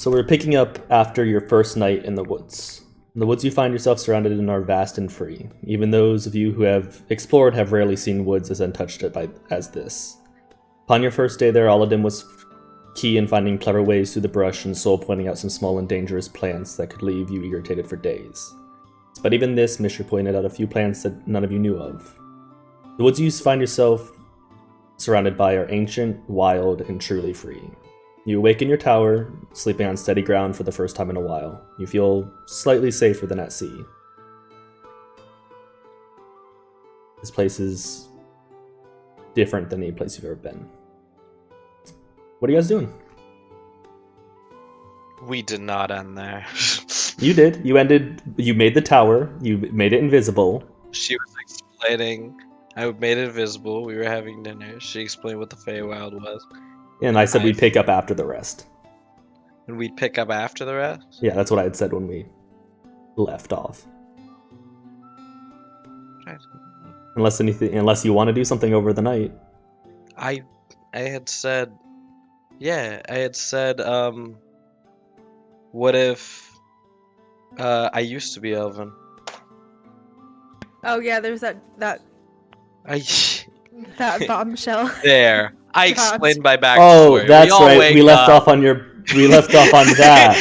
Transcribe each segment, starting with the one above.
So we're picking up after your first night in the woods. The woods you find yourself surrounded in are vast and free. Even those of you who have explored have rarely seen woods as untouched as this. Upon your first day there, Aladdin was key in finding clever ways through the brush, and Soul pointing out some small and dangerous plants that could leave you irritated for days. But even this, Mishra pointed out a few plants that none of you knew of. The woods you find yourself surrounded by are ancient, wild, and truly free. You awake in your tower, sleeping on steady ground for the first time in a while. You feel slightly safer than at sea. This place is different than any place you've ever been. What are you guys doing? We did not end there. You did. You made the tower. You made it invisible. She was explaining. I made it invisible. We were having dinner. She explained what the Fey Wild was. And I said we'd pick up after the rest. And we'd pick up after the rest? Yeah, that's what I had said when we left off. Right. Unless you want to do something over the night. I had said, what if I used to be Elven? Oh yeah, there's that bombshell. There. I explained my backstory. Oh, that's right. We left off on that.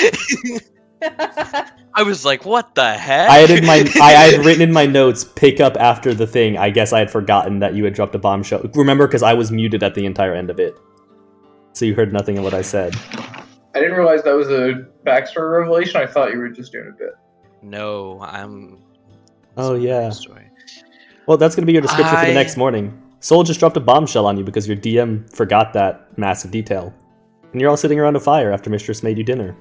I was like, what the heck? I had written in my notes, pick up after the thing. I guess I had forgotten that you had dropped a bombshell. Remember, because I was muted at the entire end of it. So you heard nothing of what I said. I didn't realize that was a backstory revelation. I thought you were just doing a bit. No, I'm... Oh, yeah. Backstory. Well, that's going to be your description for the next morning. Soul just dropped a bombshell on you because your DM forgot that massive detail. And you're all sitting around a fire after Mistress made you dinner.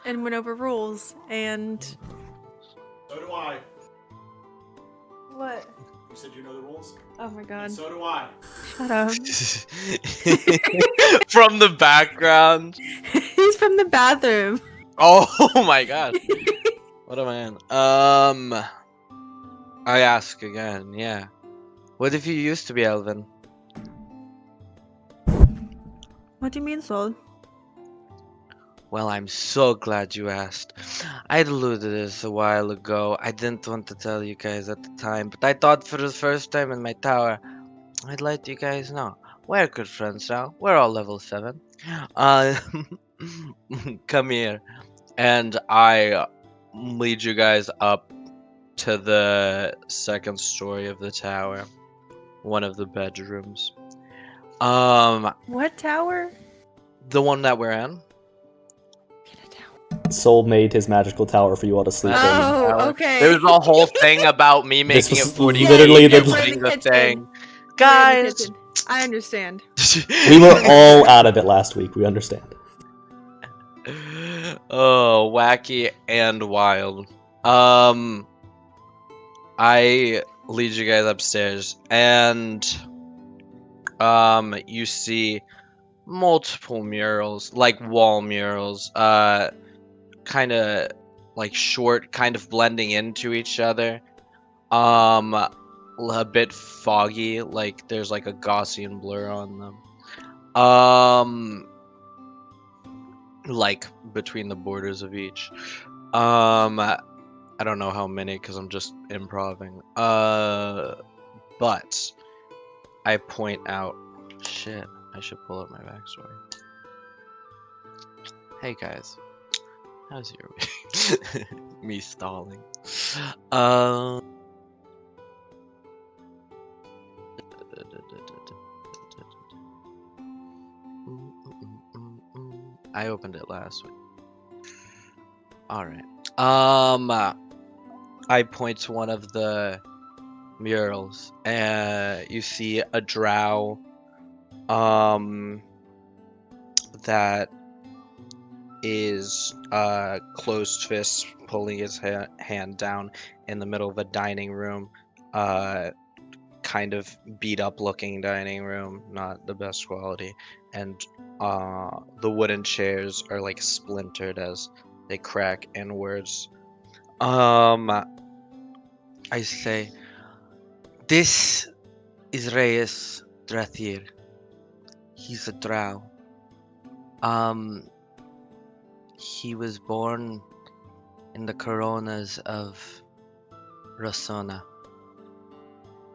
And went over rules, and... So do I. What? You said you know the rules? Oh my god. And so do I. Shut up. From the background. He's from the bathroom. Oh my god. What am I in? I ask again, yeah. What if you used to be Elven? What do you mean, Soul? Well, I'm so glad you asked. I'd alluded to this a while ago. I didn't want to tell you guys at the time, but I thought for the first time in my tower, I'd let you guys know. We're good friends now. We're all level 7. Come here. And I lead you guys up to the second story of the tower. One of the bedrooms. What tower? The one that we're in. Soul made his magical tower for you all to sleep in. Oh, okay. There's a whole thing about me making it 40 literally and putting the thing. Guys! I understand. We were all out of it last week. We understand. Oh, wacky and wild. I lead you guys upstairs, and you see multiple murals, like wall murals, kind of like short, kind of blending into each other. A bit foggy, like there's like a Gaussian blur on them. Like between the borders of each. I don't know how many because I'm just improving. But I point out, shit, I should pull up my backstory. Hey guys, how's your week? Me stalling. I opened it last week. Alright. I point to one of the murals, and you see a drow that is closed fist pulling his hand down in the middle of a dining room, kind of beat up looking dining room, not the best quality, and the wooden chairs are like splintered as they crack inwards. I say, this is Reyes Drathir. He's a drow. He was born in the coronas of Rasona.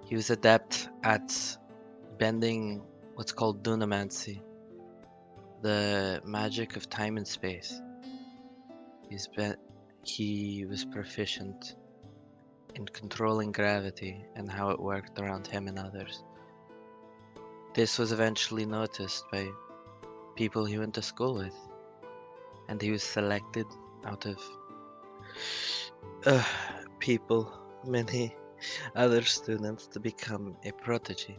He was adept at bending what's called dunamancy, the magic of time and space. He was proficient in controlling gravity and how it worked around him and others. This was eventually noticed by people he went to school with, and he was selected out of many other students to become a protege,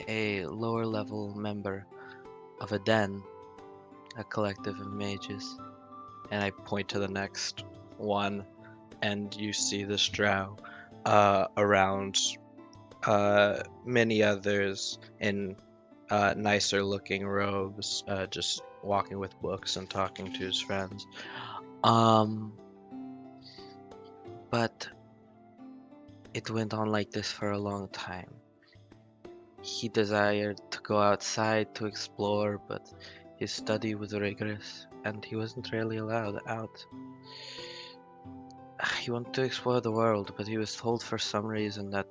a lower level member of a den, a collective of mages. And I point to the next one, and you see this drow around many others in nicer looking robes, just walking with books and talking to his friends. But it went on like this for a long time. He desired to go outside to explore, but his study was rigorous and he wasn't really allowed out. He wanted to explore the world, but he was told for some reason that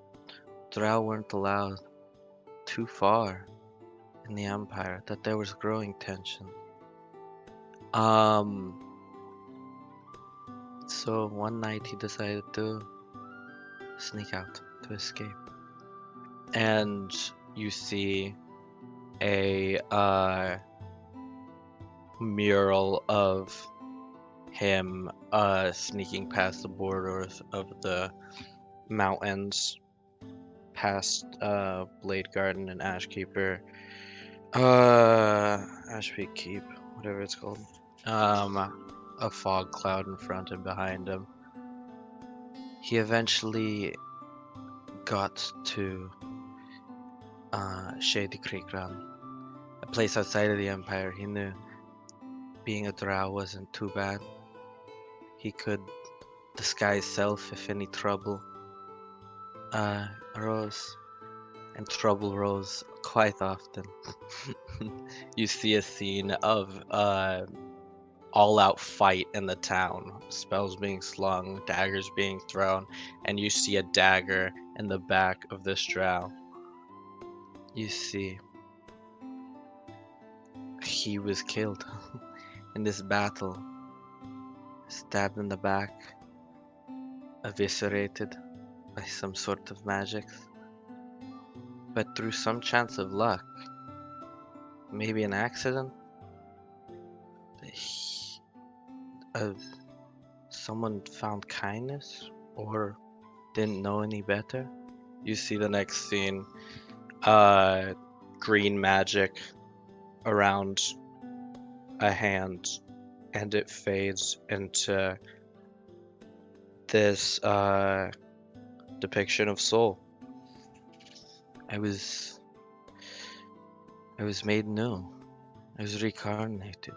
drow weren't allowed too far in the Empire, that there was growing tension. So one night he decided to sneak out, to escape. And you see a mural of him sneaking past the borders of the mountains, past Blade Garden and Ashkeeper, Ashpeak Keep, whatever it's called. A fog cloud in front and behind him. He eventually got to Shady Creek Run, a place outside of the Empire. He knew being a drow wasn't too bad. He could disguise self if any trouble arose, and trouble rose quite often. You see a scene of all-out fight in the town, spells being slung, daggers being thrown, and you see a dagger in the back of this drow. You see, he was killed in this battle, stabbed in the back, eviscerated by some sort of magics. But through some chance of luck, maybe an accident, someone found kindness or didn't know any better. You see the next scene, green magic around a hand, and it fades into this depiction of Soul. I was made new. I was reincarnated.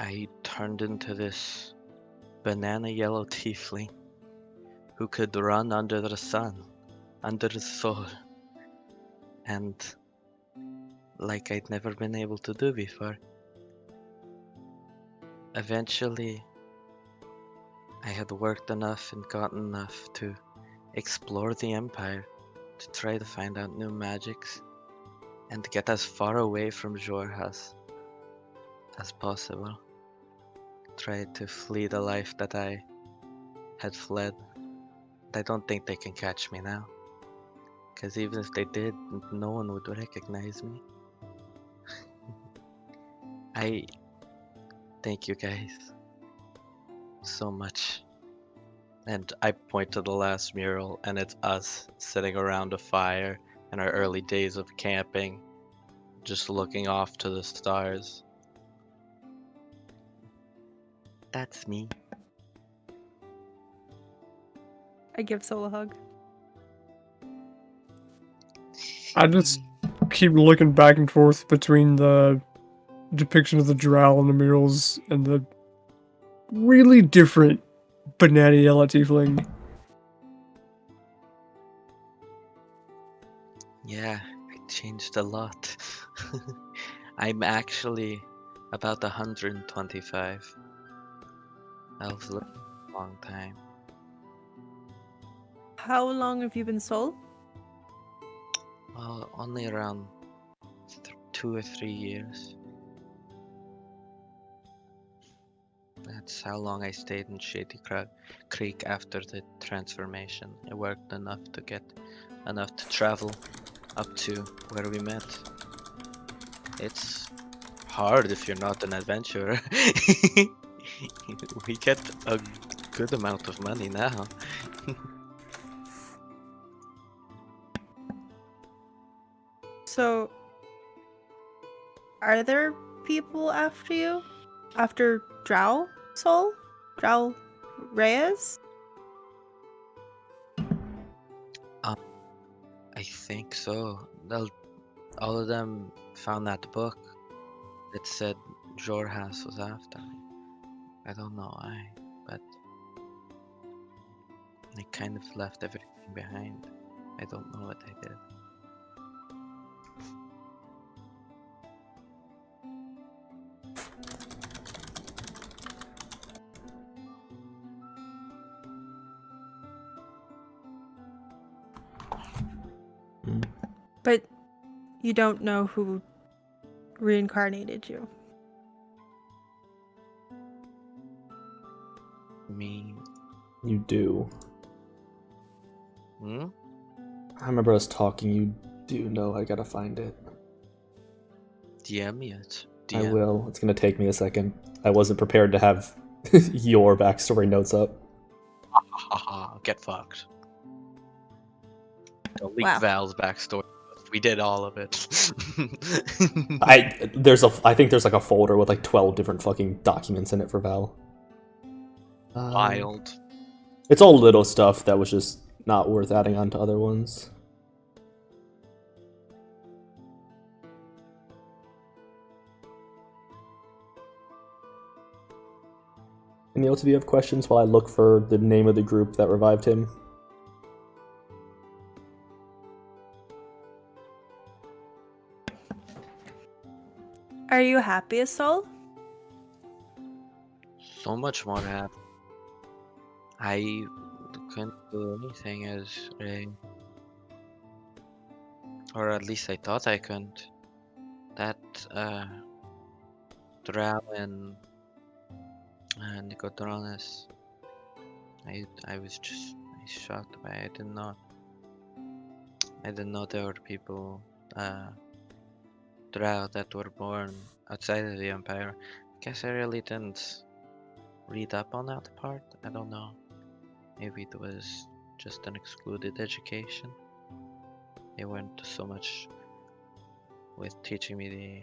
I turned into this banana yellow tiefling who could run under the sun, under the soul, and like I'd never been able to do before. Eventually, I had worked enough and gotten enough to explore the Empire, to try to find out new magics, and to get as far away from Jorhas as possible. Try to flee the life that I had fled. And I don't think they can catch me now, because even if they did, no one would recognize me. I thank you guys so much. And I point to the last mural, and it's us sitting around a fire in our early days of camping, just looking off to the stars. That's me. I give Soul a hug. I just keep looking back and forth between the depiction of the drow and the murals and the really different banana yellow tiefling. Yeah, I changed a lot. I'm actually about 125. Elves live a long time. How long have you been soul? Well, only around 2 or 3 years. That's how long I stayed in Shady Creek after the transformation. I worked enough to get enough to travel up to where we met. It's hard if you're not an adventurer. We get a good amount of money now. So, are there people after you? After Drow Soul? Drow Reyes? I think so. All of them found that book that said Jorhas was after me. I don't know why, but I kind of left everything behind. I don't know what I did. But you don't know who reincarnated you. Me? You do. Hmm? I remember us talking. You do know. I gotta find it. DM me it. I DM. will. It's gonna take me a second. I wasn't prepared to have your backstory notes up. Haha, get fucked. Don't leak Wow. Val's backstory. We did all of it. I think there's like a folder with like 12 different fucking documents in it for Val. Wild. It's all little stuff that was just not worth adding on to other ones. Any else of you have questions while I look for the name of the group that revived him? Are you happy as soul? So much more happy. I couldn't do anything as a... Or at least I thought I couldn't. That, Drow and Nicodronis, I was just shocked by it. I didn't know there were people, Drow that were born outside of the Empire. I guess I really didn't read up on that part. I don't know. Maybe it was just an excluded education. They weren't so much with teaching me the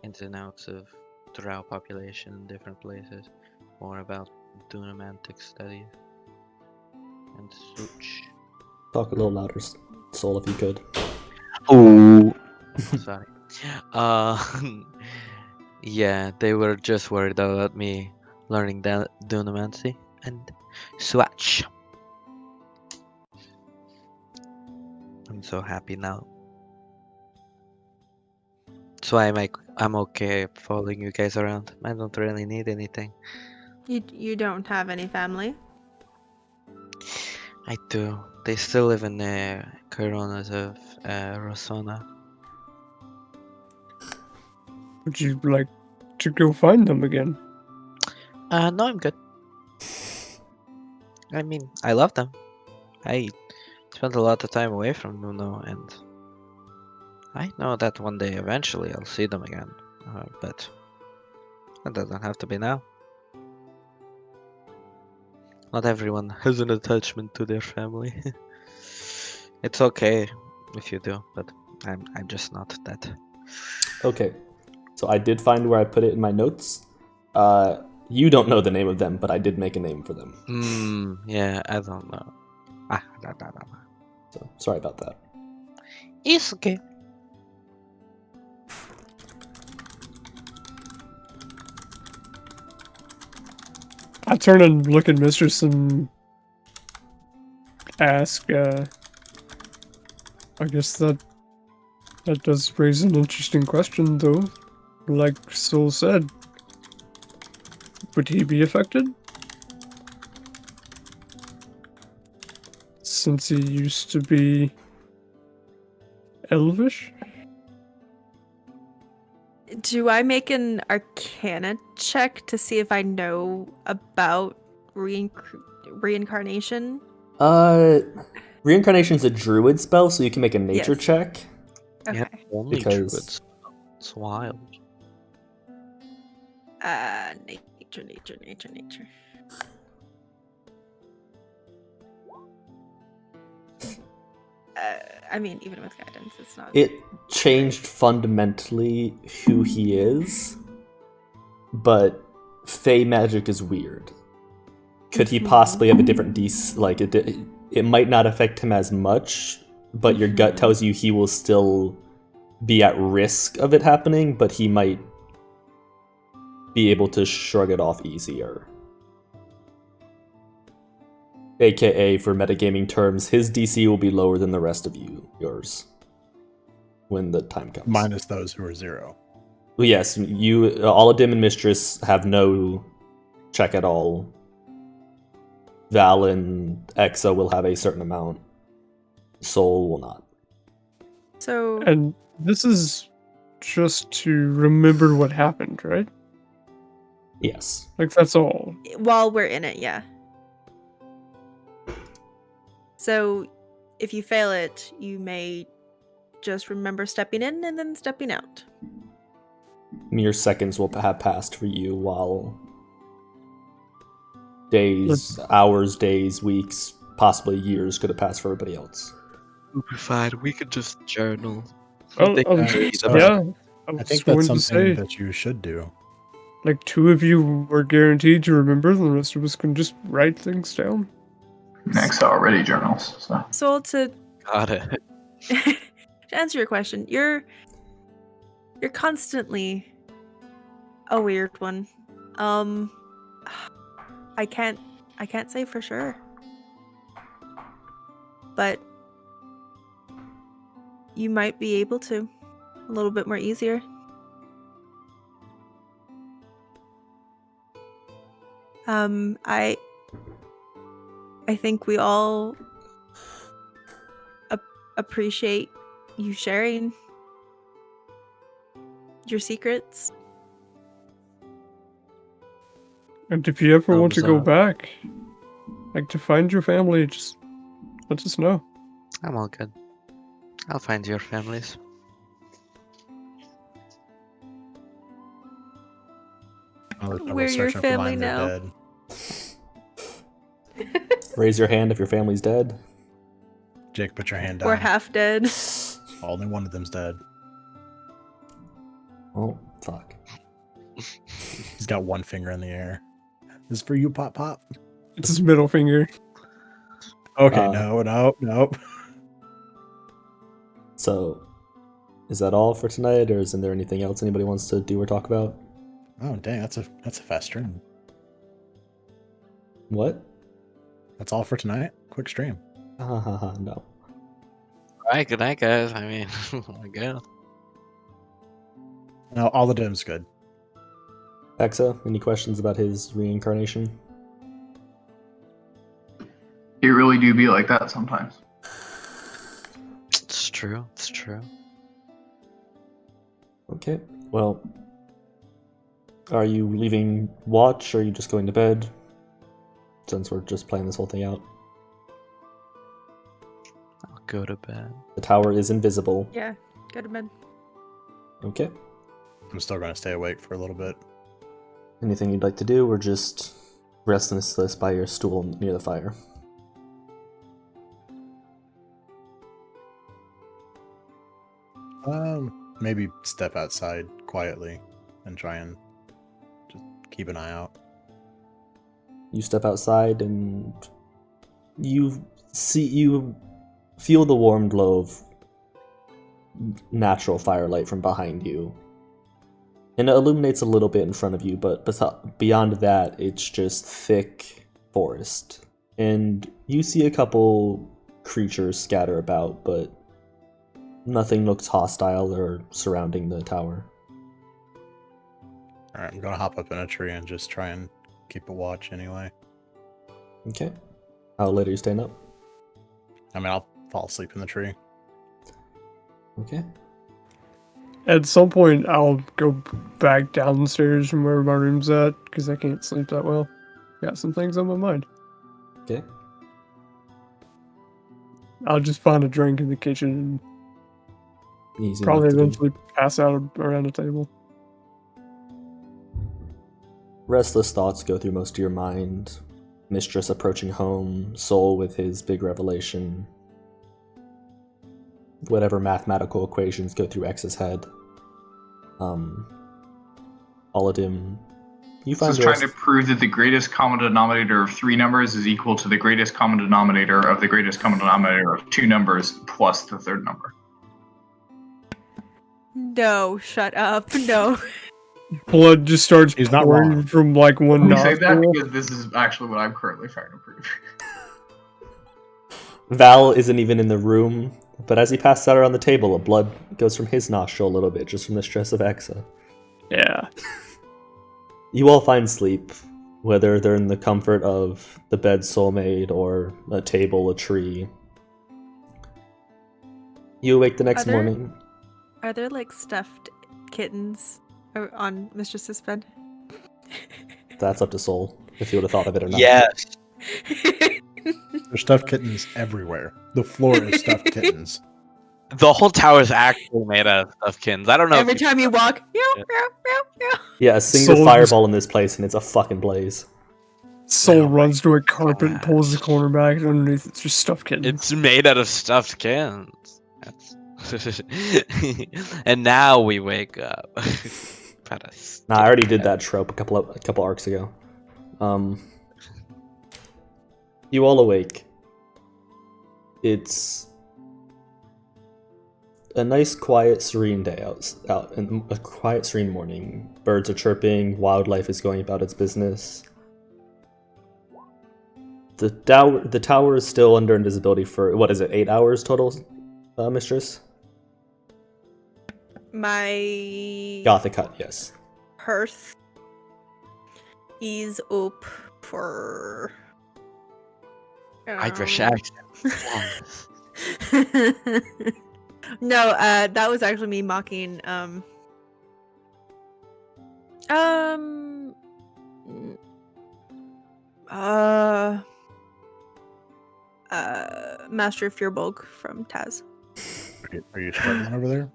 ins and outs of Drow population in different places, more about Dunamantic studies and such. Talk a little louder, Soul, if you could. Oh, sorry. Yeah, they were just worried about me learning Dunamancy and Swatch. I'm so happy now. That's why I'm okay following you guys around. I don't really need anything. You don't have any family? I do. They still live in the Coronas of Rosona. Would you like to go find them again? No, I'm good. I mean, I love them. I spent a lot of time away from Nuno, and I know that one day eventually I'll see them again. But that doesn't have to be now. Not everyone has an attachment to their family. It's okay if you do, but I'm just not that. Okay, so I did find where I put it in my notes. You don't know the name of them, but I did make a name for them. Yeah, I don't know. So sorry about that. It's okay. I turn and look at Mistress and ask, I guess that That does raise an interesting question, though. Like Soul said, would he be affected? Since he used to be elvish? Do I make an Arcana check to see if I know about reincarnation? Reincarnation's a druid spell, so you can make a nature Yes. check. Okay. Yeah, only Because- druids. It's wild. Nature. I mean, even with guidance, it's not. It changed fundamentally who he is, but Fey magic is weird. Could he possibly have a different DC? Like, it might not affect him as much, but your gut tells you he will still be at risk of it happening, but he might be able to shrug it off easier. AKA, for metagaming terms, his DC will be lower than the rest of yours, when the time comes. Minus those who are 0. Well, yes, you, Aladdin and Mistress have no check at all. Val and Exa will have a certain amount. Soul will not. So And this is just to remember what happened, right? Yes. Like, that's all. while we're in it, yeah. So if you fail it, you may just remember stepping in and then stepping out. Mere seconds will have passed for you, while days, hours, days, weeks, possibly years could have passed for everybody else. We'll be fine. We could just journal. Oh, They can read about it. yeah. I I was think going that's to something say, that you should do. like, 2 of you were guaranteed to remember, the rest of us can just write things down. Next already journals. So So to Got it. to answer your question, you're constantly a weird one. I can't say for sure. But you might be able to a little bit more easier. I think we all appreciate you sharing your secrets. And if you ever want to Thumbs go up. back, like, to find your family, just let us know. I'm all good. I'll find your families. I'll go We're your searching for family mine, they're now. dead. Raise your hand if your family's dead. Jake, put your hand down. We're half dead. Only one of them's dead. Oh, fuck. He's got one finger in the air. This is for you, Pop Pop. It's his middle finger. Okay, no. So, is that all for tonight, or isn't there anything else anybody wants to do or talk about? Oh, dang, that's a fast stream. What? That's all for tonight. Quick stream. No. Alright, good night, guys. I mean, I guess. No, all the dim's good. Exa, any questions about his reincarnation? you really do be like that sometimes. It's true. It's true. Okay, well, are you leaving watch, or are you just going to bed? Since we're just playing this whole thing out. I'll go to bed. The tower is invisible. Yeah, go to bed. Okay. I'm still going to stay awake for a little bit. Anything you'd like to do, or just rest listless by your stool near the fire? Maybe step outside quietly and try and just keep an eye out. You step outside and you feel the warm glow of natural firelight from behind you. And it illuminates a little bit in front of you, but beyond that, it's just thick forest. And you see a couple creatures scatter about, but Nothing looks hostile or surrounding the tower. Alright, I'm gonna hop up in a tree and just try and keep a watch anyway. Okay. How late are you staying up? I mean, I'll fall asleep in the tree. Okay. At some point, I'll go back downstairs from where my room's at, because I can't sleep that well. Got some things on my mind. Okay. I'll just find a drink in the kitchen and Easy probably enough to do. eventually pass out around the table. Restless thoughts go through most of your mind. Mistress approaching home, Soul with his big revelation. Whatever mathematical equations go through X's head. Oladim, you So find it's trying rest- to prove that the greatest common denominator of 3 numbers is equal to the greatest common denominator of the greatest common denominator of 2 numbers plus the third number. No, shut up. No. Blood just starts He's not pouring wrong. from like one We say that nostril. because this is actually what I'm currently trying to prove. Val isn't even in the room, but as he passes out around the table, a blood goes from his nostril a little bit, just from the stress of Exa. Yeah. You all find sleep, whether they're in the comfort of the bed Soul made or a table, a tree. You awake the next Are there- morning. Are there like stuffed kittens on Mistress's bed? That's up to Soul, if you would have thought of it or not. Yes. There's stuffed kittens everywhere. The floor is stuffed kittens. The whole tower is actually made out of stuffed kittens. I don't know. Every if you- time you walk, meow, Yeah. meow, meow, meow. Yeah, a single Soul fireball in this place and it's a fucking blaze. Soul Oh my runs to a carpet, gosh. pulls the corner back, and underneath it's just stuffed kittens. It's made out of stuffed kittens. That's... and now we wake up. Had a Nah, I already did that trope a couple arcs ago. You all awake. It's a nice, quiet, serene day out in a quiet, serene morning. Birds are chirping. Wildlife is going about its business. The tower is still under invisibility for what is it? 8 hours total, Mistress? My Gothic hut, yes. hearth is up for Irish accent. No, that was actually me mocking Master Fearbulk from Taz. Are you struggling over there?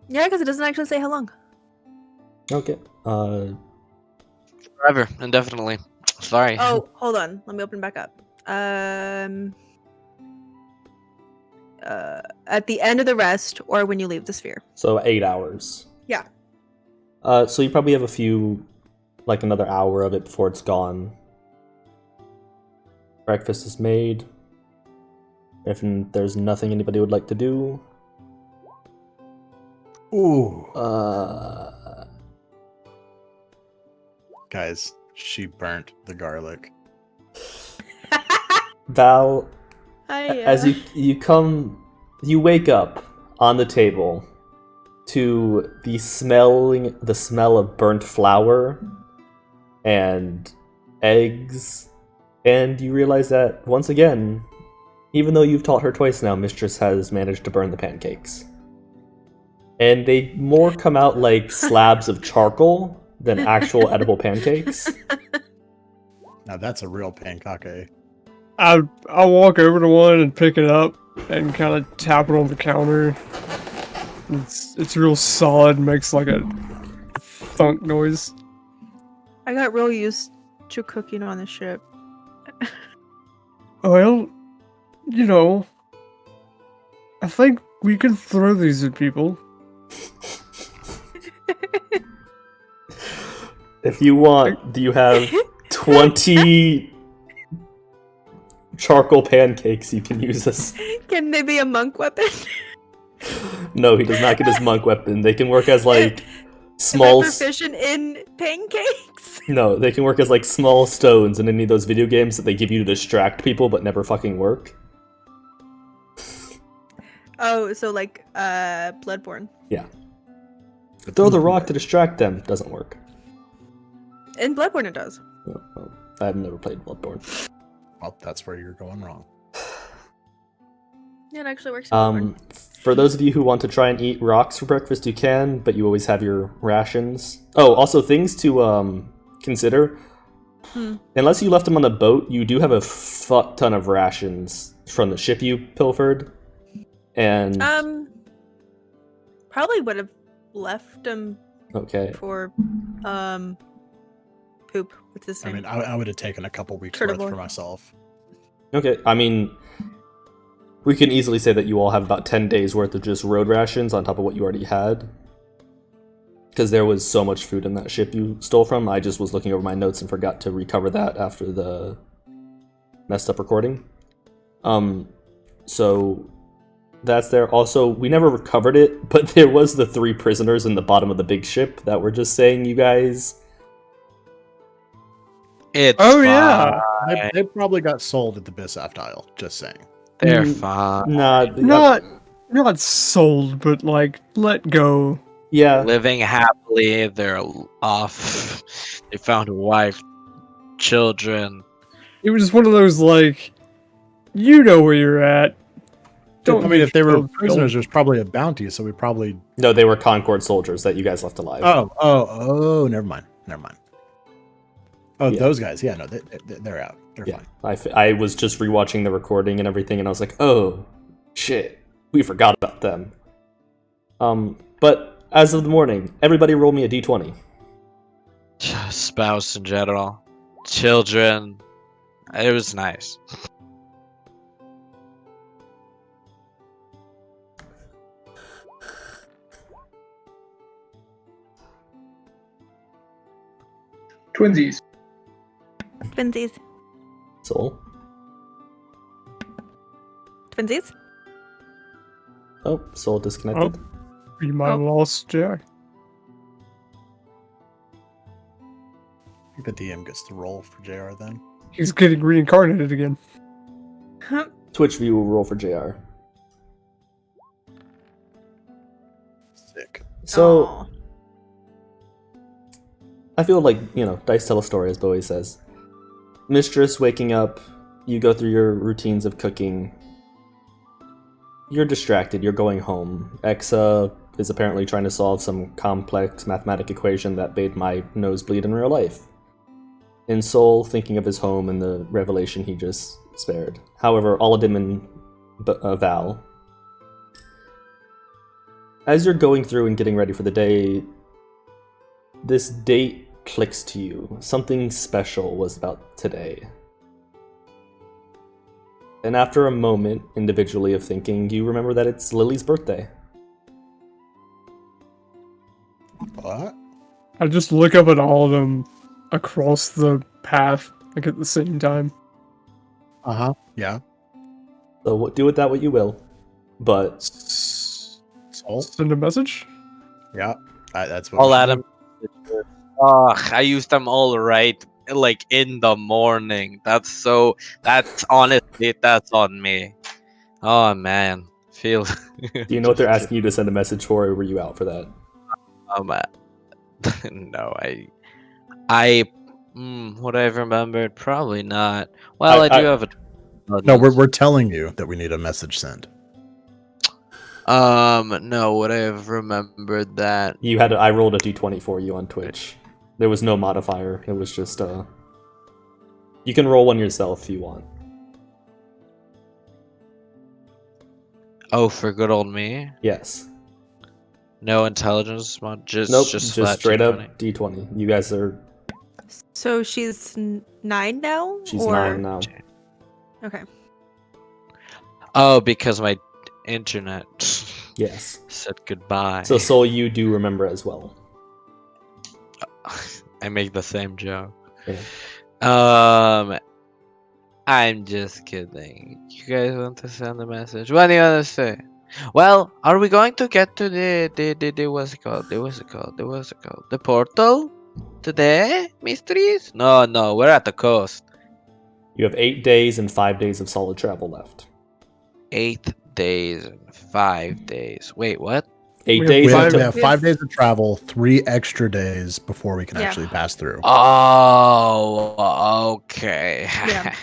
Yeah, because it doesn't actually say how long. Okay. Forever, indefinitely. Sorry. Oh, hold on. Let me open back up. At the end of the rest, or when you leave the sphere. So 8 hours. Yeah. So you probably have a few, like another hour of it before it's gone. Breakfast is made. If there's nothing anybody would like to do, Ooh. Guys, she burnt the garlic. Val, I, as you wake up on the table to the smell of burnt flour and eggs, and you realize that once again, even though you've taught her twice now, Mistress has managed to burn the pancakes. And they more come out like slabs of charcoal than actual edible pancakes. Now that's a real pancake. I'll walk over to one and pick it up and kind of tap it on the counter. It's real solid, makes like a thunk noise. I got real used to cooking on the ship. Well, you know, I think we can throw these at people. If you want, do you have 20 charcoal pancakes you can use as... Can they be a monk weapon? No, he does not get his monk weapon. They can work as like Am I small... proficient in pancakes? No, they can work as like small stones in any of those video games that they give you to distract people but never fucking work. Oh, so like Bloodborne. Throw the rock to distract them. Doesn't work. In Bloodborne it does. Oh, well, I've never played Bloodborne. Well, that's where you're going wrong. Yeah, it actually works in Bloodborne. For those of you who want to try and eat rocks for breakfast, you can, but you always have your rations. Oh, also things to consider. Unless you left them on the boat, you do have a fuck ton of rations from the ship you pilfered. And Probably would have left them okay. for poop. What's his I name? mean, I would have taken a couple weeks Turtle worth boy. for myself. Okay, I mean, we can easily say that you all have about 10 days worth of just road rations on top of what you already had. Because there was so much food in that ship you stole from. I just was looking over my notes and forgot to recover that after the messed up recording. So that's there. Also, we never recovered it, but there was the 3 prisoners in the bottom of the big ship that were just saying you guys. It's yeah. fine. They probably got sold at the Bissaft Isle, just saying. They're Mm, fine. Not sold, but like let go. Yeah. Living happily, they're off. They found a wife, children. It was one of those like, you know where you're at. I mean, if they were don't- prisoners, there's probably a bounty, so we probably. No, they were Concord soldiers that you guys left alive. Oh, never mind. Oh, Yeah. those guys. Yeah, no, they're out. They're Yeah, fine. I was just rewatching the recording and everything, and I was like, oh, shit, we forgot about them. But as of the morning, everybody roll me a d20. Spouse in general. Children. It was nice. Twinsies. Twinsies. Soul. Twinsies. Oh, Soul disconnected. You might have lost Jack. I think the DM gets the roll for JR then. He's getting reincarnated again. Twitch view will roll for JR. Sick. So, Aw. I feel like, dice tell a story, as Bowie says. Mistress waking up, you go through your routines of cooking. You're distracted, you're going home. Exa is apparently trying to solve some complex mathematic equation that made my nose bleed in real life. In Soul, thinking of his home and the revelation he just spared. However, Oladim and Val, as you're going through and getting ready for the day, this date clicks to you. Something special was about today. And after a moment, individually, of thinking, you remember that it's Lily's birthday. What? I just look up at all of them across the path, like at the same time. Yeah. So do with that what you will. But Soul? Send a message. Yeah. That's what. All we should Adam. do. I used them all right, like in the morning. That's honestly, that's on me. Oh man, feel. do you know what they're asking you to send a message for, or were you out for that? No, would I have remembered? Probably not. Well, I do have a. No, we're telling you that we need a message sent. No, would I have remembered that? I rolled a d20 for you on Twitch. There was no modifier. It was just you can roll one yourself if you want. Oh, for good old me. Yes. No intelligence mod. Just Nope. just Just flat straight D20. up d20. You guys are. So she's 9 now? She's or... 9 now. Okay. Oh, because my internet Yes. said goodbye. So Soul, you do remember as well. I make the same joke. Yeah. I'm just kidding. You guys want to send a message? What do you want to say? Well, are we going to get to the what's it called? The portal today, mysteries? No, we're at the coast. You have 8 days and 5 days of solid travel left. 8 days and 5 days. Wait, what? 8 We have days We have, until we have 5 days to travel, 3 extra days before we can Yeah. actually pass through. Oh, okay. Yeah.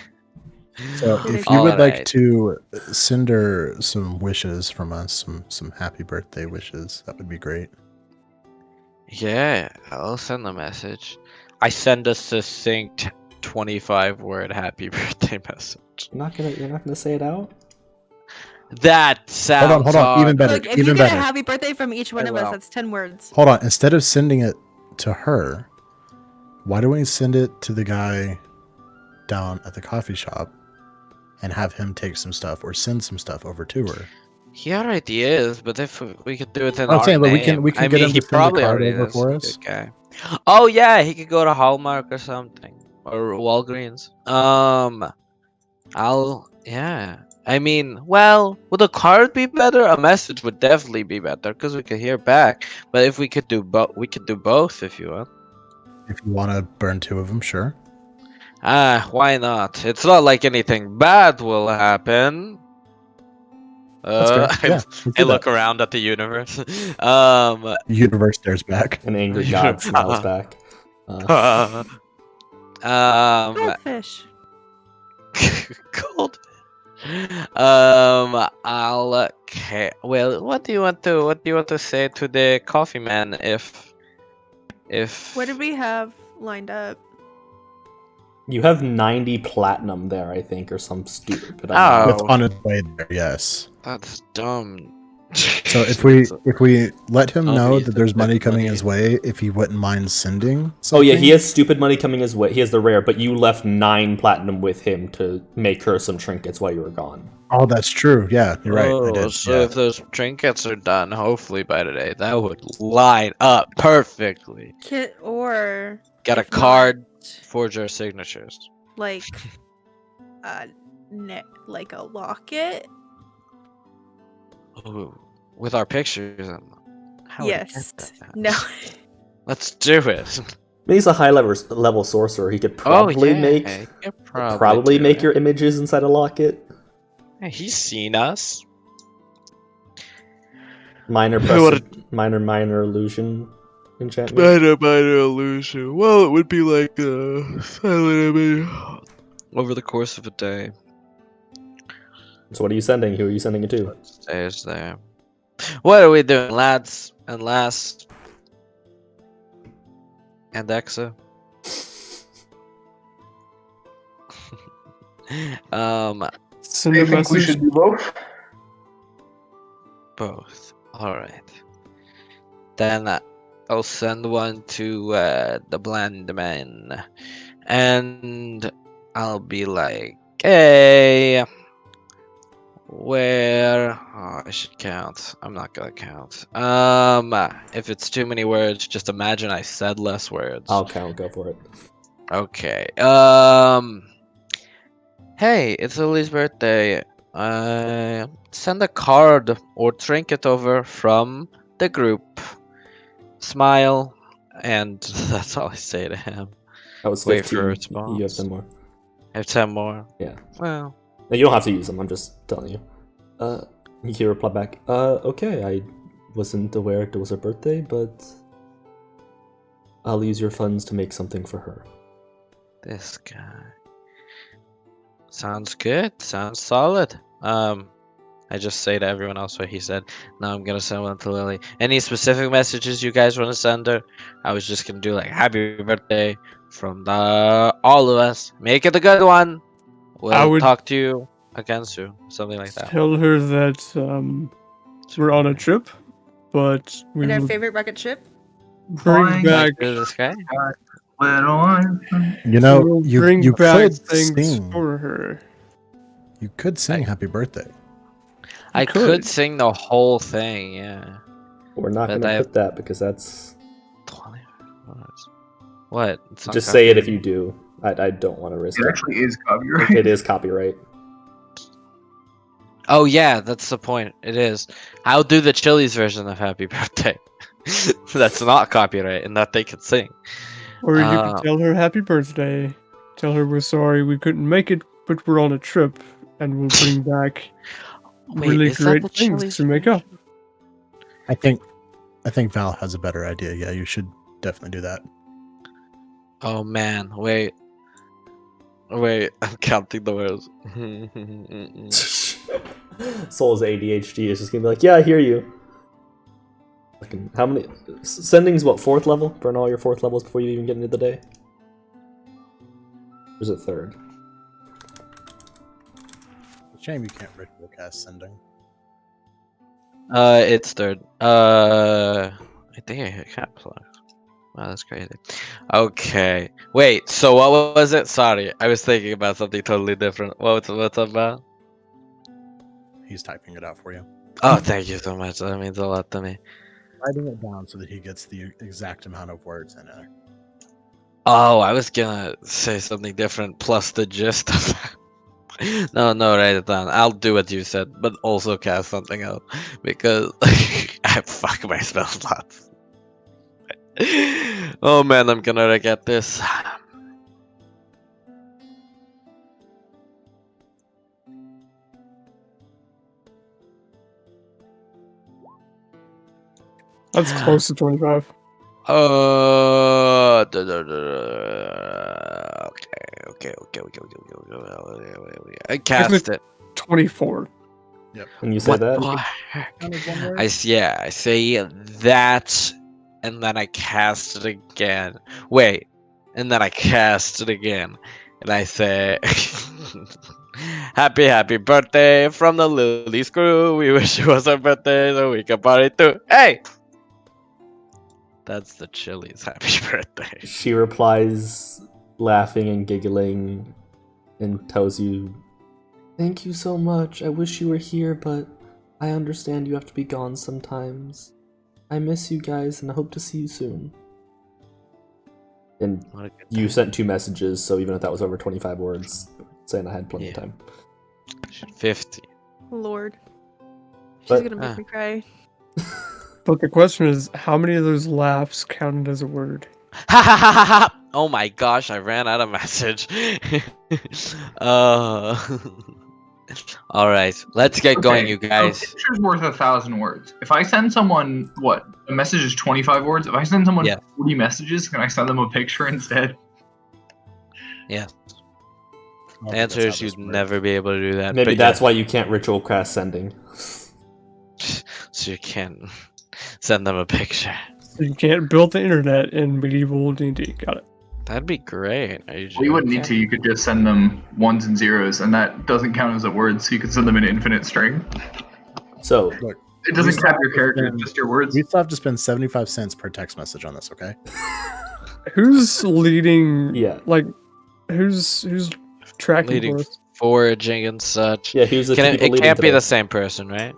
So It if is you would like Alright. to send her some wishes from us, some happy birthday wishes, that would be great. Yeah, I'll send a message. I send a succinct 25-word happy birthday message. you're not gonna say it out? That sounds hold on, even better. Look, if you even get better. a happy birthday from each one I of us, will. that's 10 words. Hold on, instead of sending it to her, why don't we send it to the guy down at the coffee shop and have him take some stuff or send some stuff over to her? He already is, but if we could do it in I'm our saying, but name, we can I get mean, him he to send the probably card already over is. for Good us. guy. Oh yeah, he could go to Hallmark or something, or Walgreens. Yeah. I mean, well, would a card be better? A message would definitely be better because we could hear back. But if we could do both, we could do both if you want. If you want to burn 2 of them, sure. Why not? It's not like anything bad will happen. That's fair. Yeah, let's I do look that. around at the universe. Universe stares back. An angry god smiles back. Goldfish. Cold. Okay. Well, what do you want to say to the coffee man if What did we have lined up? You have 90 platinum there, I think, or some stupid. Oh. It's on its way there, yes. That's dumb. So if we let him Dumb know use that of there's money that coming money. his way, if he wouldn't mind sending Oh yeah, something. he has stupid money coming his way. He has the rare, but you left 9 platinum with him to make her some trinkets while you were gone. Oh, that's true. Yeah, you're right. I Oh, did. so Yeah. if those trinkets are done, hopefully by today, that would line up perfectly. Or Got a if not, card, forge our signatures. like like a locket. Ooh, with our pictures in them. How would I get Yes. that? No. Let's do it. He's a high level sorcerer. He could probably make he could probably do make it. your images inside a locket. Yeah, he's seen us. Minor illusion enchantment. Minor illusion. Well, it would be like silent image over the course of a day. So what are you sending? Who are you sending it to? Stays there. What are we doing, lads and lass? And Exa? Send I a think we message. should do both. Both. Alright. Then I'll send one to the blind man. And I'll be like, hey, where? Oh, I should count. I'm not gonna count. If it's too many words, just imagine I said less words. I'll count. Go for it. Okay. Hey, it's Lily's birthday. Send a card or trinket over from the group. Smile, and that's all I say to him. That was Wait 15. for a You have response. 10 more. I have 10 more. Yeah. Well, No, you don't have to use them. I'm just telling you. You reply back. Okay. I wasn't aware it was her birthday, but I'll use your funds to make something for her. this guy. Sounds good. Sounds solid. I just say to everyone else what he said. Now I'm gonna send one to Lily. Any specific messages you guys want to send her? I was just gonna do like happy birthday from all of us. Make it a good one. I We'll would- talk to you again soon. Something like that. Tell her that we're on a trip, but we And our will favorite rocket ship. bring Flying back. This guy? Little one. You know, we'll you bring you back could things sing. for her. You could sing "Happy Birthday." I could. could sing the whole thing, yeah. We're not But going I to have- put that because that's... 20 words. What? It's not Just say it if copyrighted. you do. I don't want to risk It it. actually is copyright. It is copyright. Oh yeah, that's the point. It is. I'll do the Chili's version of Happy Birthday. That's not copyright, and that they can sing. Or you Uh, could tell her happy birthday. Tell her we're sorry we couldn't make it, but we're on a trip and we'll bring back Wait, really is that the great things Chili's to make up. I think Val has a better idea. Yeah, you should definitely do that. Oh man, wait, I'm counting the words. Soul's ADHD is just gonna be like, yeah, I hear you. Fucking, how many? Sending's what, 4th level? Burn all your 4th levels before you even get into the day? Or is it 3rd? Shame you can't ritual cast sending. It's 3rd. I think I can't plug. Wow, that's crazy. Okay, wait. So what was it? Sorry, I was thinking about something totally different. What's up about? He's typing it out for you. Oh, thank you so much. That means a lot to me. Writing it down so that he gets the exact amount of words in there. Oh, I was gonna say something different plus the gist of that. No, write it down. I'll do what you said, but also cast something else because I fuck my spell slots. Oh man, I'm gonna regret this. That's close to 25. Okay. I cast it. 24. And you say that? the heck? I say that, and then I cast it again. Wait, and then I cast it again, and I say, "Happy birthday from the Lily's crew. We wish it was our birthday so we can party too." Hey, that's the Chili's happy birthday. She replies, laughing and giggling, and tells you, "Thank you so much. I wish you were here, but I understand you have to be gone sometimes. I miss you guys and I hope to see you soon." And What a good you time. sent 2 messages, so even if that was over 25 words, saying I had plenty of Yeah. time. 50. Lord. She's But- gonna make me cry. But the question is, how many of those laughs counted as a word? Ha ha ha ha ha! Oh my gosh, I ran out of message. All right, let's get going, you So guys. picture's worth 1,000 words. If I send someone, what, a message is 25 words? If I send someone Yeah. 40 messages, can I send them a picture instead? Yes. I don't The think answer that's is how you'd this works. never be able to do that. Maybe but that's yeah. why you can't ritual cast sending. So you can't send them a picture. So you can't build the internet in medieval D&D. Got it. That'd be great. Are you Well, you wouldn't need joking? to. You could just send them ones and zeros, and that doesn't count as a word, so you could send them an infinite string. So, Look, It doesn't We count still your character, have to it's just your words. we still have to spend 75 cents per text message on this, okay? Who's leading? yeah. Like, who's tracking Leading for us? foraging and such. Yeah, who's the Can two it people leading can't be today? the same person, right?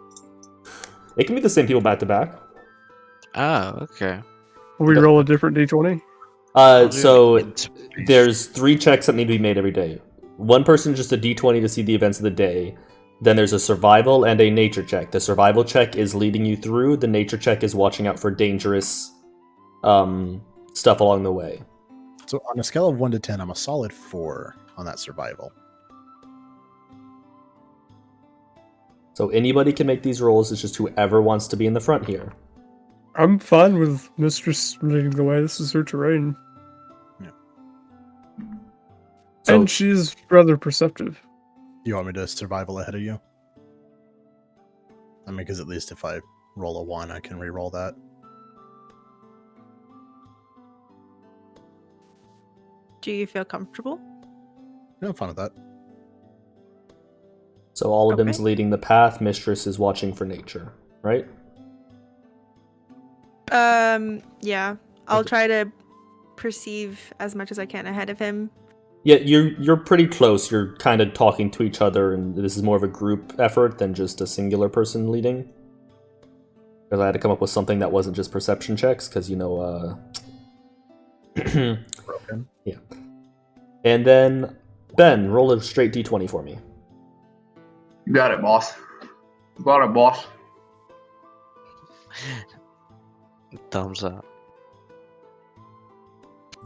It can be the same people back to back. Oh, okay. Will we roll a different D20? I'll do So an int- there's 3 checks that need to be made every day. One person just a d20 to see the events of the day. Then there's a survival and a nature check. The survival check is leading you through. The nature check is watching out for dangerous stuff along the way. So on a scale of 1 to 10, I'm a solid 4 on that survival. So anybody can make these rolls. It's just whoever wants to be in the front here. I'm fine with Mistress leading the way. This is her terrain. So And she's rather perceptive. You want me to survival ahead of you? I mean, because at least if I roll a 1, I can re-roll that. Do you feel comfortable? Yeah, I'm fine with that. So all of them's Okay. leading the path. Mistress is watching for nature, right? Yeah. I'll Okay. try to perceive as much as I can ahead of him. Yeah, you're pretty close. You're kind of talking to each other, and this is more of a group effort than just a singular person leading. Because I had to come up with something that wasn't just perception checks, because Broken. yeah. And then Ben, roll a straight d20 for me. You got it, boss. You got it, boss. Thumbs up.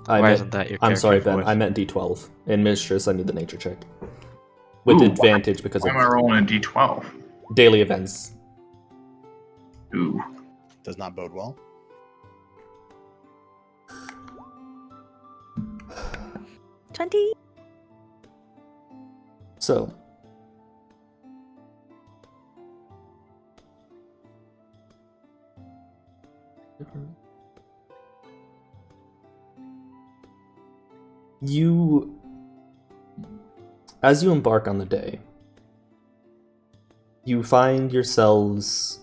I Why meant- isn't that your I'm sorry, character Ben. voice? I meant d12. In Mistress, I need the nature check with Ooh, advantage because Why of am I rolling a d12? daily events. Ooh. Does not bode well. 20. So, as you embark on the day, you find yourselves.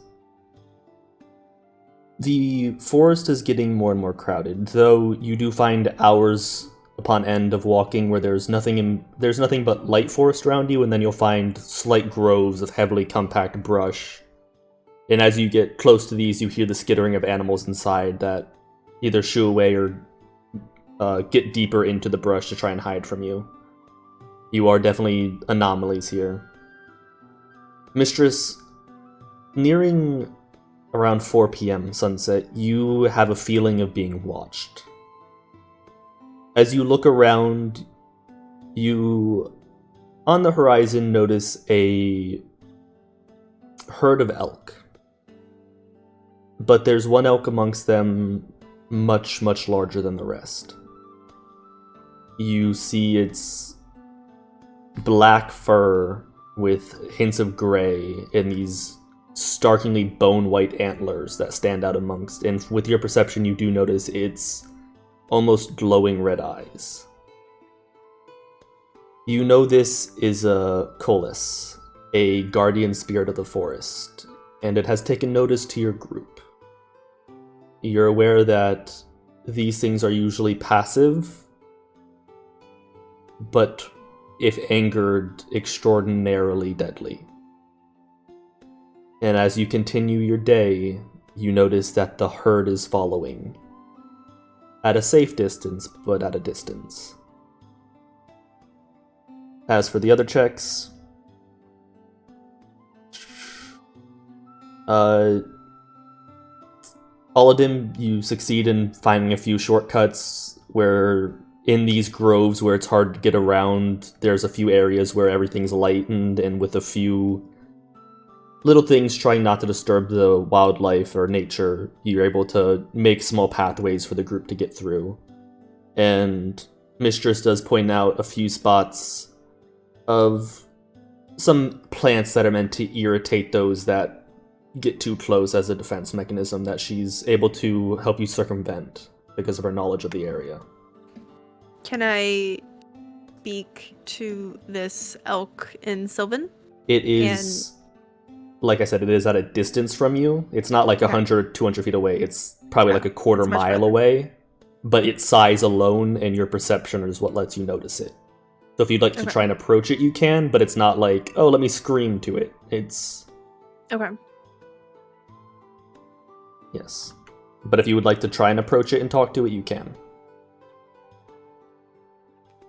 The forest is getting more and more crowded, though you do find hours upon end of walking where there's nothing but light forest around you, and then you'll find slight groves of heavily compact brush. And as you get close to these, you hear the skittering of animals inside that either shoo away or get deeper into the brush to try and hide from you. You are definitely anomalies here. Mistress, nearing around 4 p.m. sunset, you have a feeling of being watched. As you look around, you, on the horizon, notice a herd of elk. But there's one elk amongst them much, much larger than the rest. You see its black fur with hints of gray and these starkly bone-white antlers that stand out amongst, and with your perception you do notice its almost glowing red eyes. You know this is a Colis, a guardian spirit of the forest, and it has taken notice to your group. You're aware that these things are usually passive, but if angered, extraordinarily deadly. And as you continue your day, you notice that the herd is following. At a safe distance, but at a distance. As for the other checks, Aladdin, you succeed in finding a few shortcuts where in these groves where it's hard to get around, there's a few areas where everything's lightened, and with a few little things trying not to disturb the wildlife or nature, you're able to make small pathways for the group to get through. And Mistress does point out a few spots of some plants that are meant to irritate those that get too close as a defense mechanism that she's able to help you circumvent because of her knowledge of the area. Can I speak to this elk in Sylvan? It is... Like I said, it is at a distance from you. It's not like 100, 200 feet away. It's probably like a quarter mile away. But its size alone and your perception is what lets you notice it. So if you'd like to try and approach it, you can, but it's not like, oh, let me scream to it. It's... Okay. Yes. But if you would like to try and approach it and talk to it, you can.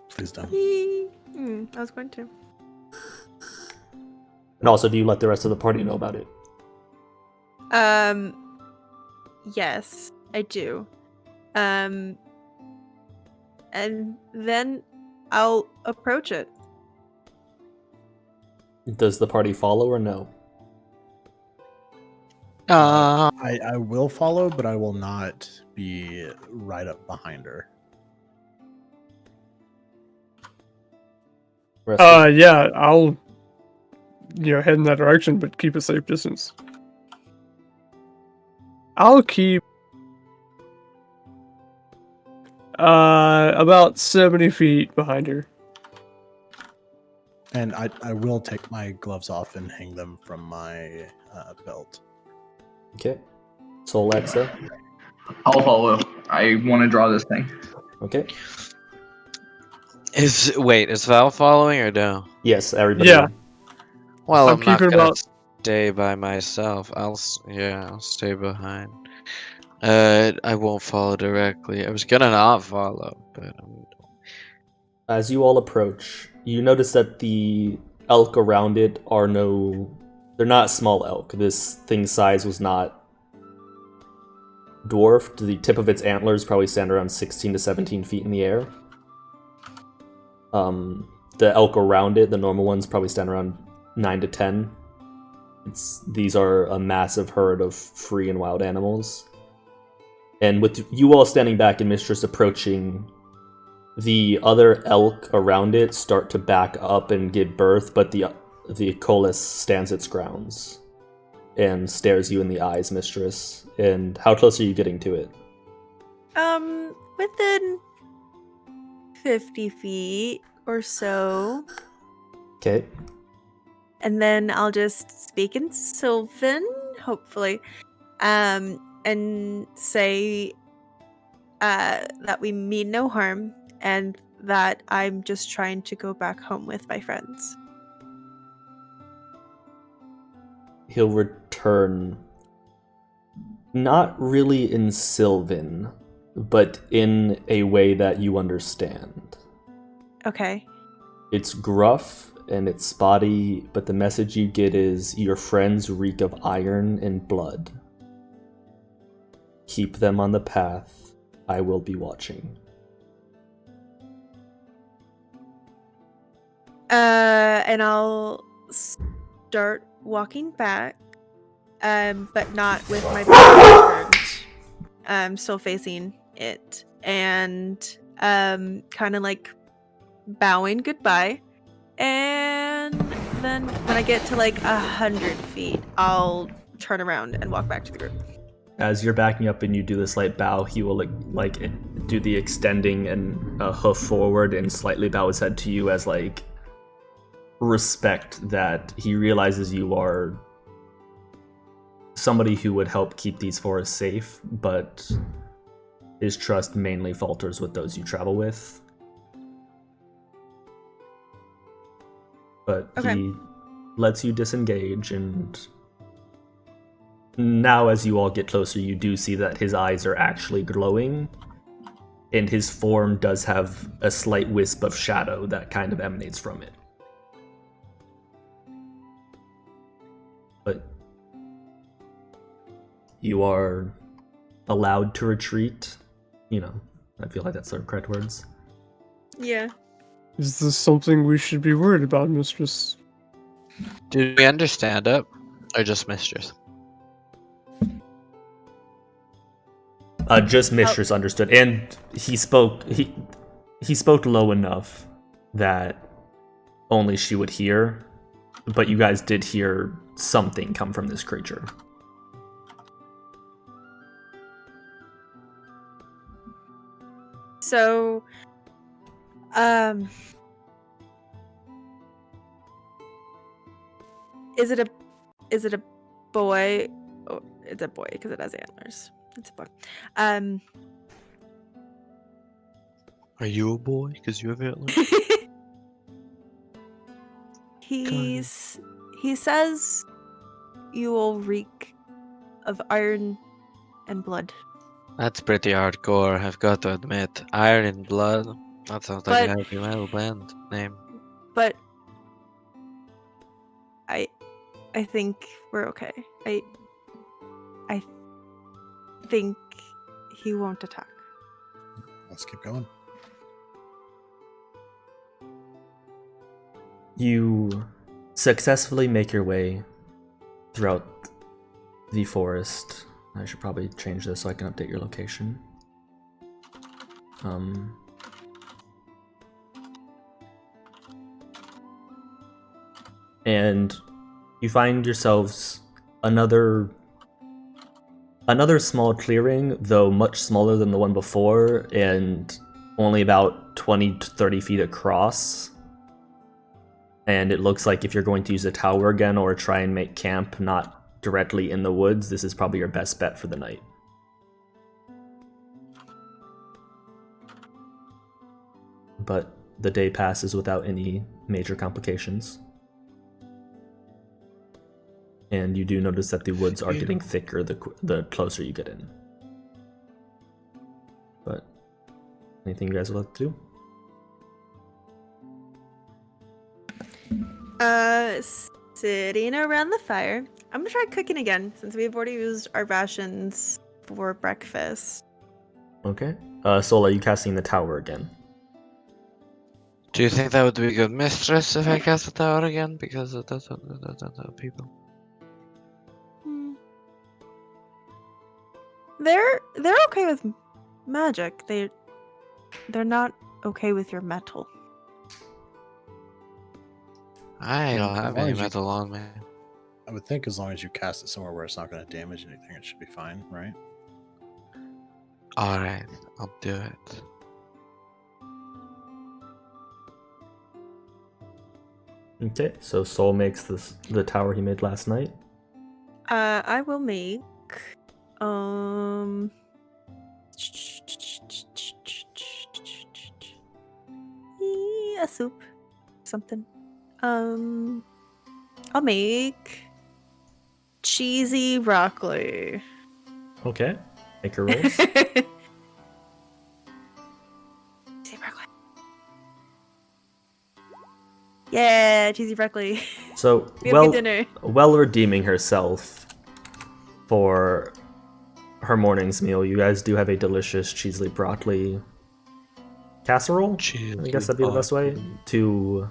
Please don't. I was going to. And also, do you let the rest of the party know about it? Yes, I do. And then I'll approach it. Does the party follow or no? I will follow, but I will not be right up behind her. Yeah, I'll head in that direction, but keep a safe distance. I'll keep about 70 feet behind her. And I will take my gloves off and hang them from my belt. Okay. So Alexa. I'll follow. I want to draw this thing. Okay. Is Val following or no? Yes, everybody. Yeah. Well, I'm I'm not keeping gonna about- stay by myself. I'll stay behind. I won't follow directly. I was gonna not follow, but As you all approach, you notice that the elk around it they're not small elk. This thing's size was not dwarfed. The tip of its antlers probably stand around 16 to 17 feet in the air. The elk around it, the normal ones, probably stand around 9 to 10. These are a massive herd of free and wild animals. And with you all standing back and Mistress approaching, the other elk around it start to back up and give birth, but the collis stands its grounds and stares you in the eyes, Mistress. And how close are you getting to it? Within 50 feet or so. Okay. And then I'll just speak in Sylvan, hopefully, and say that we mean no harm and that I'm just trying to go back home with my friends. He'll return, not really in Sylvan, but in a way that you understand. Okay. It's gruff and it's spotty, but the message you get is your friends reek of iron and blood. Keep them on the path. I will be watching. And I'll start walking back, but not with my back turned. I'm still facing it, and kind of like bowing goodbye. And then when I get to like 100 feet, I'll turn around and walk back to the group. As you're backing up and you do the slight bow, he will like do the extending and hoof forward and slightly bow his head to you as like respect that he realizes you are somebody who would help keep these forests safe, but his trust mainly falters with those you travel with. But Okay. he lets you disengage, and now as you all get closer, you do see that his eyes are actually glowing, and his form does have a slight wisp of shadow that kind of emanates from it. But you are allowed to retreat. You know, I feel like that's the correct words. Yeah. Is this something we should be worried about, Mistress? Did we understand it? Or just Mistress? Just Mistress understood, and he spoke. He spoke low enough that only she would hear, but you guys did hear something come from this creature. So, is it a boy? Oh, it's a boy because it has antlers. It's a boy. Are you a boy? Because you have antlers? He says you will reek of iron and blood. That's pretty hardcore, I've got to admit. Iron and blood. That sounds like a But- heavy metal band name. But I think we're okay. I think he won't attack. Let's keep going. You successfully make your way throughout the forest. I should probably change this so I can update your location. And you find yourselves another small clearing, though much smaller than the one before, and only about 20 to 30 feet across. And it looks like if you're going to use a tower again or try and make camp not directly in the woods, this is probably your best bet for the night. But the day passes without any major complications. And you do notice that the woods are getting thicker the closer you get in. But anything you guys would like to do? Sitting around the fire. I'm gonna try cooking again since we've already used our rations for breakfast. Okay. Sol, are you casting the tower again? Do you think that would be good, Mistress, if I cast the tower again? Because it doesn't people. They're okay with magic. They're not okay with your metal. I don't As have long any as you- metal on me. I would think as long as you cast it somewhere where it's not going to damage anything, it should be fine, right? Alright, I'll do it. Okay, so Soul makes the tower he made last night. I will make a soup, something. I'll make cheesy broccoli. Okay, make your rolls. Cheesy broccoli. Yeah, cheesy broccoli. So We have good dinner. well redeeming herself for her morning's meal, you guys do have a delicious cheesy broccoli casserole. I guess that'd be the best way to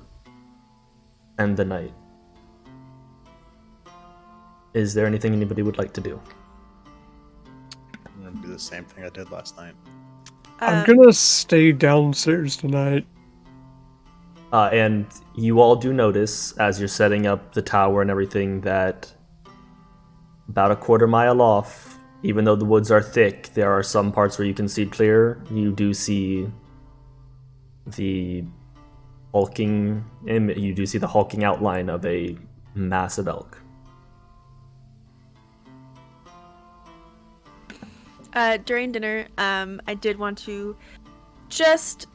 end the night. Is there anything anybody would like to do? I'm going to do the same thing I did last night. I'm gonna stay downstairs tonight. And you all do notice, as you're setting up the tower and everything, that about a quarter mile off, even though the woods are thick, there are some parts where you can see clear. You do see the hulking outline of a massive elk. During dinner, I did want to just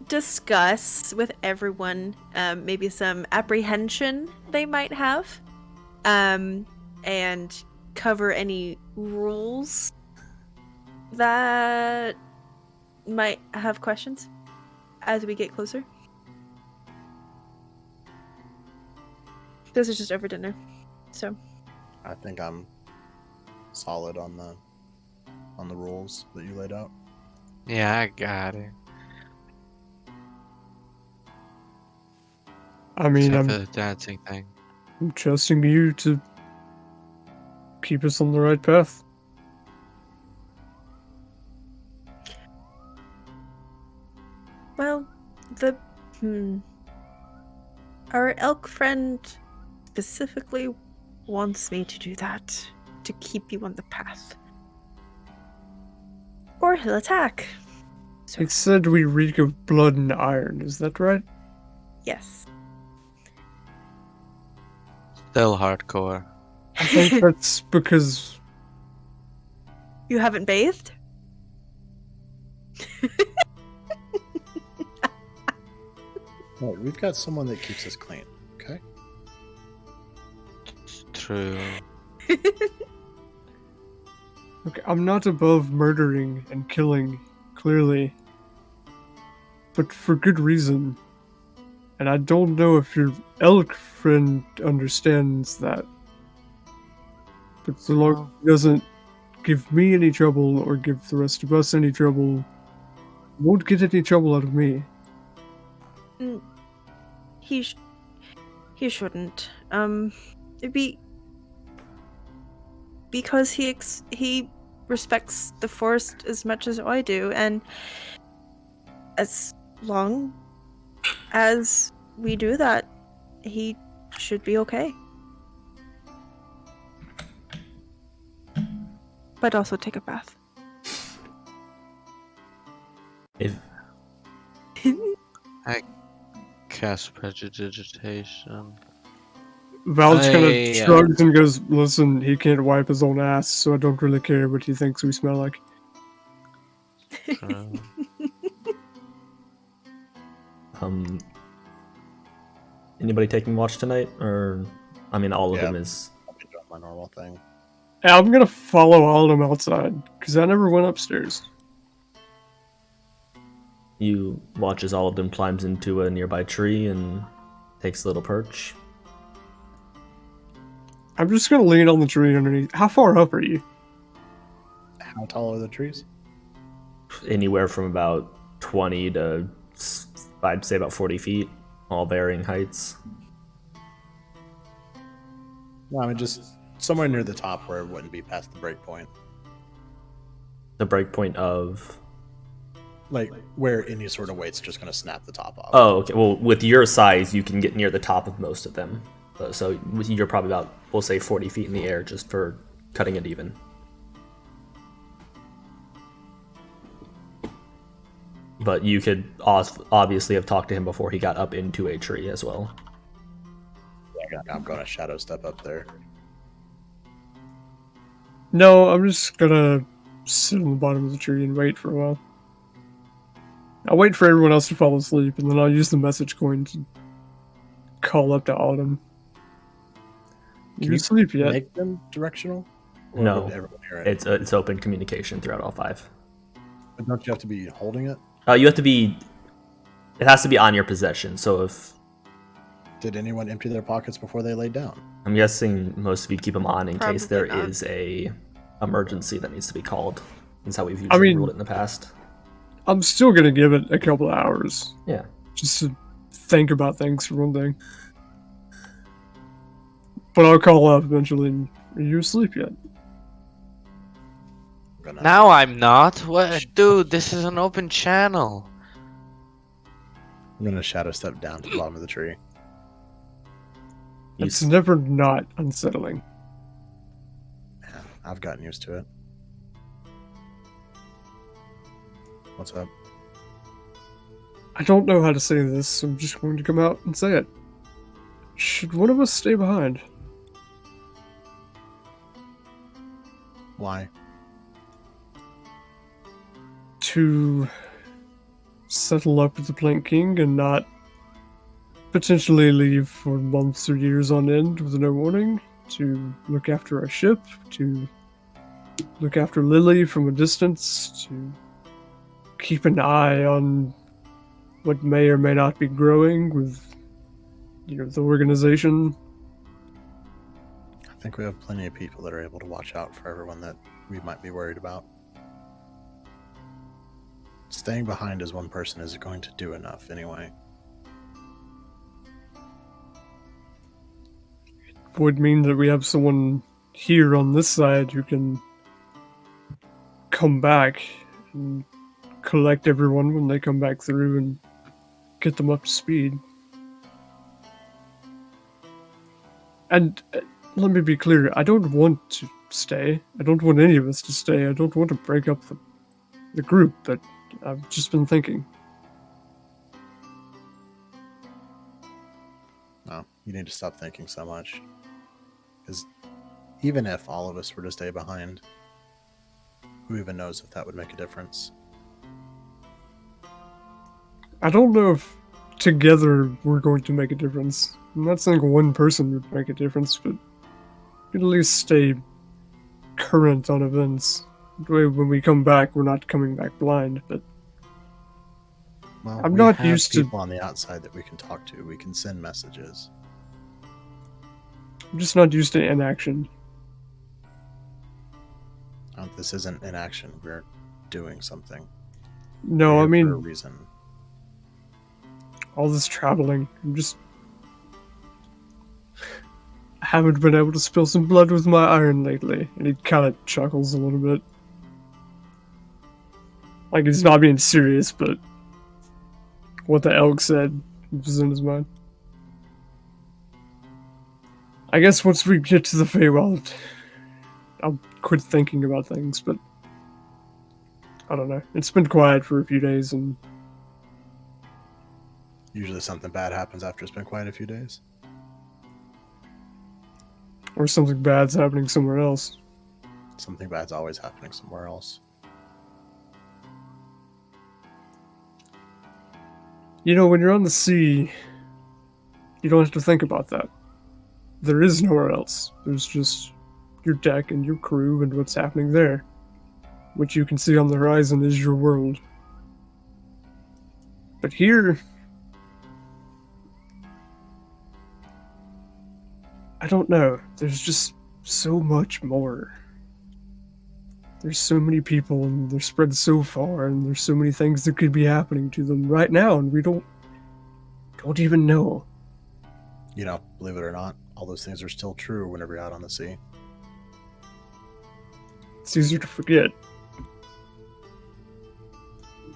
discuss with everyone maybe some apprehension they might have, and cover any rules that might have questions as we get closer. This is just over dinner, so I think I'm solid on the rules that you laid out. Yeah, I got it. I mean, Except I'm for the dancing thing. trusting you to keep us on the right path. well, our elk friend specifically wants me to do that, to keep you on the path. Or he'll attack. So, It said we reek of blood and iron, is that right? yes. Still hardcore. I think that's because You haven't bathed? Well, we've got someone that keeps us clean, okay? It's true. okay, I'm not above murdering and killing, clearly. But for good reason. And I don't know if your elk friend understands that. But so long as he doesn't give me any trouble or give the rest of us any trouble, he won't get any trouble out of me. He shouldn't. It'd be because he respects the forest as much as I do, and as long as we do that, he should be okay. But also take a bath. If Cast prestidigitation. Val's kind I, of shrugs and goes, listen, he can't wipe his own ass, so I don't really care what he thinks we smell like. Anybody taking watch tonight, or I mean, all of Yeah. them is. I'll be doing my normal thing. Yeah, I'm gonna follow all of them outside, because I never went upstairs. You watch as all of them climbs into a nearby tree and takes a little perch. I'm just gonna lean on the tree underneath. How far up are you? How tall are the trees? Anywhere from about 20 to, I'd say, about 40 feet, all varying heights. No, I mean just somewhere near the top where it wouldn't be past the break point. The breakpoint of... Like, where any sort of weight's just going to snap the top off. Oh, okay. Well, with your size, you can get near the top of most of them. So you're probably about, we'll say, 40 feet in the air just for cutting it even. But you could obviously have talked to him before he got up into a tree as well. Yeah, I'm going to shadow step up there. No, I'm just gonna sit on the bottom of the tree and wait for a while. I'll wait for everyone else to fall asleep, and then I'll use the message coin to call up to Autumn. Can You you asleep yet? Make them directional? Or No, would everyone hear it? it's open communication throughout all 5. But don't you have to be holding it? You have to be... It has to be on your possession, so if... Did anyone empty their pockets before they laid down? I'm guessing most of you keep them on in case there Probably not. is a emergency that needs to be called. That's how we've usually ruled it in the past. I'm still gonna give it a couple of hours. Yeah. Just to think about things for one thing. But I'll call up eventually. And, are you asleep yet? Gonna- Now I'm not. What, dude? This is an open channel. I'm going to shadow step down to the bottom of the tree. You It's never not unsettling. Yeah, I've gotten used to it. What's up? I don't know how to say this, so I'm just going to come out and say it. Should one of us stay behind? Why? To settle up with the Plank King and not potentially leave for months or years on end with no warning? To look after our ship? To look after Lily from a distance? To keep an eye on what may or may not be growing with, the organization? I think we have plenty of people that are able to watch out for everyone that we might be worried about. Staying behind as one person isn't going to do enough anyway. Would mean that we have someone here on this side who can come back and collect everyone when they come back through and get them up to speed. And let me be clear, I don't want to stay. I don't want any of us to stay. I don't want to break up the group, but I've just been thinking. No, you need to stop thinking so much. Because even if all of us were to stay behind, who even knows if that would make a difference? I don't know if together we're going to make a difference. I'm not saying one person would make a difference, but at least stay current on events. That way when we come back, we're not coming back blind, but Well, I'm we not have used to- people on the outside that we can talk to. We can send messages. I'm just not used to inaction. This isn't inaction. We're doing something. No, We're I here mean, for a reason. all this traveling, I haven't been able to spill some blood with my iron lately. And he kind of chuckles a little bit. Like he's not being serious, but what the elk said was in his mind. I guess once we get to the Fey Wild, I'll quit thinking about things, but I don't know. It's been quiet for a few days, and Usually something bad happens after it's been quiet a few days. or something bad's happening somewhere else. Something bad's always happening somewhere else. When you're on the sea, you don't have to think about that. There is nowhere else. There's just your deck and your crew and what's happening there. What you can see on the horizon is your world. But here, I don't know. There's just so much more. There's so many people, and they're spread so far, and there's so many things that could be happening to them right now, and we don't even know. Believe it or not, all those things are still true whenever you're out on the sea. It's easier to forget.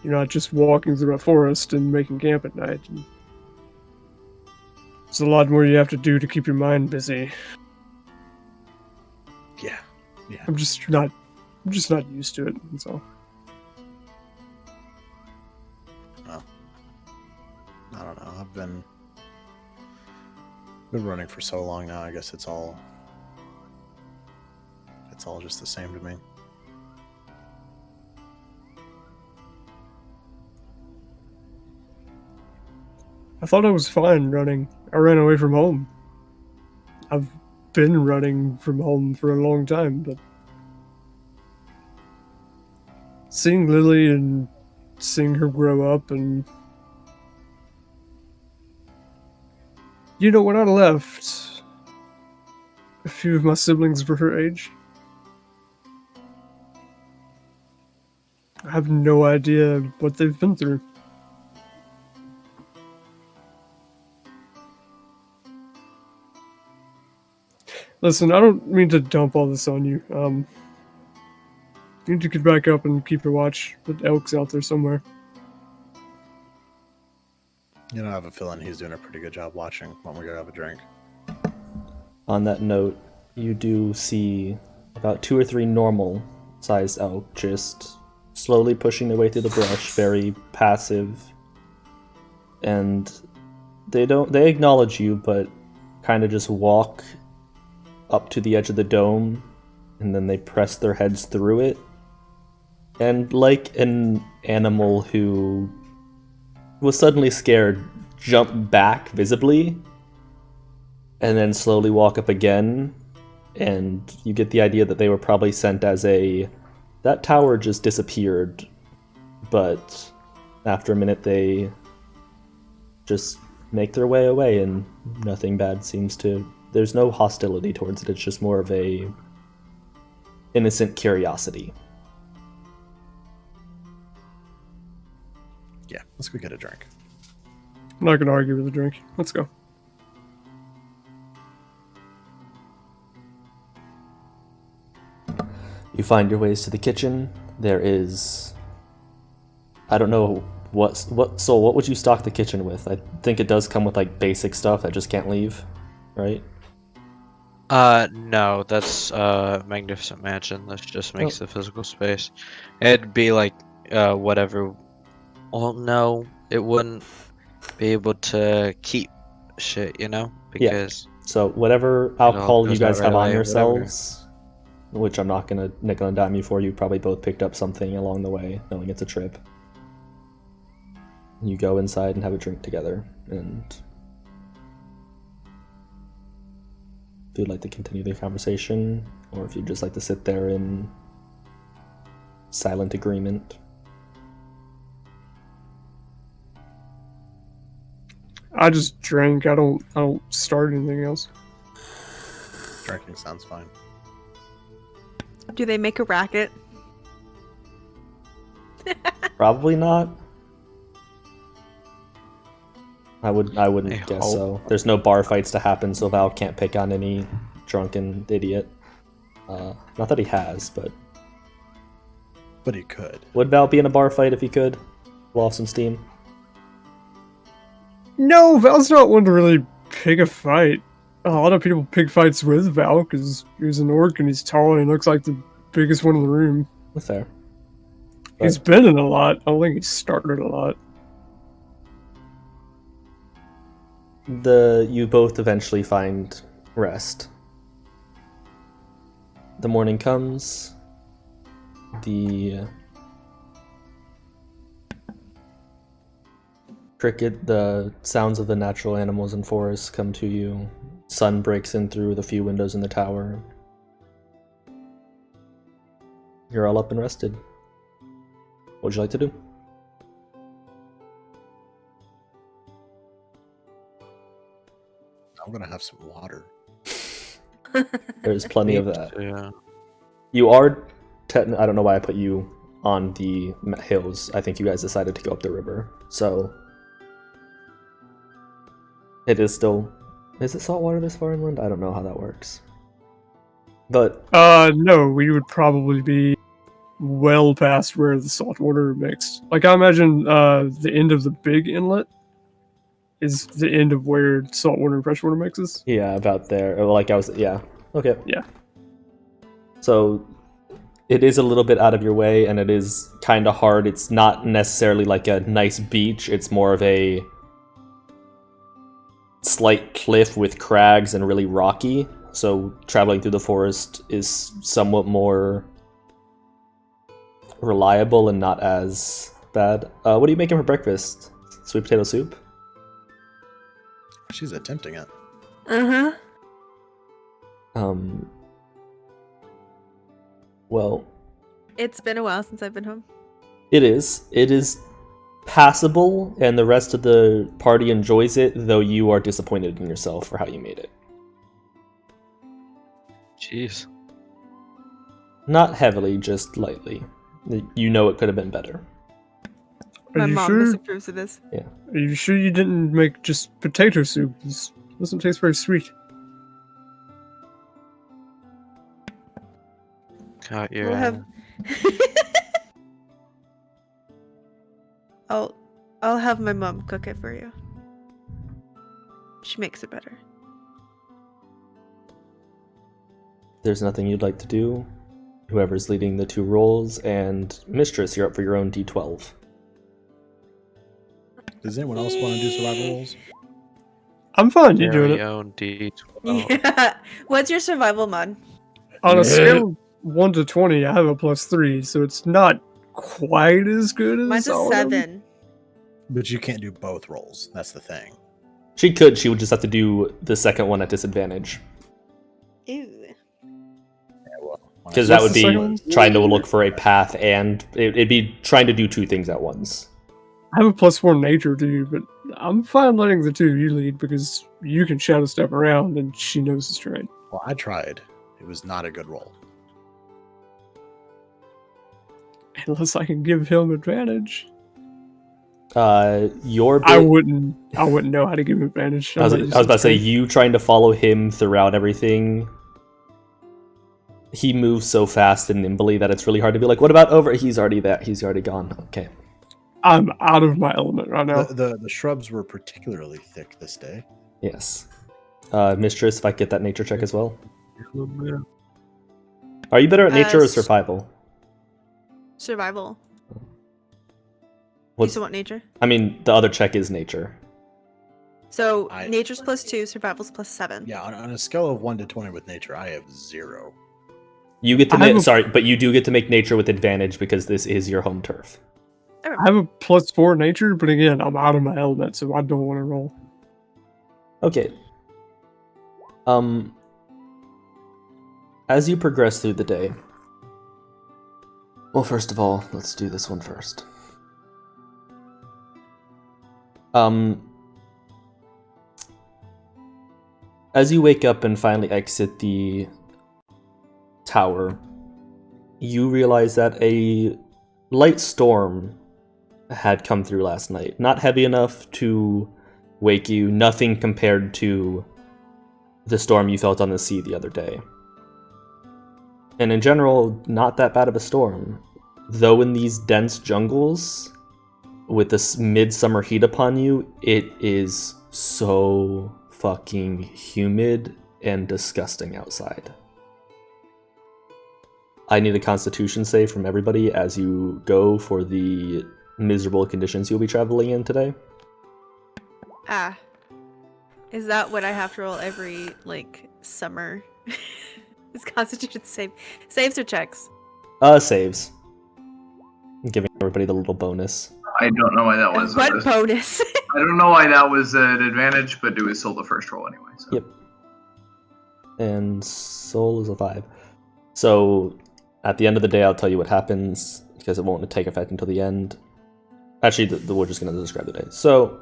You're not just walking through a forest and making camp at night. There's a lot more you have to do to keep your mind busy. Yeah. I'm just not used to it. That's all. I don't know. I've been running for so long now. I guess it's all just the same to me. I thought I was fine running. I ran away from home. I've been running from home for a long time, but seeing Lily and seeing her grow up and when I left, a few of my siblings were her age. I have no idea what they've been through. Listen, I don't mean to dump all this on you. You need to get back up and keep your watch. The elk's out there somewhere. I have a feeling he's doing a pretty good job watching when we go have a drink. On that note, you do see about 2 or 3 normal-sized elk just slowly pushing their way through the brush, very passive. And they acknowledge you, but kind of just walk up to the edge of the dome, and then they press their heads through it. And like an animal who was suddenly scared, jump back visibly, and then slowly walk up again, and you get the idea that they were probably sent as that tower just disappeared, but after a minute they just make their way away, and nothing bad seems to... There's no hostility towards it, it's just more of a innocent curiosity. Yeah, let's go get a drink. I'm not gonna argue with the drink. Let's go. You find your ways to the kitchen. There is... I don't know what would you stock the kitchen with? I think it does come with like basic stuff that just can't leave, right? No, that's Magnificent Mansion. That just makes the physical space. It'd be like whatever. Well, no, it wouldn't be able to keep shit, because So whatever alcohol you goes guys out have right on away, yourselves, which I'm not gonna nickel and dime you for, you probably both picked up something along the way, knowing it's a trip. You go inside and have a drink together, and if you'd like to continue the conversation, or if you'd just like to sit there in silent agreement. I just drank. I don't start anything else. Drinking sounds fine. Do they make a racket? Probably not. I wouldn't I guess hope. so. There's no bar fights to happen, so Val can't pick on any drunken idiot. Not that he has, but He could. would Val be in a bar fight if he could? Blow off some steam? No, Val's not one to really pick a fight. A lot of people pick fights with Val because he's an orc and he's tall and he looks like the biggest one in the room. That's fair. He's been in a lot. I don't think he's started a lot. You both eventually find rest. The morning comes. The sounds of the natural animals and forests come to you. Sun breaks in through the few windows in the tower. You're all up and rested. What would you like to do? I'm gonna have some water. There's plenty of that. Yeah. You are... I don't know why I put you on the hills. I think you guys decided to go up the river. So... It is still... Is it saltwater this far inland? I don't know how that works. But... No, we would probably be well past where the saltwater mixed. Like I imagine the end of the big inlet is the end of where saltwater and freshwater mixes. Yeah, about there. Like I was, yeah. Okay. Yeah. So it is a little bit out of your way, and it is kind of hard. It's not necessarily like a nice beach. It's more of a slight cliff with crags and really rocky. So traveling through the forest is somewhat more reliable and not as bad. What are you making for breakfast? Sweet potato soup? She's attempting it. Uh-huh. Well, It's been a while since I've been home. it is. It is passable, and the rest of the party enjoys it, though you are disappointed in yourself for how you made it. Jeez. Not heavily, just lightly. You know it could have been better. Are My you mom sure? disapproves of this. Are you sure you didn't make just potato soup? This doesn't taste very sweet. Got your We'll have. I'll have my mom cook it for you. She makes it better. There's nothing you'd like to do. Whoever's leading the two rolls, and Mistress, you're up for your own D12. Does anyone else want to do survival rolls? I'm fine. You doing very it? own D12. Yeah. What's your survival mod? On a scale of 1 to 20, I have a +3, so it's not quite as good as Mine's a all of them. 7. But you can't do both rolls. That's the thing. She could, she would just have to do the second one at disadvantage. Ew. Because that would What's the be second one? trying to look for a path, and it'd be trying to do two things at once. I have a +4 nature too, but I'm fine letting the two of you lead because you can shadow step around and she knows it's right. Well, I tried. It was not a good roll. Unless I can give him advantage. Your bit, I wouldn't know how to give him advantage. I was about to say, you trying to follow him throughout everything. He moves so fast and nimbly that it's really hard to be like, what about over? He's already gone. Okay. I'm out of my element right now. The shrubs were particularly thick this day. Yes. Mistress, if I get that nature check as well. Are you better at nature or survival? Survival. You What's, still want nature? I mean, the other check is nature. So I- nature's +2, survival's +7. Yeah, on a scale of 1 to 20 with nature, I have 0. You get to I have make, a- sorry, but you do get to make nature with advantage because this is your home turf. I have a +4 nature, but again, I'm out of my element, so I don't want to roll. Okay. As you progress through the day, well, first of all, let's do this one first. As you wake up and finally exit the tower, you realize that a light storm had come through last night. Not heavy enough to wake you, nothing compared to the storm you felt on the sea the other day. And in general, not that bad of a storm. Though in these dense jungles, with this midsummer heat upon you, it is so fucking humid and disgusting outside. I need a constitution save from everybody as you go for the miserable conditions you'll be traveling in today. Ah. Is that what I have to roll every, summer? Is Constitution save? Saves or checks? Saves. I'm giving everybody the little bonus. I don't know why that was. What bonus? I don't know why that was an advantage, but it was still the first roll anyway. So. Yep. And soul is a 5. So at the end of the day, I'll tell you what happens because it won't take effect until the end. Actually, we're just going to describe the day. So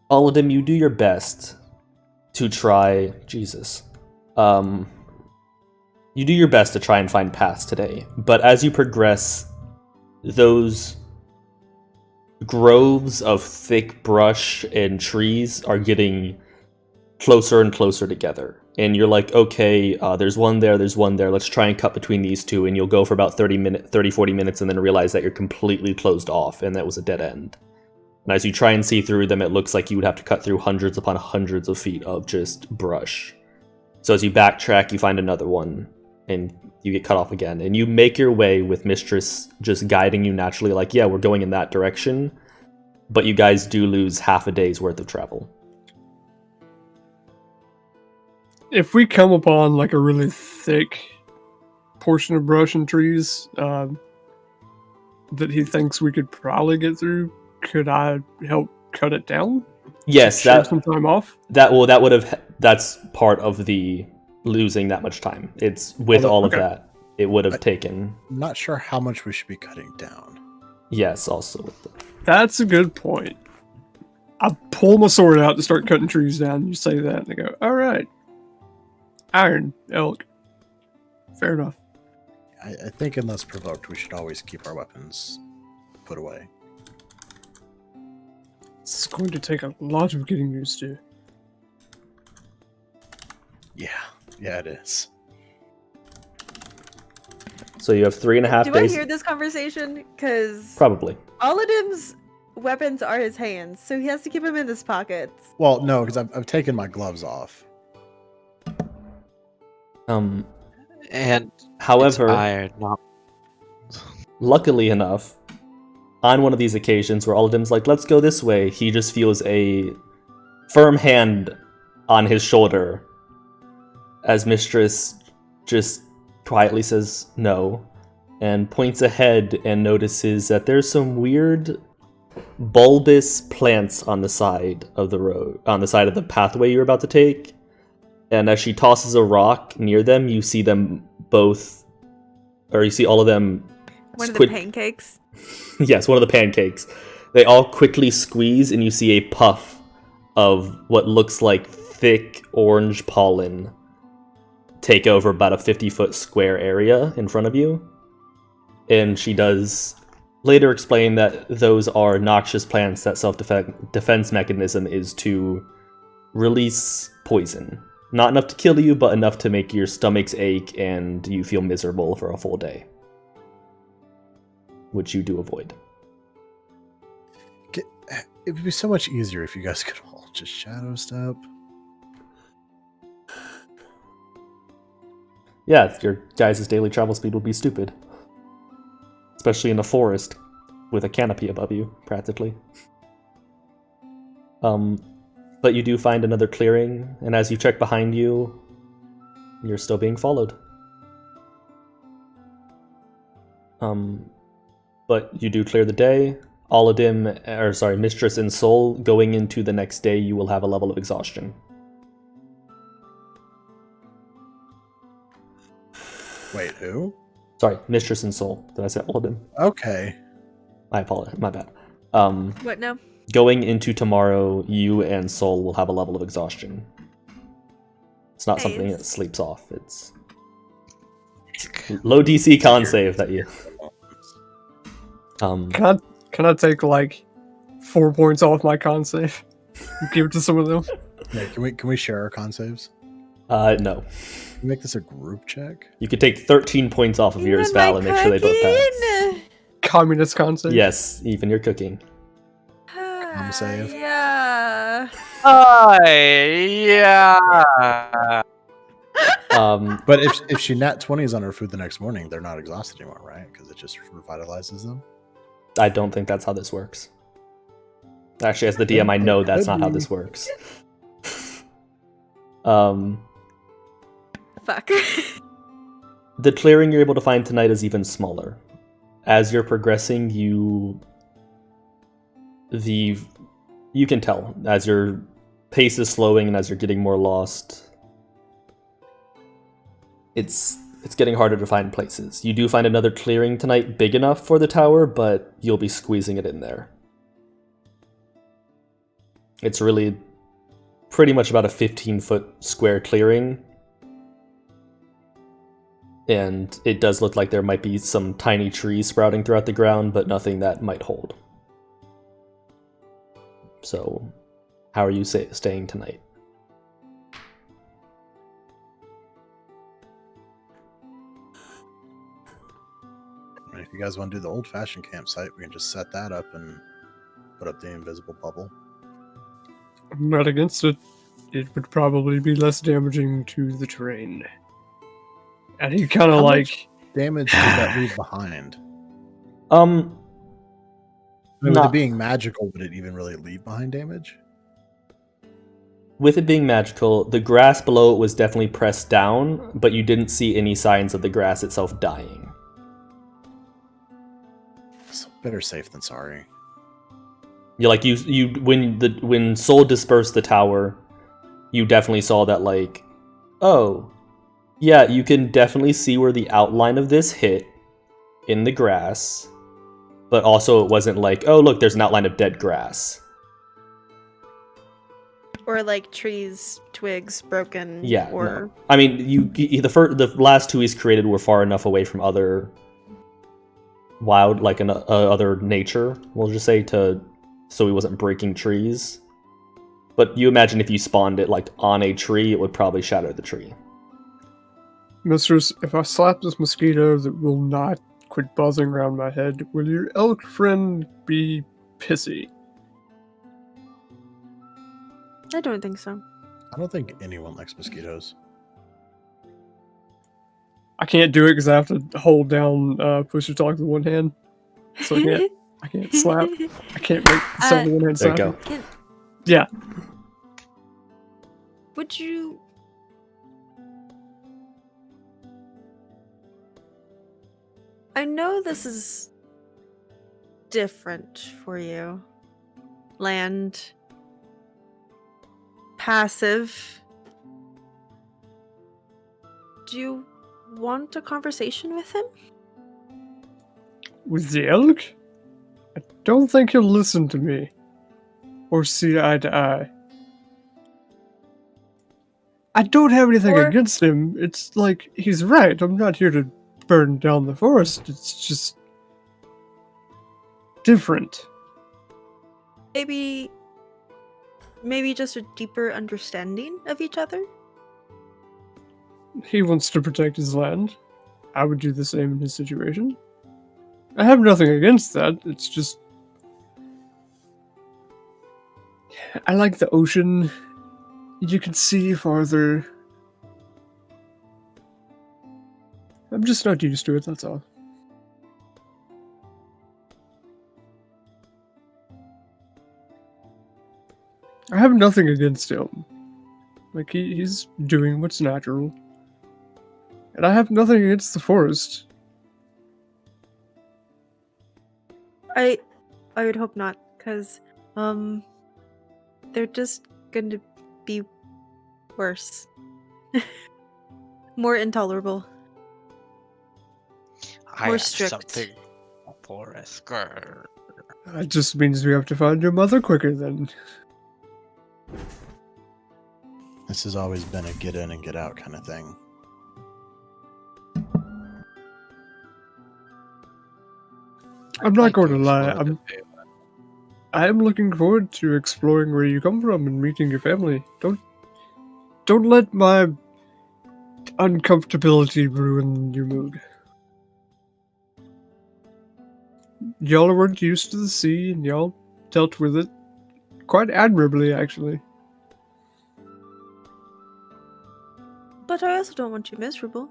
all of them, you do your best to try. Jesus. You do your best to try and find paths today, but as you progress, those groves of thick brush and trees are getting closer and closer together, and you're like, okay, there's one there, let's try and cut between these two, and you'll go for about 40 minutes and then realize that you're completely closed off and that was a dead end. And as you try and see through them, it looks like you would have to cut through hundreds upon hundreds of feet of just brush. So as you backtrack, you find another one, and you get cut off again. And you make your way with Mistress just guiding you naturally, like, yeah, we're going in that direction. But you guys do lose half a day's worth of travel. If we come upon like a really thick portion of brush and trees that he thinks we could probably get through, could I help cut it down? Yes, Shave some time off. That's part of the losing that much time. It's with all of that, it would have taken. I'm not sure how much we should be cutting down. Yes, also with the... That's a good point. I pull my sword out to start cutting trees down. You say that, and I go, all right. Iron, elk. Fair enough. I think unless provoked, we should always keep our weapons put away. It's going to take a lot of getting used to. Yeah, it is. So you have 3.5 Do days. I hear this conversation? Because Probably. Aladim's weapons are his hands, so he has to keep them in his pockets. Well, no, because I've taken my gloves off. And However, it's iron, not luckily enough, on one of these occasions where Aladim's like, let's go this way, he just feels a firm hand on his shoulder as Mistress just quietly says no and points ahead and notices that there's some weird bulbous plants on the side of the road, on the side of the pathway you're about to take. And as she tosses a rock near them, you see them both, or you see all of them. One of the pancakes. Yes, one of the pancakes. They all quickly squeeze, and you see a puff of what looks like thick orange pollen take over about a 50-foot square area in front of you. And she does later explain that those are noxious plants that self-defense mechanism is to release poison. Not enough to kill you, but enough to make your stomachs ache and you feel miserable for a full day. Which you do avoid. It would be so much easier if you guys could all just shadow step. Yeah, your guys' daily travel speed will be stupid. Especially in a forest with a canopy above you, practically. But you do find another clearing, and as you check behind you, you're still being followed. But you do clear the day. Mistress and Soul, going into the next day, you will have a level of exhaustion. Wait, who? Sorry, Mistress and Soul. Did I say Aladim? Okay. I apologize. My bad. What now? Going into tomorrow, you and Soul will have a level of exhaustion. It's not something Nice. that sleeps off. It's low DC con save that you. Can I take like 4 points off my con save? Give it to some of them. Yeah, can we share our con saves? No. Can we make this a group check? You could take 13 points off of yours, Val, and make sure they both pass. Communist con save. Yes, even your cooking. I'm save. Yeah. yeah. But if she nat 20s on her food the next morning, they're not exhausted anymore, right? Because it just revitalizes them. I don't think that's how this works. Actually, as the DM, I know that's not how this works. Fuck. The clearing you're able to find tonight is even smaller. As you're progressing, you can tell as your pace is slowing and as you're getting more lost. It's getting harder to find places. You do find another clearing tonight big enough for the tower, but you'll be squeezing it in there. It's really pretty much about a 15-foot square clearing. And it does look like there might be some tiny trees sprouting throughout the ground, but nothing that might hold. So, how are you staying tonight? And if you guys want to do the old-fashioned campsite, we can just set that up and put up the invisible bubble. I'm not against it. It would probably be less damaging to the terrain. And he kind of How like much damage does that leave behind? Um, I mean, with not it being magical, would it even really leave behind damage? with it being magical. The grass below it was definitely pressed down, but you didn't see any signs of the grass itself dying. So better safe than sorry. You like you when Soul dispersed the tower, you definitely saw that like, oh, yeah, you can definitely see where the outline of this hit in the grass, but also it wasn't like, oh look, there's an outline of dead grass. Or like trees, twigs broken. Yeah, Or no. I mean, the last two he's created were far enough away from other wild, like other nature, we'll just say, so he wasn't breaking trees. But you imagine if you spawned it like on a tree, it would probably shatter the tree. Mistress, if I slap this mosquito that will not quit buzzing around my head, will your elk friend be pissy? I don't think so. I don't think anyone likes mosquitoes. I can't do it because I have to hold down push to talk with one hand. So I can't slap. I can't make sound with one hand There you slapping. go. Can, Yeah. would you... I know this is different for you. Land. Passive. Do you want a conversation with him? With the elk? I don't think he'll listen to me. Or see eye to eye. I don't have anything Or- against him. It's like, he's right. I'm not here to burn down the forest. It's just different. Maybe just a deeper understanding of each other? He wants to protect his land. I would do the same in his situation. I have nothing against that. It's just... I like the ocean. You can see farther. I'm just not used to it, that's all. I have nothing against him. Like, he's doing what's natural. And I have nothing against the forest. I would hope not, because they're just going to be worse. More intolerable. I More have strict. something for a skirt. That just means we have to find your mother quicker then. This has always been a get in and get out kind of thing. I'm not going to lie. I am looking forward to exploring where you come from and meeting your family. Don't let my uncomfortability ruin your mood. Y'all weren't used to the sea, and y'all dealt with it quite admirably, actually. But I also don't want you miserable.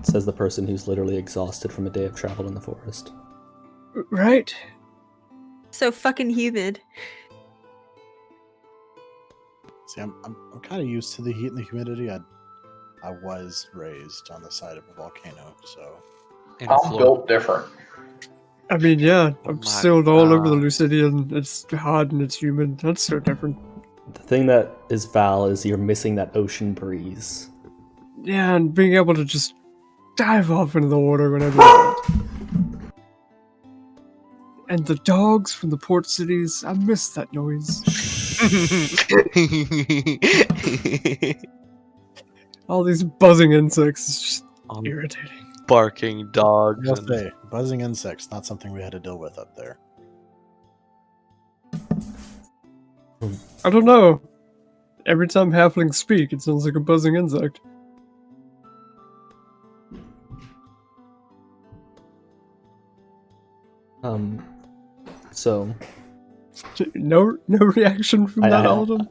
Says the person who's literally exhausted from a day of travel in the forest. Right? So fucking humid. See, I'm kind of used to the heat and the humidity. I was raised on the side of a volcano, so In I'm Florida. built different. I mean, yeah, Oh I'm my sailed all over the God. Lucidian. It's hot and it's humid. That's so different. The thing that is foul is you're missing that ocean breeze. Yeah, and being able to just dive off into the water whenever you want. And the dogs from the port cities, I miss that noise. All these buzzing insects is just On irritating. barking dogs. I'll And say, buzzing insects, not something we had to deal with up there. I don't know. Every time halflings speak, it sounds like a buzzing insect. So No reaction from that Alden?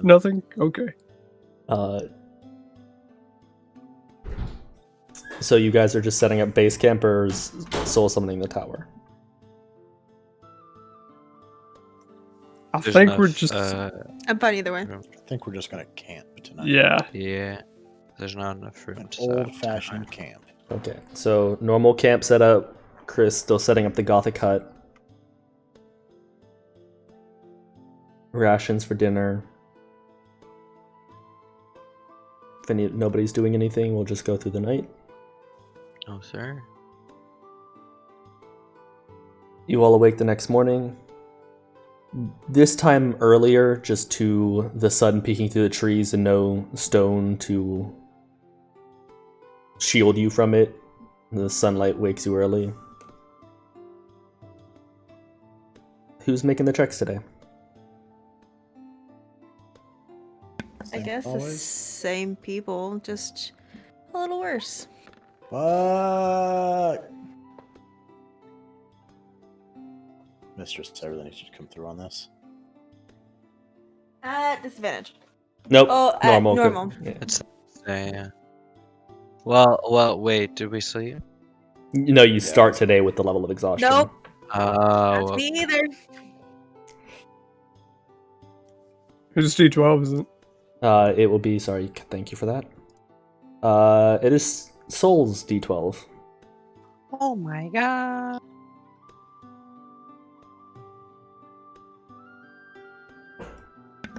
Nothing? Okay. So you guys are just setting up base camp or soul summoning the tower? I There's think we're enough, just... I'm fine either way. I think we're just gonna camp tonight. yeah. Yeah. There's not enough room An to set up old-fashioned camp. Okay, so normal camp setup. Chris still setting up the Gothic hut. Rations for dinner. If nobody's doing anything, we'll just go through the night. Oh, sir. You all awake the next morning. This time earlier, just to the sun peeking through the trees and no stone to shield you from it. The sunlight wakes you early. Who's making the checks today? I guess the same people, just a little worse. Fuck. Mistress, I really need you to come through on this. Disadvantage. Nope. Oh, normal. Good. normal. Yeah. It's yeah. Well, wait, did we sleep? No, you start today with the level of exhaustion. Nope. Oh, That's me either. It's D12, isn't it? It will be, sorry, thank you for that. It is Soul's D12. Oh my god.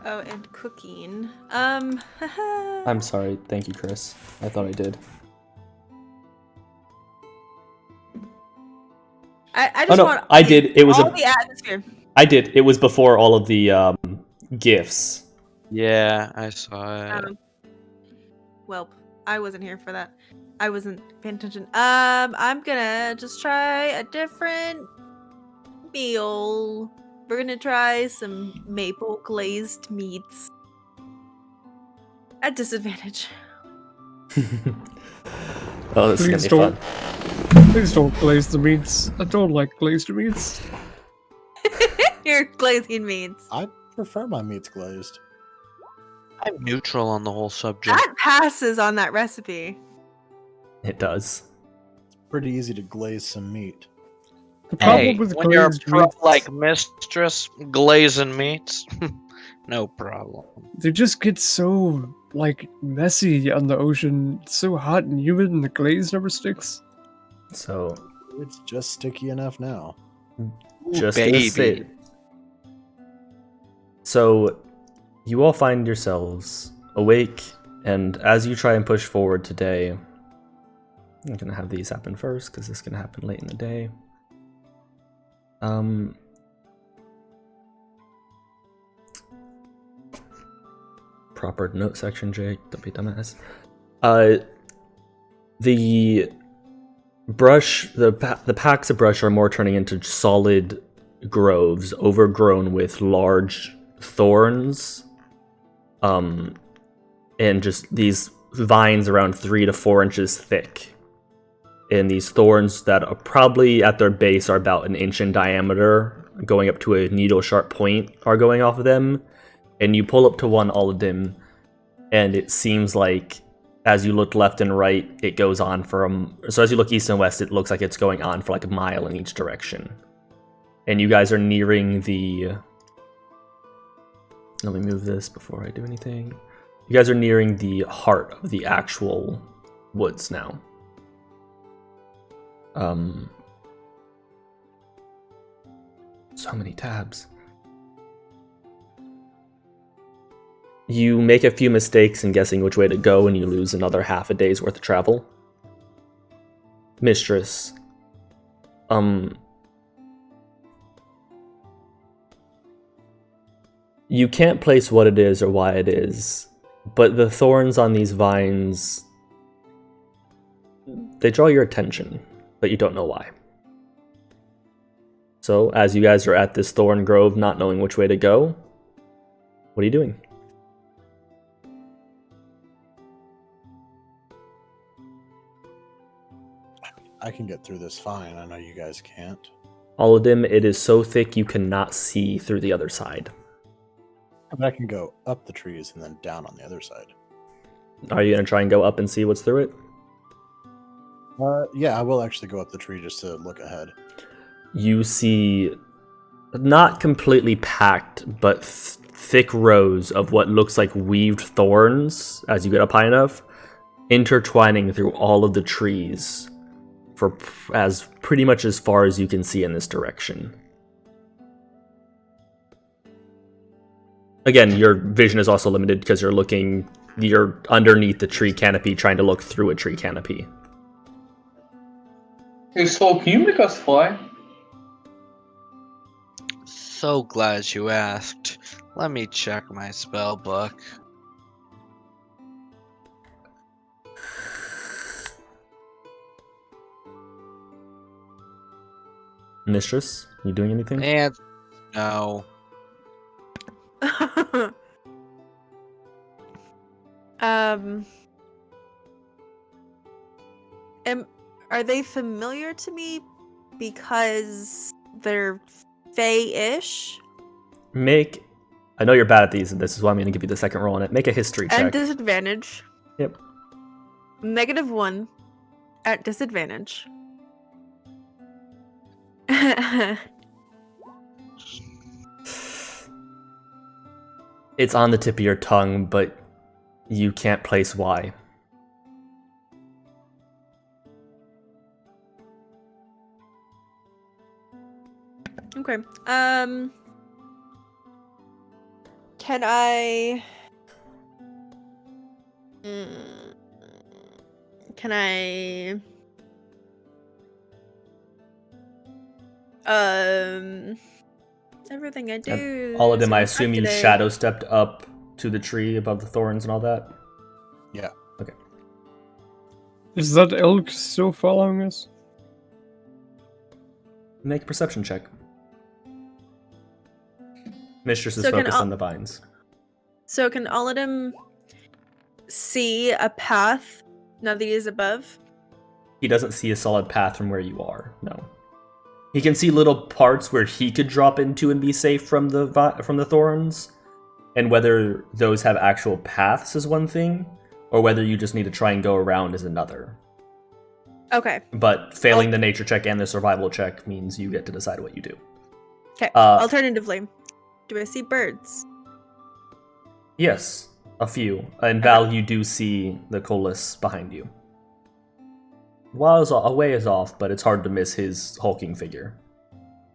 Oh, and cooking. I'm sorry, thank you, Chris. I thought I did. I just want. I did. It was all the atmosphere. I did. It was before all of the gifts. yeah, I saw it. Well, I wasn't here for that. I wasn't paying attention. I'm gonna just try a different meal. We're gonna try some maple glazed meats. At disadvantage. Oh, this Please is gonna don't. be fun. Please don't glaze the meats. I don't like glazed meats. You're glazing meats. I prefer my meats glazed. I'm neutral on the whole subject. That passes on that recipe. It does. It's pretty easy to glaze some meat. The problem Hey, with when you're a glazed pro meats, like Mistress glazing meats, no problem. they just get so messy on the ocean. It's so hot and humid, and the glaze never sticks. So, It's just sticky enough now. just gonna say. Baby. So, you all find yourselves awake, and as you try and push forward today, I'm gonna have these happen first because this is gonna happen late in the day. Proper note section, Jake. Don't be dumbass. The brush, the packs of brush are more turning into solid groves, overgrown with large thorns, and just these vines around 3 to 4 inches thick. And these thorns that are probably at their base are about an inch in diameter, going up to a needle sharp point, are going off of them. And you pull up to one Aladim, and it seems like as you look left and right, it goes on so as you look east and west, it looks like it's going on for like a mile in each direction. And you guys are nearing the... Let me move this before I do anything. You guys are nearing the heart of the actual woods now. So many tabs. You make a few mistakes in guessing which way to go, and you lose another half a day's worth of travel. Mistress, you can't place what it is or why it is, but the thorns on these vines, they draw your attention, but you don't know why. So, as you guys are at this thorn grove, not knowing which way to go, what are you doing? I can get through this fine. I know you guys can't. All of them, it is so thick you cannot see through the other side. I mean, I can go up the trees and then down on the other side. Are you going to try and go up and see what's through it? Yeah, I will actually go up the tree just to look ahead. You see not completely packed, but thick rows of what looks like weaved thorns as you get up high enough, intertwining through all of the trees for as pretty much as far as you can see in this direction. Again, your vision is also limited because you're underneath the tree canopy trying to look through a tree canopy. Hey, Soul, can you make us fly? So glad you asked. Let me check my spell book. Mistress, you doing anything? And no. Are they familiar to me because they're Fey-ish? I know you're bad at these, and this is why I'm going to give you the second roll on it. Make a history check. And disadvantage. Yep. -1 at disadvantage. It's on the tip of your tongue, but you can't place why. Okay. Can I? Can I? Everything I do. All of them, is I assume you affected. shadow stepped up to the tree above the thorns and all that? Yeah. Okay. Is that elk still following us? Make a perception check. Mistress is So can focused all- on the vines. So can Aladdin see a path now that he is above? He doesn't see a solid path from where you are, no. He can see little parts where he could drop into and be safe from the thorns, and whether those have actual paths is one thing, or whether you just need to try and go around is another. Okay. But failing the nature check and the survival check means you get to decide what you do. Okay. Alternatively, do I see birds? Yes, a few. And Val, you do see the Colas behind you. A way is off, but it's hard to miss his hulking figure.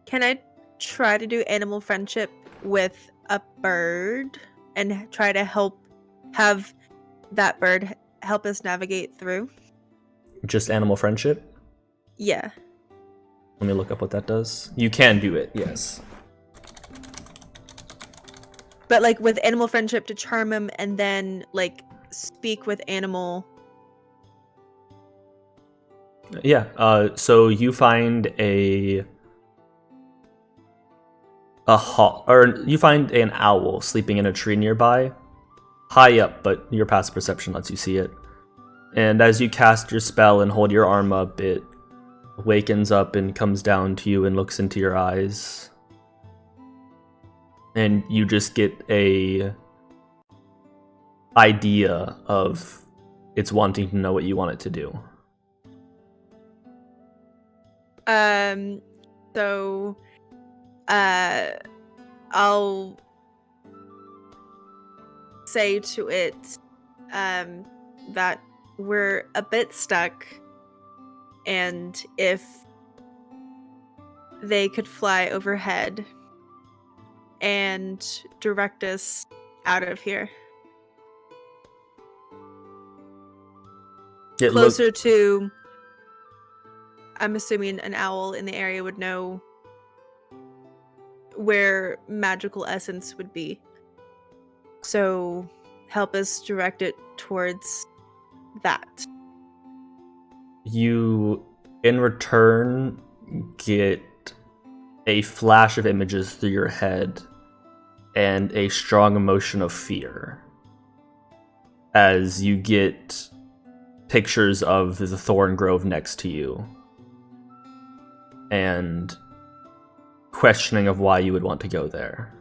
Can I try to do animal friendship with a bird and try to have that bird help us navigate through? Just animal friendship? Yeah. Let me look up what that does. You can do it, yes. But like with animal friendship to charm him and then like speak with animal. Yeah, so you find you find an owl sleeping in a tree nearby, high up, but your passive perception lets you see it. And as you cast your spell and hold your arm up, it wakens up and comes down to you and looks into your eyes. And you just get a idea of it's wanting to know what you want it to do. So I'll say to it that we're a bit stuck, and if they could fly overhead and direct us out of here. Closer to, I'm assuming an owl in the area would know where magical essence would be. So help us direct it towards that. You, in return, get a flash of images through your head and a strong emotion of fear as you get pictures of the thorn grove next to you. And questioning of why you would want to go there.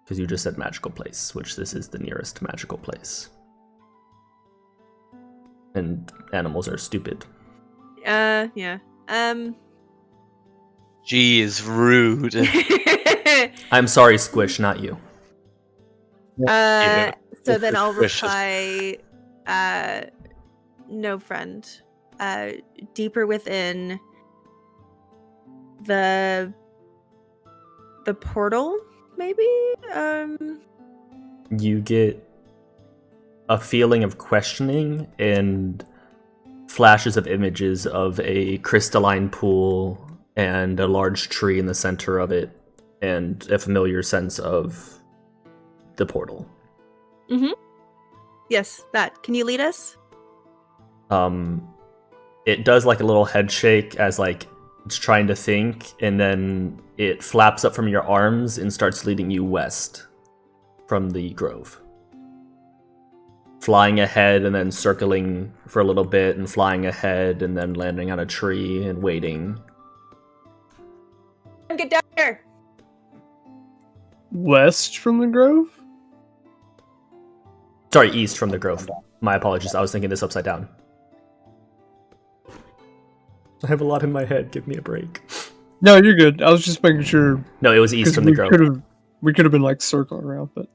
Because you just said magical place, which this is the nearest magical place. And animals are stupid. Yeah. Geez, rude. I'm sorry, Squish, not you. Yeah. So then I'll Suspicious. reply, no friend. Deeper within the portal, maybe? You get a feeling of questioning and flashes of images of a crystalline pool and a large tree in the center of it, and a familiar sense of the portal. Yes, that. Can you lead us? It does like a little head shake as like it's trying to think, and then it flaps up from your arms and starts leading you west from the grove. Flying ahead and then circling for a little bit and flying ahead and then landing on a tree and waiting. Get down here! West from the grove? Sorry, east from the grove. My apologies, I was thinking this upside down. I have a lot in my head, give me a break. No, you're good. I was just making sure. No, it was east 'cause from the grove. We could have been like circling around, but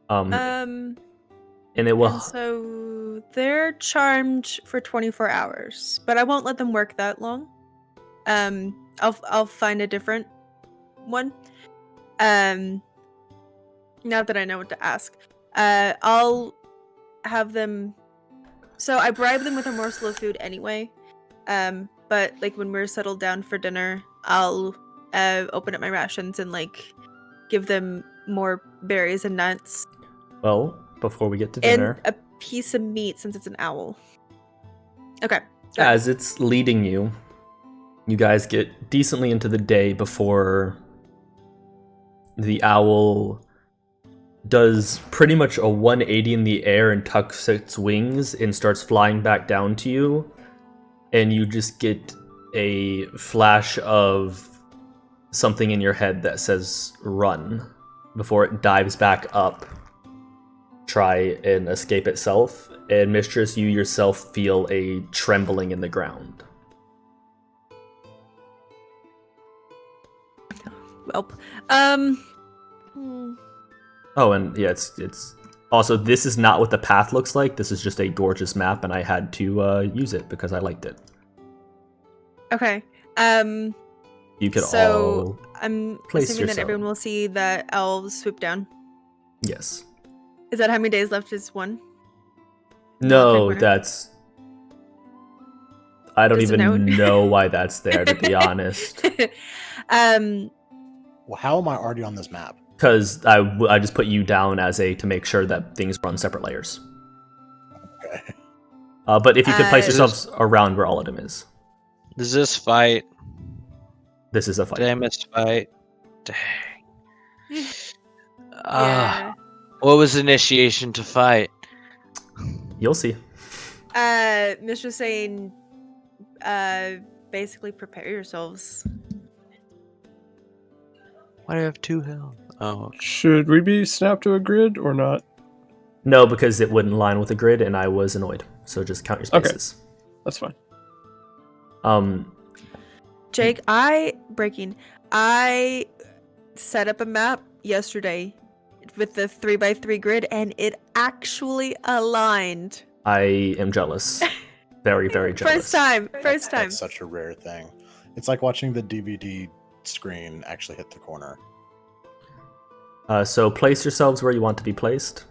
And it will... And so they're charmed for 24 hours, but I won't let them work that long. I'll find a different one. Now that I know what to ask, I'll have them. So I bribe them with a morsel of food anyway. But like when we're settled down for dinner, I'll open up my rations and like give them more berries and nuts. Well, before we get to dinner... And a piece of meat since it's an owl. Okay. As it's leading you, you guys get decently into the day before the owl does pretty much a 180 in the air and tucks its wings and starts flying back down to you. And you just get a flash of something in your head that says run before it dives back up. Try and escape itself, and Mistress, you yourself feel a trembling in the ground. Welp. Oh, and yeah, it's also, this is not what the path looks like. This is just a gorgeous map, and I had to use it because I liked it. Okay. You could So all I'm place assuming that yourself. everyone will see the owl swoop down. Yes. Is that how many days left? Is one? No, Winter? that's... I don't Just a even note. know why that's there, to be honest. Well, how am I already on this map? Because I just put you down as to make sure that things run separate layers. Okay. But if you could place Uh, yourselves around where all of them is. Does this fight? This is a fight. Damn, it's fight. Dang. Yeah. What was initiation to fight? You'll see. Mr. saying, basically prepare yourselves. Why do I have 2 health? Oh, should we be snapped to a grid or not? No, because it wouldn't line with the grid, and I was annoyed. So just count your Okay. spaces. That's fine. Jake, I set up a map yesterday with the 3x3 grid, and it actually aligned. I am jealous. Very, very jealous. First time. That's such a rare thing. It's like watching the DVD screen actually hit the corner. So place yourselves where you want to be placed.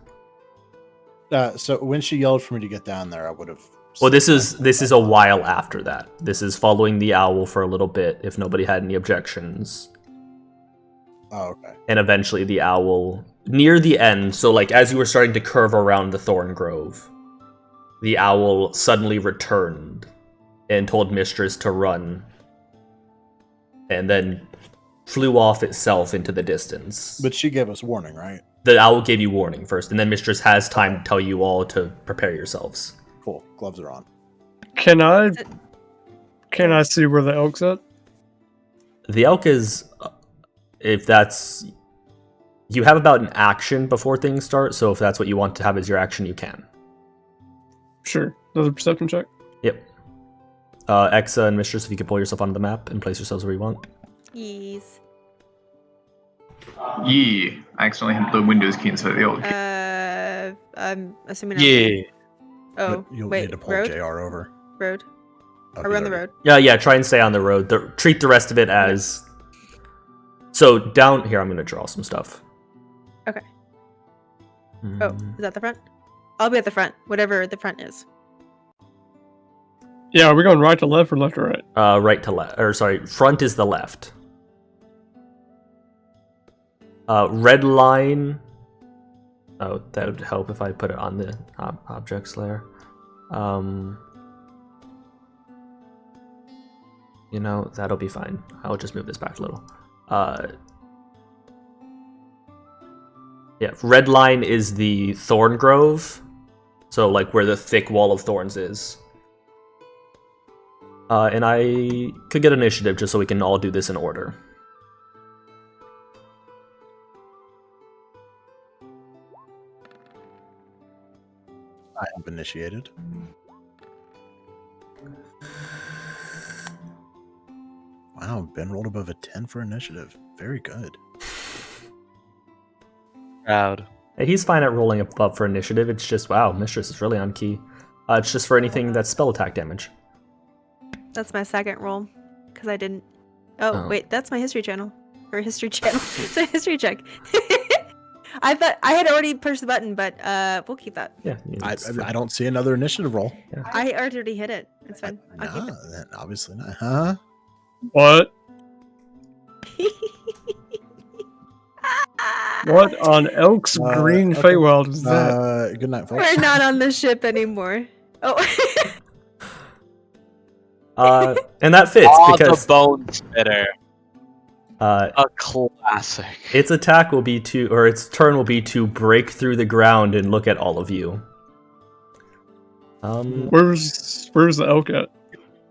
So when she yelled for me to get down there, I would have. Well, this is a while after that. This is following the owl for a little bit, if nobody had any objections. Oh, okay. And eventually the owl, near the end, so like as you were starting to curve around the thorn grove, the owl suddenly returned and told Mistress to run, and then flew off itself into the distance. But she gave us warning, right? The owl gave you warning first, and then Mistress has time to tell you all to prepare yourselves. Cool. Gloves are on. Can I see where the elk's at? The elk is, if that's, you have about an action before things start, so if that's what you want to have as your action, you can. Sure. Another perception check. Yep. Exa and Mistress, if you could pull yourself onto the map and place yourselves where you want. Yes. Yeah, I accidentally hit the Windows key instead of the old key. I'm assuming. Yeah. Oh, You'll wait. need to pull Road. JR over. Road. Oh, Are we he's on the already- road? Yeah, try and stay on the road. Treat the rest of it as... So, down here, I'm going to draw some stuff. Okay. Oh, is that the front? I'll be at the front, whatever the front is. Yeah, are we going right to left or left to right? Right to left. Or, sorry, front is the left. Red line... Oh, that would help if I put it on the objects layer. You know, that'll be fine. I'll just move this back a little. Yeah, red line is the thorn grove. So, like, where the thick wall of thorns is. And I could get initiative just so we can all do this in order. I have initiated. Wow, Ben rolled above a 10 for initiative. Very good. Proud. Hey, he's fine at rolling above for initiative. It's just, wow, Mistress is really on key. It's just for anything that's spell attack damage. That's my second roll, because I didn't. Oh, wait, that's my history channel. Or history channel. It's a history check. I thought I had already pushed the button, but we'll keep that. Yeah. I don't see another initiative roll. I already hit it. It's fine. I'll keep it. Then obviously not. Huh? What? What on Elk's Green okay. Feywild is that? Good night, folks. We're not on the ship anymore. Oh. And that fits because the bone spitter. a classic. its attack will be to, or its turn will be to break through the ground and look at all of you. Where's the elk at?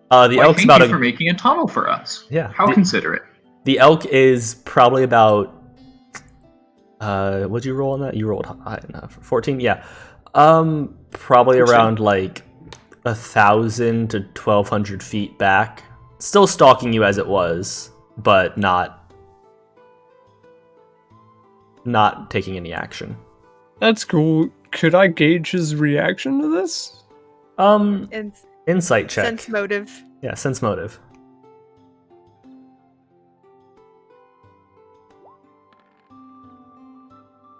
The Why, elk's thank about you for making a tunnel for us. Yeah. How considerate. The elk is probably about. What'd you roll on that? You rolled high enough. 14. Yeah. Probably around like 1,000 to 1,200 feet back. Still stalking you as it was, but not taking any action. That's cool. Could I gauge his reaction to this? Insight check. Sense motive. Yeah, sense motive.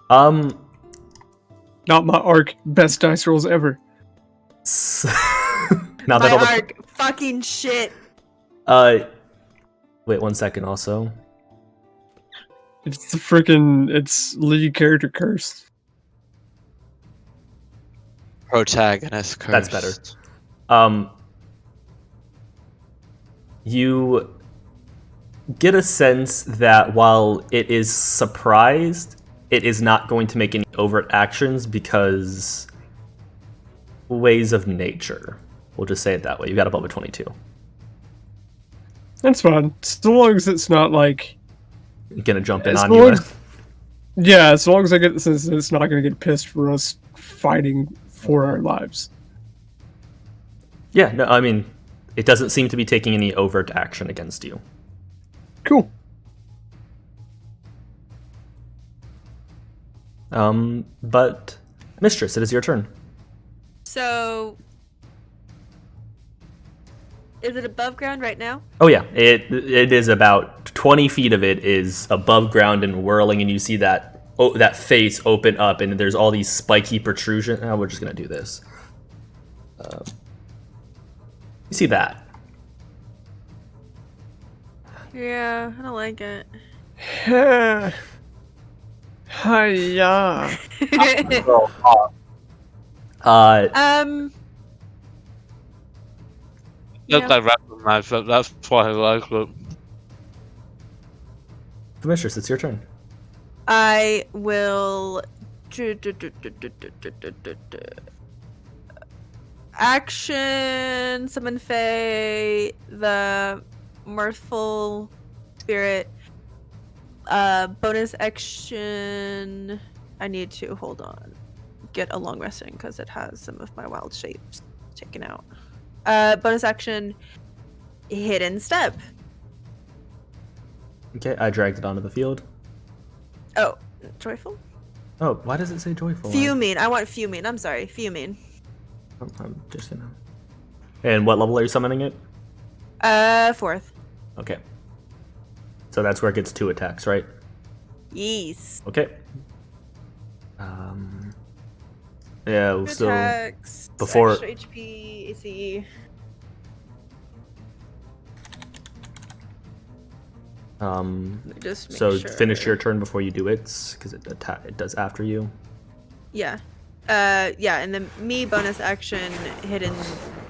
Not my arc. Best dice rolls ever. Now My that arc. Fucking shit. wait 1 second also. It's the freaking. It's lead character curse. Protagonist curse. That's better. You get a sense that while it is surprised, it is not going to make any overt actions because ways of nature. We'll just say it that way. You got above a 22. That's fine. So long as it's not like. You're gonna jump in As on long you. as- Yeah, as long as I get the sense that it's not going to get pissed for us fighting for our lives. Yeah, no, I mean, it doesn't seem to be taking any overt action against you. Cool. But Mistress, it is your turn. So, is it above ground right now? Oh yeah, it is about 20 feet of it is above ground and whirling, and you see that that face open up, and there's all these spiky protrusions. Oh, we're just gonna do this. You see that? Yeah, I don't like it. Hiya. Look, I recognize it. That's why I like it. Mistress, it's your turn. I will action summon Fey, the mirthful spirit. Bonus action. I need to hold on. Get a long rest in because it has some of my wild shapes taken out. Bonus action. Hidden step. Okay, I dragged it onto the field. Oh, joyful. Oh, why does it say joyful? Fuming. I want fuming. I'm sorry, fuming. I'm just gonna. And what level are you summoning it? 4th. Okay. So that's where it gets 2 attacks, right? Yes. Okay. Yeah, we'll still Attacks. before Extra HP, AC. Just make so sure. finish your turn before you do it, because it does after you. Yeah. Yeah, and then me bonus action hidden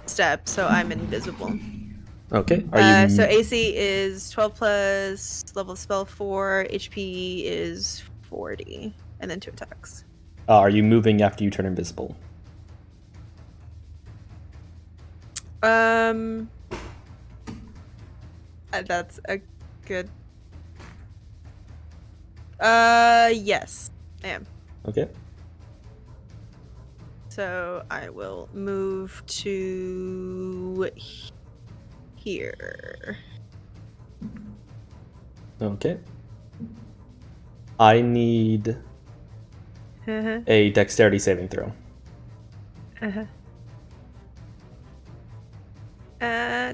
step, so I'm invisible. Okay. Are you? So AC is 12 plus level of spell 4, HP is 40, and then 2 attacks. Are you moving after you turn invisible? That's a good. Yes, I am. Okay. So I will move to here. Okay. I need a dexterity saving throw.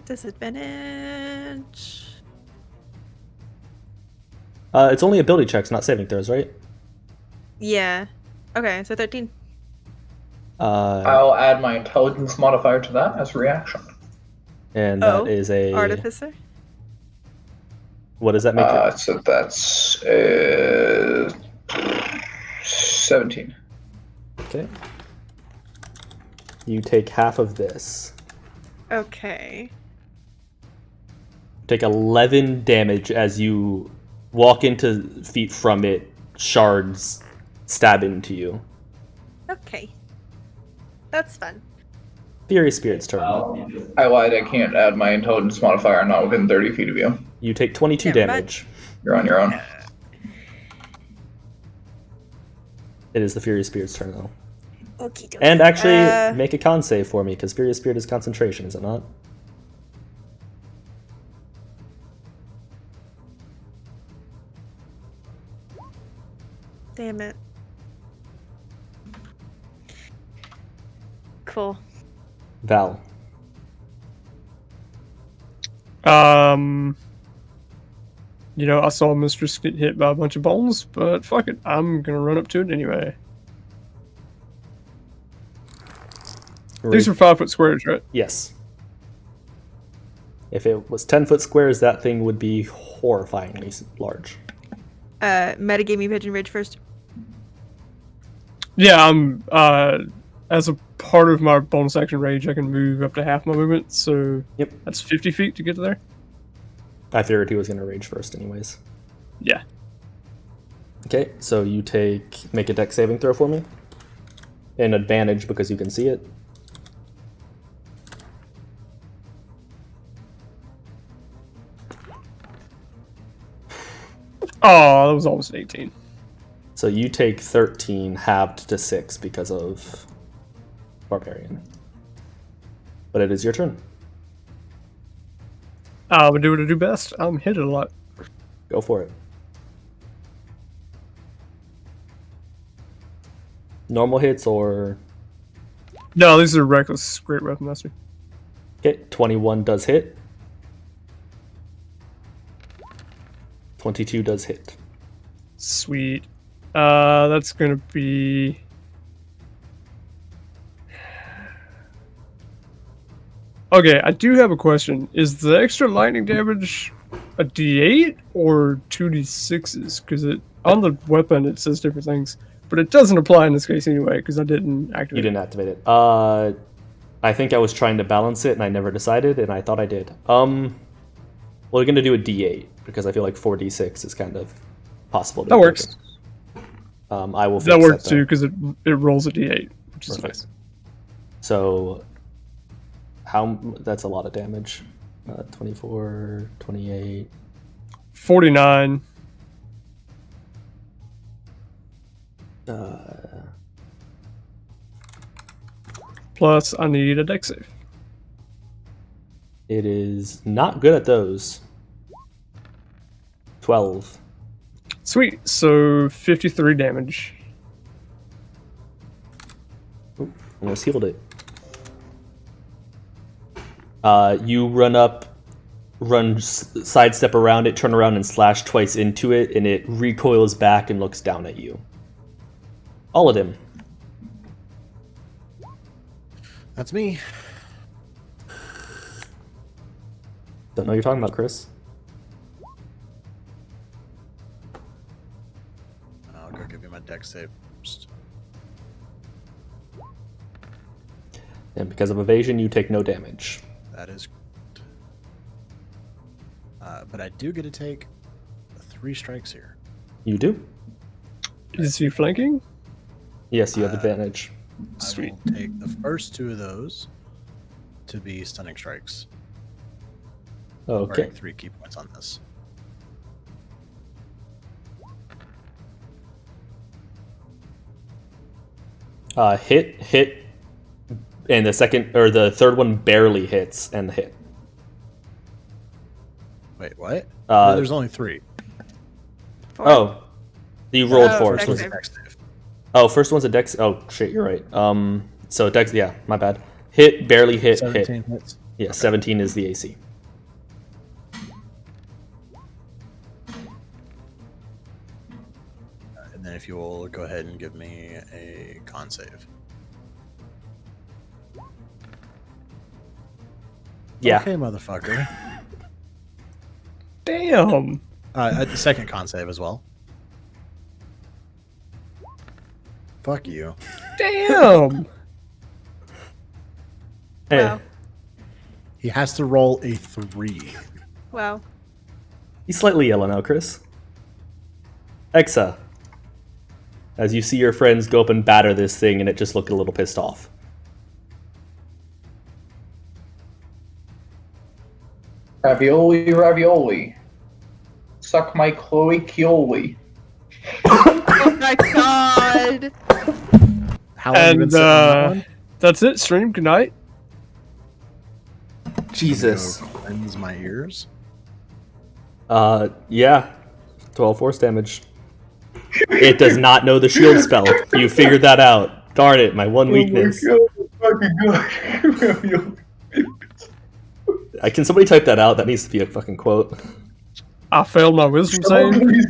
Disadvantage. It's only ability checks, not saving throws, right? Yeah. Okay, so 13. I'll add my intelligence modifier to that as a reaction. And that is a Artificer. What does that make you? So that's 17. Okay. You take half of this. Okay. Take 11 damage as you walk into feet from it, shards stab into you. Okay. That's fun. Furious Spirit's turn. I lied, I can't add my intelligence modifier. I'm not within 30 feet of you. You take 22 Never damage. You're on your own. It is the Furious Spirit's turn, though. Okie dokie. And actually, make a con save for me, because Furious Spirit is concentration, is it not? Damn it. Cool. Val. I saw Mistress get hit by a bunch of bones, but fuck it, I'm gonna run up to it anyway. These are 5-foot squares, right? Yes. If it was 10-foot squares, that thing would be horrifyingly large. Metagaming Pigeon Ridge first. Yeah, I'm as a part of my bonus action range, I can move up to half my movement, so Yep. that's 50 feet to get to there. I figured he was going to rage first anyways. Yeah. Okay, so you make a dex saving throw for me. An advantage because you can see it. Oh, that was almost an 18. So you take 13 halved to 6 because of Barbarian. But it is your turn. I'm gonna do what I do best. I'm hit it a lot. Go for it. Normal hits or... No, these are reckless. Great weapon master. Okay, 21 does hit. 22 does hit. Sweet. That's gonna be... Okay, I do have a question. Is the extra lightning damage a D8 or 2D6s? Because on the weapon it says different things, but it doesn't apply in this case anyway because I didn't activate. You didn't activate it. I think I was trying to balance it and I never decided, and I thought I did. Well, we're gonna do a D8 because I feel like 4D6 is kind of possible. That works. I will. Fix that works though. too because it rolls a D8, which is Perfect. nice. So, that's a lot of damage. 24, 28. 49. Plus, I need a dex save. It is not good at those. 12. Sweet. So 53 damage. Almost healed it. You run up, sidestep around it, turn around and slash twice into it, and it recoils back and looks down at you. All of them. That's me. Don't know what you're talking about, Chris. I'll go give you my dex save first. And because of evasion, you take no damage. That is but I do get to take 3 strikes here. You do? Is he flanking? Yes, you have advantage. Sweet. I will take the first 2 of those to be stunning strikes. Okay. Earning 3 key points on this. Hit, and the third one barely hits and hit. Wait, what? Uh, There's only 3. Oh, you rolled Oh, 4. dex So save. Dex save. oh, first one's a dex. Oh shit, you're right. So dex. Yeah, my bad. Hit, barely hit, 17 hit. hits. Yeah, 17 is the AC. And then if you will go ahead and give me a con save. Yeah. Okay, motherfucker. Damn. A second con save as well. Fuck you. Damn. Hey, Wow. He has to roll a 3. Wow. he's slightly yellow now, Chris. Exa. As you see your friends go up and batter this thing, and it just looked a little pissed off. Ravioli, ravioli. Suck my Chloe Chioli. Oh my god. How long have you been sitting on that one? That's it. Stream. Good night. Jesus. Go cleanse my ears. Yeah. 12 force damage. It does not know the shield spell. You figured that out. Darn it, my one weakness. Can somebody type that out? That needs to be a fucking quote. I failed my wisdom save.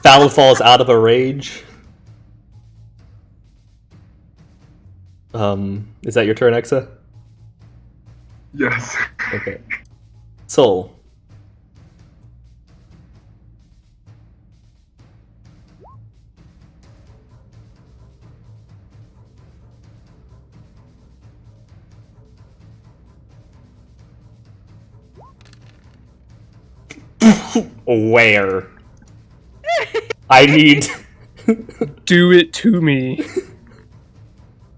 Foul falls out of a rage. Is that your turn, Exa? Yes. Okay. Soul. Where? I need Do it to me.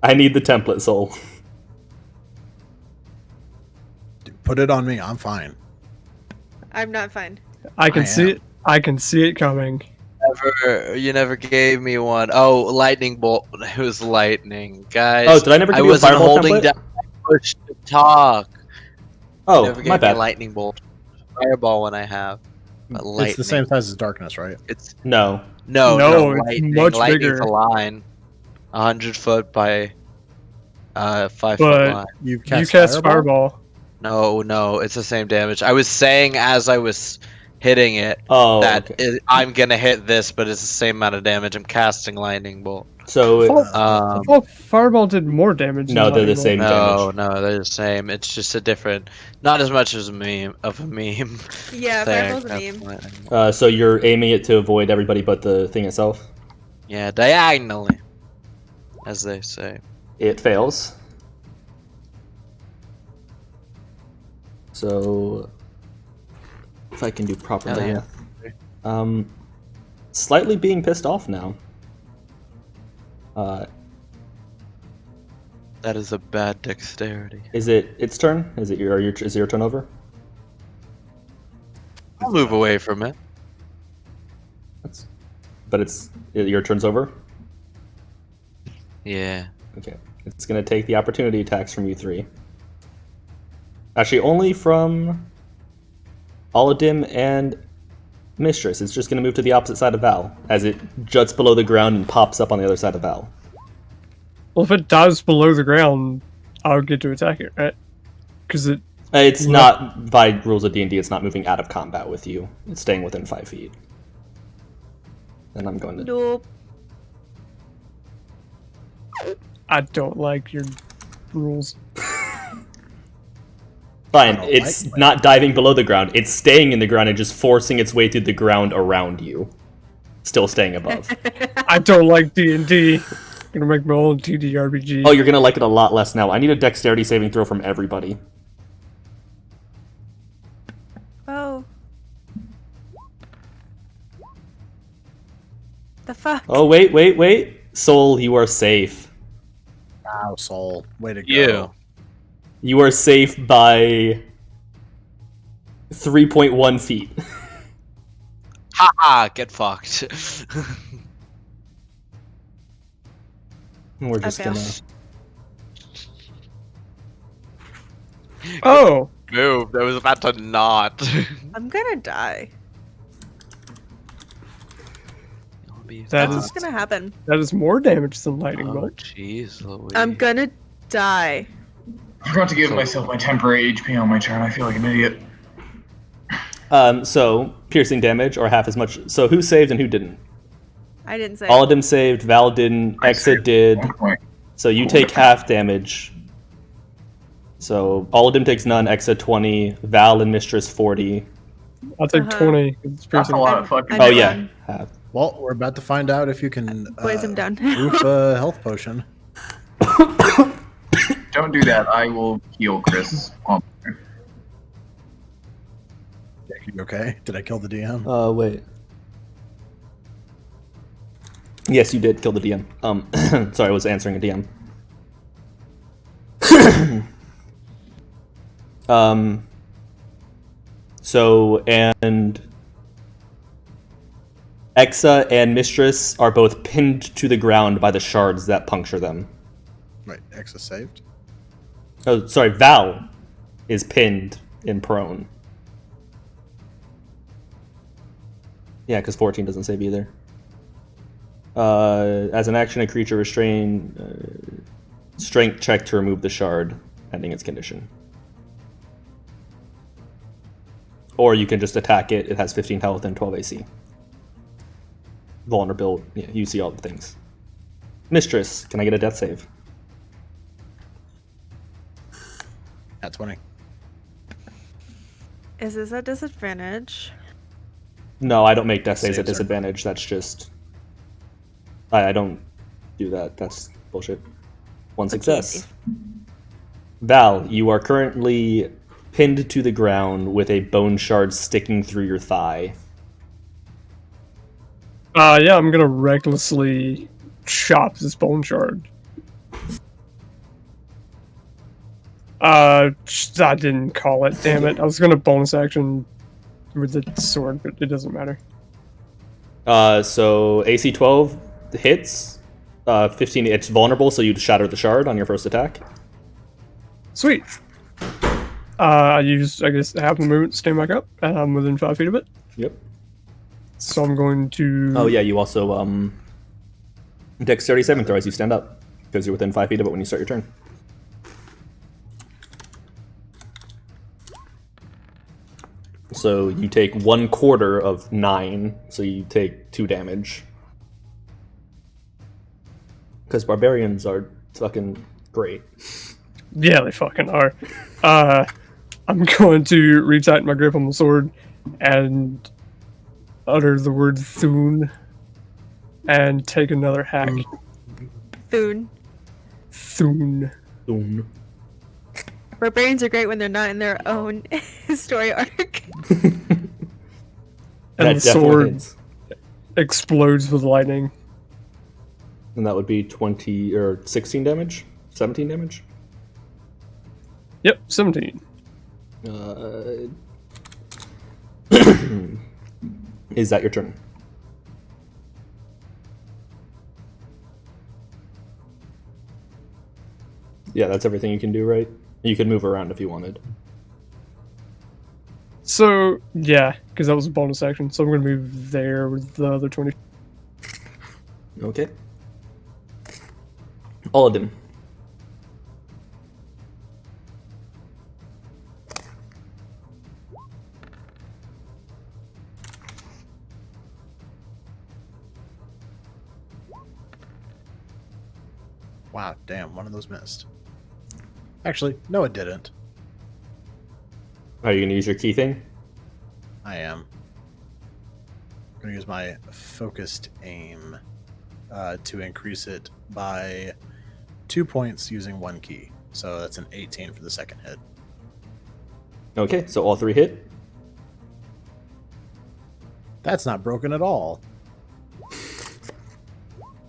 I need the template, Soul. Dude, put it on me. I'm fine. I'm not fine. I can I see am. it. I can see it coming. You never gave me one. Oh, lightning bolt. It was lightning, guys. Oh, did I never give I you a wasn't fireball holding template? down my push to talk. Oh, Never gave my me a bad. lightning bolt. Fireball when I have. But lightning. It's the same size as darkness, right? It's No. no, No, it's lightning. much Lightning's bigger. a line. 100 foot by 5 foot But- line. You You cast fireball. No, it's the same damage. I was saying as I was hitting it Oh, that okay. I'm gonna hit this, but it's the same amount of damage. I'm casting lightning bolt. So I thought fireball did more damage. No, than they're the lightning same. bolt. No, they're the same. It's just a different, not as much as a meme. Yeah, There, fireball's a meme. definitely. so you're aiming it to avoid everybody but the thing itself. Yeah, diagonally, as they say. It fails. So if I can do proper Hell yeah. math. Slightly being pissed off now. That is a bad dexterity. Is it its turn? Is it your turn over? I'll move away from it. But your turn's over. Yeah. Okay. It's going to take the opportunity attacks from you three. Actually, only from Oladim and Mistress. It's just going to move to the opposite side of Val, as it juts below the ground and pops up on the other side of Val. Well, if it dives below the ground, I'll get to attack it, right? Because It's not, by rules of D&D, it's not moving out of combat with you. It's staying within 5 feet. And I'm going to... Nope. I don't like your rules. Fine, it's not diving below the ground. It's staying in the ground and just forcing its way through the ground around you. Still staying above. I don't like D&D. I'm gonna make my own TTRPG. Oh, you're gonna like it a lot less now. I need a dexterity saving throw from everybody. Oh. The fuck? Oh, wait. Soul, you are safe. Wow, Soul. Way to go. You. You are safe by 3.1 feet. Haha, get fucked. We're just Okay. gonna... Oh! Move. I was about to not. I'm gonna die. That That's is- what's gonna happen. That is more damage than lightning Oh, bolt. jeez, Louise. I'm gonna die. I forgot to give myself my temporary HP on my turn. I feel like an idiot. So, piercing damage, or half as much. So, who saved and who didn't? I didn't say. All of them saved, Val didn't, I Exa saved did. 1 point. So, you take half damage. So, all of them takes none, Exa 20, Val and Mistress 40. I'll take Uh-huh. 20. 'cause it's That's a piercing. lot of fucking. I'm Oh, yeah, done. half. Well, we're about to find out if you can Boys, I'm done. roof a health potion. Don't do that. I will heal Chris. You okay? Did I kill the DM? Wait. Yes, you did kill the DM. Sorry, I was answering a DM. So, and Exa and Mistress are both pinned to the ground by the shards that puncture them. Wait, X is saved? Oh, sorry, Val is pinned in prone. Yeah, because 14 doesn't save either. As an action, a creature restrain strength check to remove the shard, ending its condition. Or you can just attack it. It has 15 health and 12 AC. Vulnerable. Yeah, you see all the things. Mistress, can I get a death save? At 20. Is this a disadvantage? No, I don't make death saves at Saves are- disadvantage. That's just... I don't do that. That's bullshit. One success. Val, you are currently pinned to the ground with a bone shard sticking through your thigh. Yeah, I'm gonna recklessly chop this bone shard. I didn't call it, damn it. I was gonna bonus action with the sword, but it doesn't matter. So AC 12 hits. 15, it's vulnerable, so you shatter the shard on your first attack. Sweet. I use, I guess, half the movement to stand back up. I'm within 5 feet of it. Yep. So I'm going to... Oh yeah, you also dexterity saving throw as you stand up, because you're within 5 feet of it when you start your turn. So you take 1/4 of 9, so you take 2 damage. Because barbarians are fucking great. Yeah, they fucking are. I'm going to retighten my grip on the sword and utter the word Thune and take another hack. Thune. Thune. Boom. Barbarians are great when they're not in their own story arc. And That the definitely sword hits. explodes with lightning. And that would be 20 or 16 damage? 17 damage? Yep, 17. Is that your turn? Yeah, that's everything you can do, right? You could move around if you wanted. So, yeah, because that was a bonus action. So I'm going to move there with the other 20. Okay. Aladdin. Wow, damn, one of those missed. Actually, no, it didn't. Are you going to use your key thing? I am. I'm going to use my focused aim to increase it by 2 points using one key. So that's an 18 for the second hit. Okay, so all 3 hit. That's not broken at all.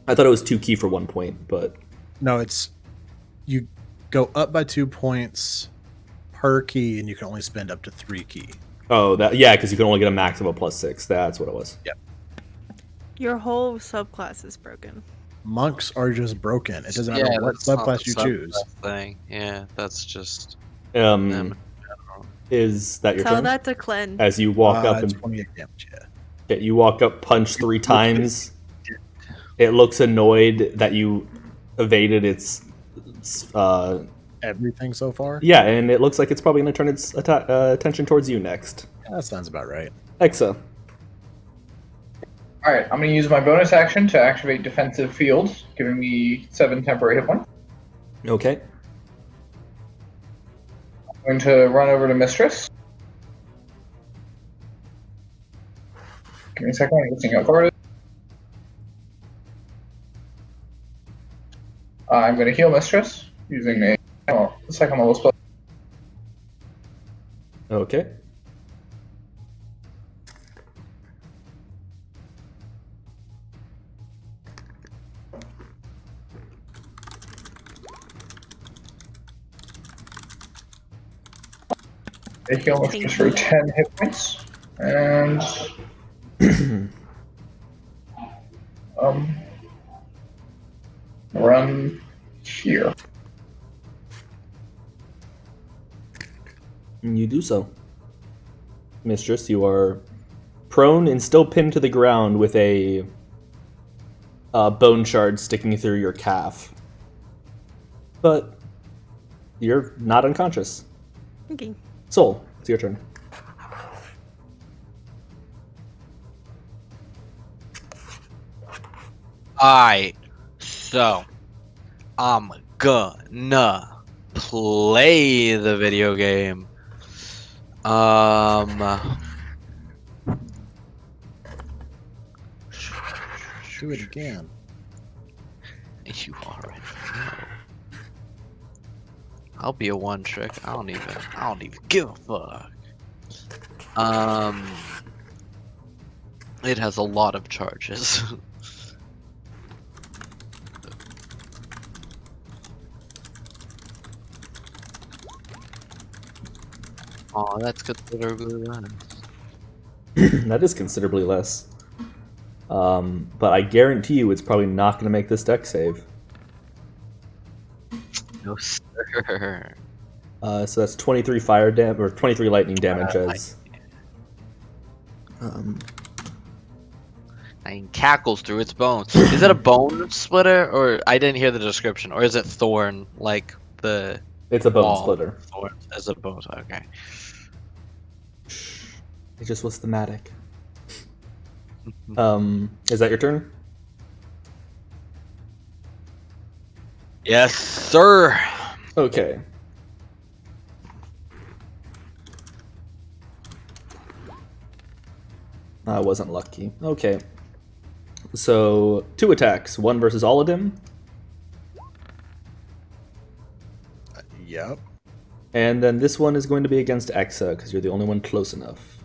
I thought it was 2 key for 1 point, but No, it's you go up by 2 points per key, and you can only spend up to 3 key. oh, that yeah, because you can only get a max of a +6. That's what it was. Your whole subclass is broken. Monks are just broken. It doesn't matter what that's not subclass the you choose. subclass Thing. Yeah, that's just Um, them. is that your Tell turn? that to Clen. As you walk up and 28 damage, yeah. okay, you walk up, punch 3 times. It looks annoyed that you evaded its. Everything so far? Yeah, and it looks like it's probably going to turn its attention towards you next. Yeah, that sounds about right. Exa. Alright, I'm going to use my bonus action to activate Defensive Field, giving me 7 temporary hit points. Okay. I'm going to run over to Mistress. Give me a second, I'm looking how far it is. I'm going to heal Mistress using a second level spell. Okay. I heal Mistress for 10 hit points. And run here. You do so. Mistress, you are prone and still pinned to the ground with a bone shard sticking through your calf. But you're not unconscious. Okay. Soul, it's your turn. Alright, so I'm gonna play the video game. Do it again. You already know. I'll be a one trick. I don't even give a fuck. It has a lot of charges. Oh, that's considerably less. That is considerably less. But I guarantee you it's probably not going to make this deck save. No, sir. So that's 23 fire damage, or 23 lightning damage as... And cackles through its bones. Is it a bone splitter, or I didn't hear the description, or is it thorn like the? It's a bone wall? splitter. Thorn as a bone. Okay. It just was thematic. Is that your turn? Yes, sir. Okay. I wasn't lucky. Okay. So, 2 attacks. One versus Aladdin, Yep. and then this one is going to be against Exa, because you're the only one close enough.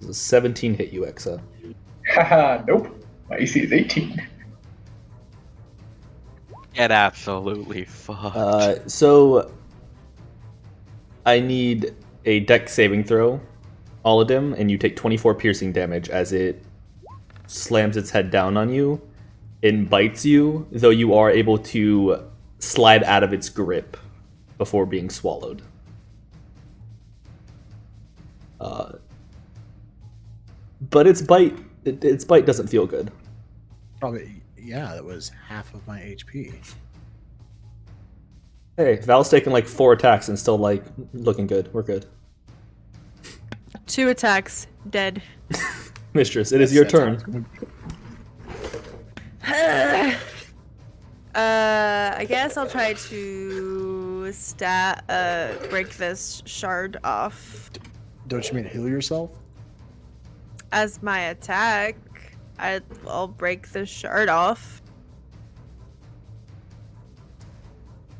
Does a 17 hit you, Exa? Haha, nope. My AC is 18. Get absolutely fucked. So, I need a dex saving throw, Oladim, and you take 24 piercing damage as it slams its head down on you and bites you, though you are able to slide out of its grip before being swallowed. But its bite doesn't feel good. Probably, yeah, that was half of my HP. Hey, Val's taking like 4 attacks and still like looking good. We're good. 2 attacks, dead. Mistress, it is your That's how turn. it's gonna be. I guess I'll try to break this shard off Don't you mean heal yourself? as my attack. I'll break the shard off.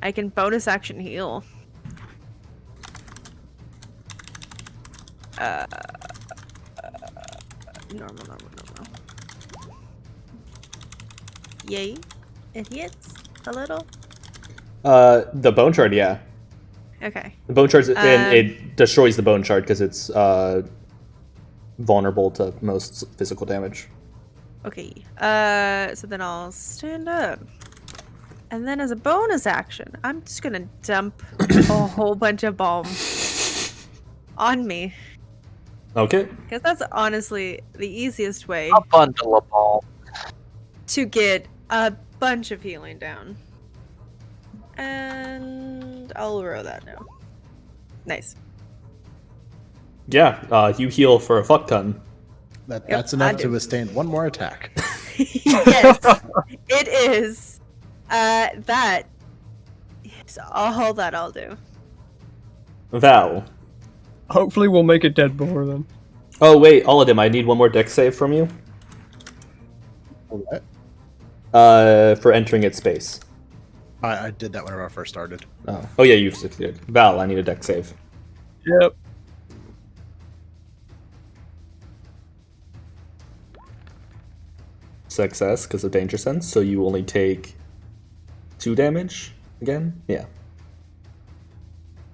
I can bonus action heal. Normal. Yay. It hits a little. The bone shard, yeah. Okay. The bone shard, and it destroys the bone shard because it's vulnerable to most physical damage. Okay. So then I'll stand up. And then as a bonus action, I'm just gonna dump a whole bunch of balm on me. Okay. Because that's honestly the easiest way A bundle of balm. to get a bunch of healing down. And I'll roll that now. Nice. Yeah, you heal for a fuck ton. That's I enough do. to withstand one more attack. Yes, it is. That. So all that I'll do. Val. Hopefully we'll make it dead before then. Oh, wait, Oladim, I need one more dex save from you. What? For entering its space. I did that whenever I first started. Oh yeah, you've succeeded. Val, I need a dex save. Yep. Success, because of danger sense, so you only take 2 damage again? Yeah.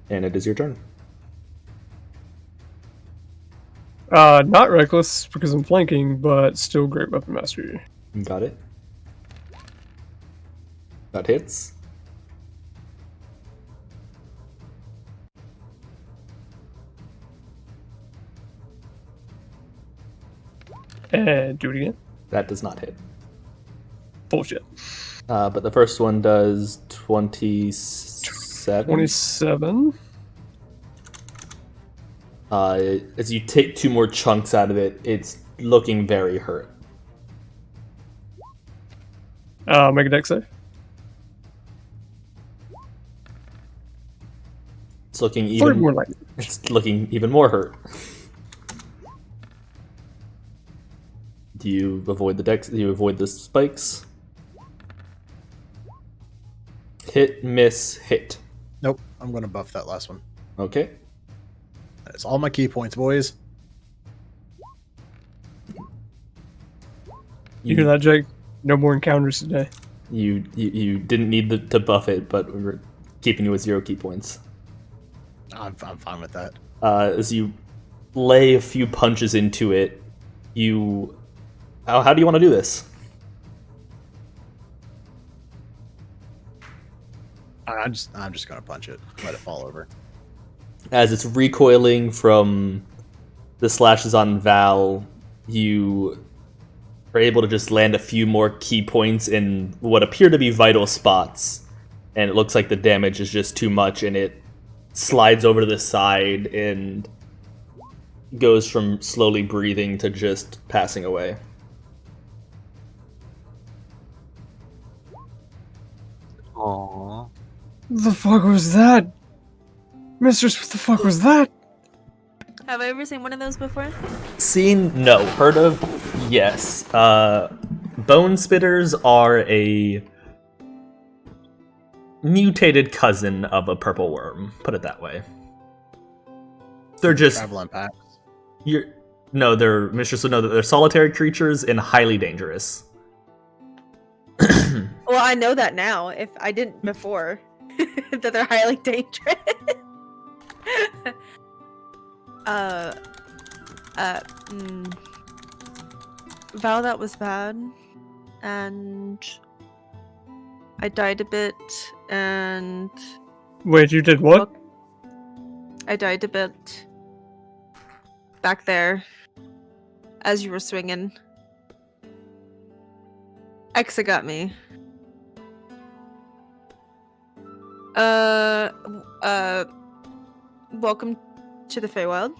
And it is your turn. Not reckless because I'm flanking, but still great weapon mastery. Got it. That hits. And do it again. That does not hit. Bullshit. But the first one does 27. 27. As you take 2 more chunks out of it, it's looking very hurt. Make a dex save. It's looking 3 even more like it. It's looking even more hurt. Do you avoid the dex? Do you avoid the spikes? Hit, miss, hit. Nope, I'm going to buff that last one. Okay. That's all my key points, boys. You hear that, Jake? No more encounters today. You didn't need to buff it, but we were keeping you with 0 key points. I'm fine with that. As you lay a few punches into it, you... How do you want to do this? I'm just gonna punch it, let it fall over. As it's recoiling from the slashes on Val, you are able to just land a few more key points in what appear to be vital spots. And it looks like the damage is just too much, and it slides over to the side and goes from slowly breathing to just passing away. Aww. What the fuck was that? Mistress, what the fuck was that? Have I ever seen one of those before? Seen? No. Heard of? Yes. Bone spitters are a mutated cousin of a purple worm. Put it that way. They're just Travel in packs. they're Mistress would know that they're solitary creatures and highly dangerous. Well, I know that now. If I didn't before, that they're highly dangerous. Val, that was bad. And I died a bit, and Wait, you did what? I died a bit back there as you were swinging. Exa got me. Welcome to the Fey Wild.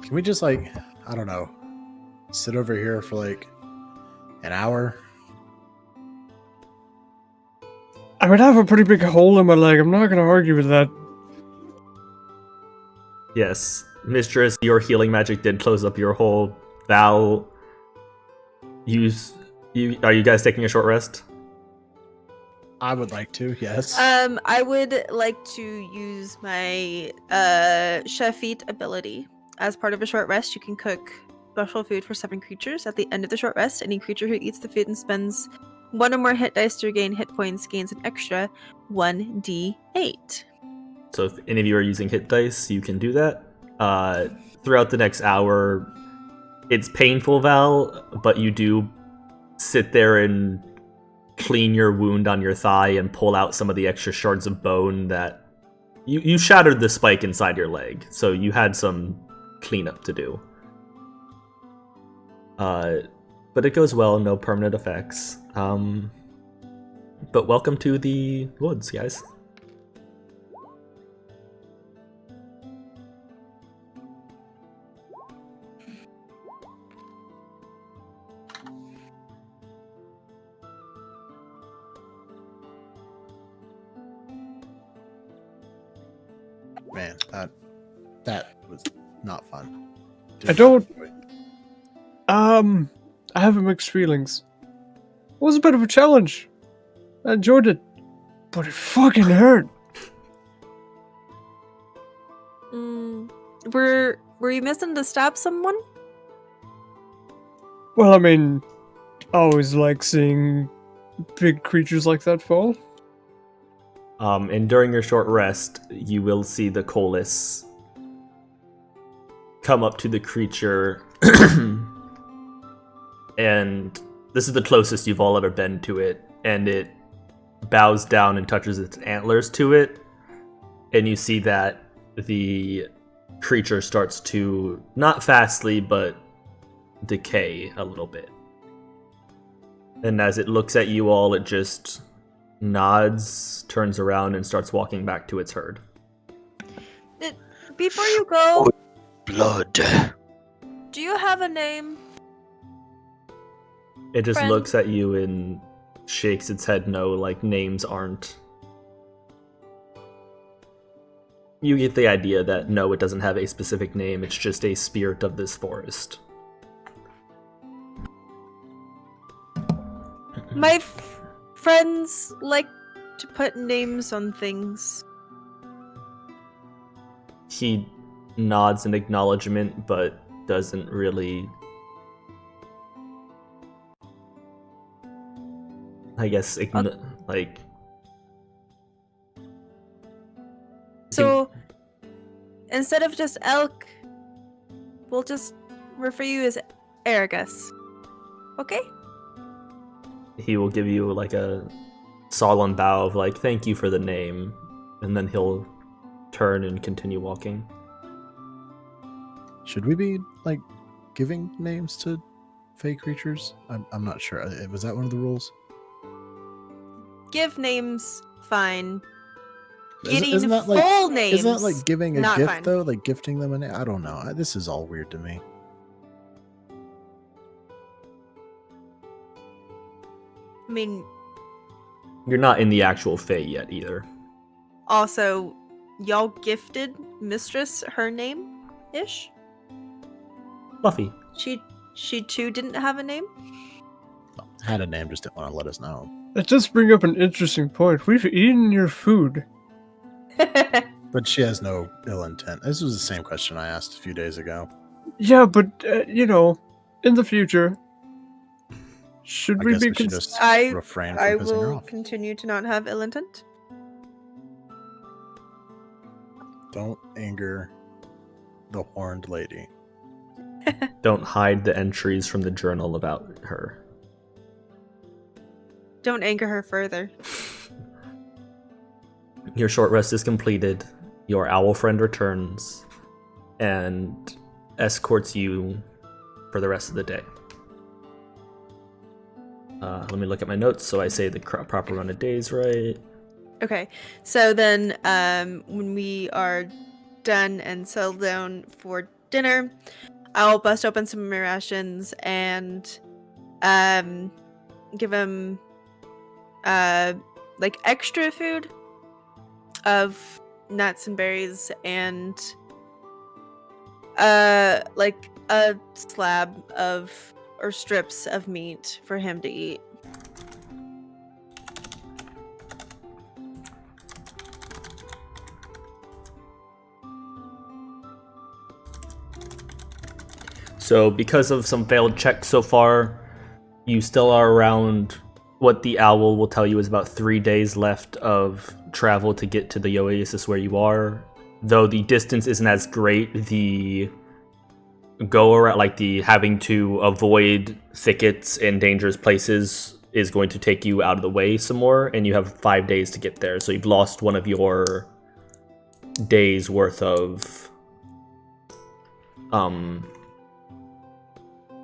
Can we just like, I don't know, sit over here for like an hour? I mean, I have a pretty big hole in my leg. I'm not gonna argue with that. Yes, Mistress, your healing magic did close up your hole. Val, are you guys taking a short rest? I would like to, yes. I would like to use my chef eat ability. As part of a short rest, you can cook special food for 7 creatures. At the end of the short rest, any creature who eats the food and spends 1 or more hit dice to regain hit points gains an extra 1d8. So if any of you are using hit dice, you can do that. Throughout the next hour, it's painful, Val, but you do sit there and clean your wound on your thigh and pull out some of the extra shards of bone that you shattered the spike inside your leg, so you had some cleanup to do. But it goes well, no permanent effects. But welcome to the woods, guys. Man, that was not fun. I don't. I have mixed feelings. It was a bit of a challenge. I enjoyed it, but it fucking hurt. Were you missing to stab someone? Well, I mean, I always like seeing big creatures like that fall. And during your short rest, you will see the Colis come up to the creature, and this is the closest you've all ever been to it, and it bows down and touches its antlers to it, and you see that the creature starts to, not fastly, but decay a little bit. And as it looks at you all, it just nods, turns around, and starts walking back to its herd. Before you go, Blood. do you have a name? It just Friend. looks at you and shakes its head no, like names aren't. You get the idea that no, it doesn't have a specific name, it's just a spirit of this forest. My friends like to put names on things. He nods in acknowledgement, but doesn't really, I guess, like... So, instead of just Elk, we'll just refer you as Aragus. Okay? He will give you like a solemn bow of like, thank you for the name, and then he'll turn and continue walking. Should we be like giving names to fey creatures? I'm not sure. Was that one of the rules? Give names, fine. Isn't Getting that like, full names. Isn't that like giving a not gift fine. though? Like gifting them a name? I don't know. This is all weird to me. I mean, You're not in the actual Fey yet either. also, y'all gifted Mistress her name ish? Fluffy. She too didn't have a name? Had a name, just didn't want to let us know. That does bring up an interesting point. We've eaten your food. But she has no ill intent. This was the same question I asked a few days ago. Yeah, but in the future, should I we guess be? we should just I refrain I from pissing her will off. continue to not have ill intent. Don't anger the horned lady. Don't hide the entries from the journal about her. Don't anger her further. Your short rest is completed. Your owl friend returns and escorts you for the rest of the day. Let me look at my notes so I say the proper run of days right. Okay, so then when we are done and settled down for dinner, I'll bust open some of my rations and give him like extra food of nuts and berries and like a slab of or strips of meat for him to eat. So because of some failed checks so far, you still are around what the owl will tell you is about 3 days left of travel to get to the oasis where you are. Though the distance isn't as great, the go around, like the having to avoid thickets and dangerous places, is going to take you out of the way some more, and you have 5 days to get there. So you've lost one of your days worth of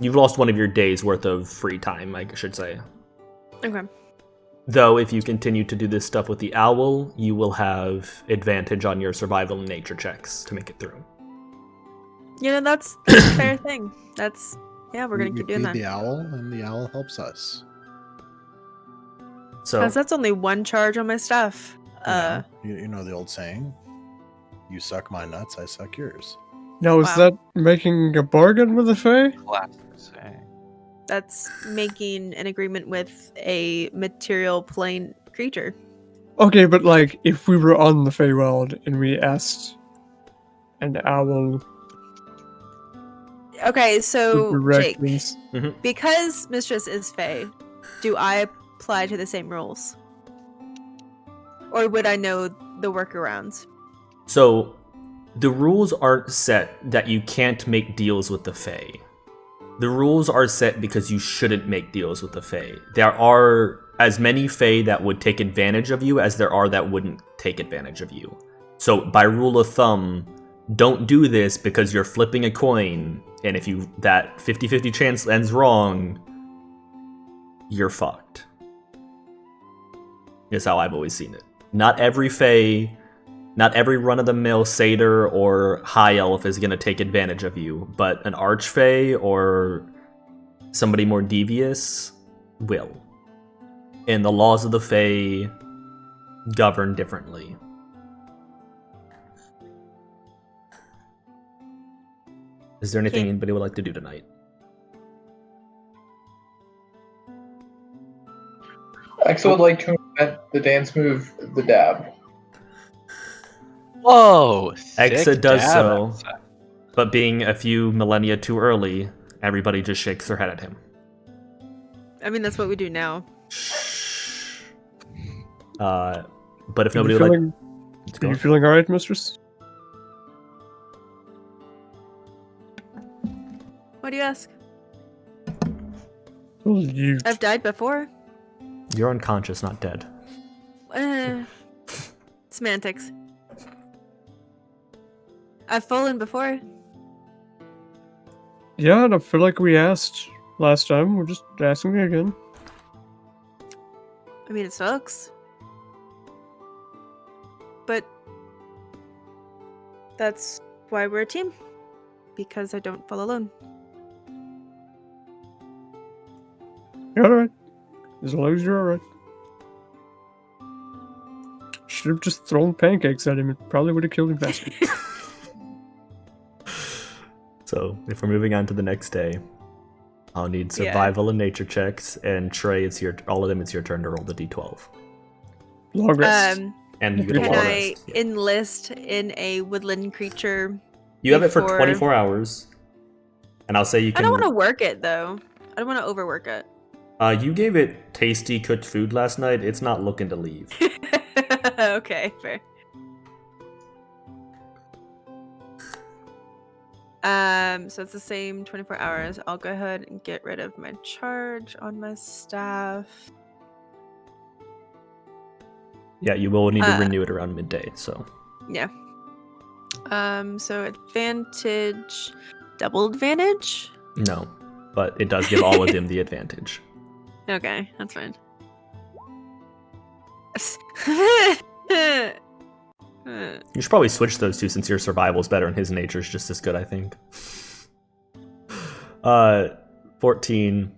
you've lost one of your days worth of free time, I should say. Okay. Though if you continue to do this stuff with the owl, you will have advantage on your survival and nature checks to make it through. You know, that's a fair thing. That's, yeah, we're going to We keep doing feed that. the owl, and the owl helps us. So Because that's only one charge on my stuff. You know the old saying, you suck my nuts, I suck yours. Now, is Wow. that making a bargain with the Fae? Classic saying. That's making an agreement with a material plane creature. Okay, but like, if we were on the Fey Wild and we asked an owl Okay, for so Jake, directions, because Mistress is Fey, do I apply to the same rules? Or would I know the workarounds? So, the rules aren't set that you can't make deals with the Fae. The rules are set because you shouldn't make deals with the Fae. There are as many Fae that would take advantage of you as there are that wouldn't take advantage of you. So, by rule of thumb, don't do this because you're flipping a coin, and if you that 50-50 chance ends wrong, you're fucked. Is how I've always seen it. Not every Fae, not every run-of-the-mill satyr or high elf is going to take advantage of you, but an archfey or somebody more devious will. And the laws of the Fae govern differently. Is there anything Okay. anybody would like to do tonight? Axel would like to invent the dance move, the dab. Whoa! Exa sick does dab, so, Exa. but being a few millennia too early, everybody just shakes their head at him. I mean, that's what we do now. But if are nobody you would like... feeling, are you feeling alright, mistress? What do you ask? Well, you I've died before. You're unconscious, not dead. Semantics. I've fallen before. Yeah, and I feel like we asked last time. We're just asking again. I mean, it sucks. But that's why we're a team. Because I don't fall alone. You're alright. As long as you're alright. Should have just thrown pancakes at him. It probably would have killed him faster. So, if we're moving on to the next day, I'll need Yeah. survival and nature checks, and Trey, it's all of them, it's your turn to roll the d12. Long rest. And you get a Can long I rest. Yeah. enlist in a woodland creature? You have it for before- 24 hours, and I'll say you I can... don't want to work it though. I don't want to overwork it. You gave it tasty cooked food last night. It's not looking to leave. Okay, fair. So it's the same 24 hours. I'll go ahead and get rid of my charge on my staff. Yeah, you will need to renew it around midday, so. Yeah. So advantage, double advantage? No, but it does give all of them the advantage. Okay, that's fine. You should probably switch those two since your survival's better and his nature's just as good, I think. 14.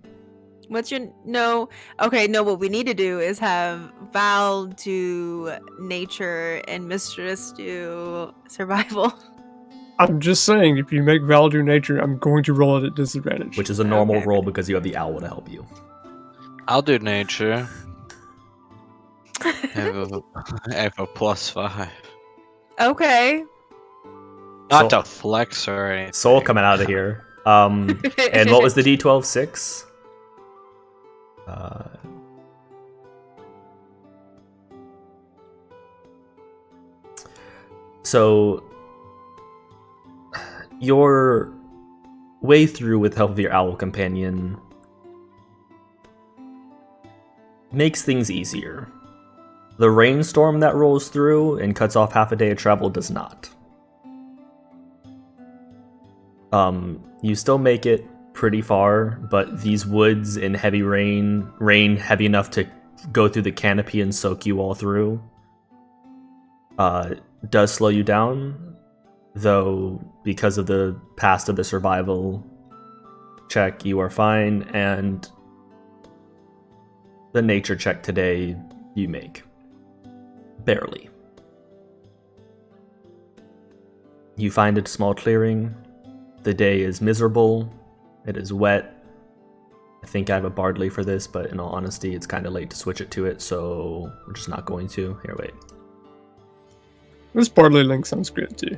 What's your no? Okay, no. What we need to do is have Val do nature and Mistress do survival. I'm just saying, if you make Val do nature, I'm going to roll it at disadvantage. Which is a normal Okay. roll because you have the owl to help you. I'll do nature. I have a +5. Okay. Not Soul- to flex or anything. Soul coming out of here. And what was the D12? 6? So your way through with help of your owl companion makes things easier. The rainstorm that rolls through and cuts off half a day of travel does not. You still make it pretty far, but these woods in heavy rain heavy enough to go through the canopy and soak you all through, does slow you down, though because of the past of the survival check, you are fine, and the nature check today you make. Barely. You find a small clearing. The day is miserable. It is wet. I think I have a Bardley for this, but in all honesty, it's kind of late to switch it to it, so we're just not going to. Here, wait. This Bardley link sounds great too.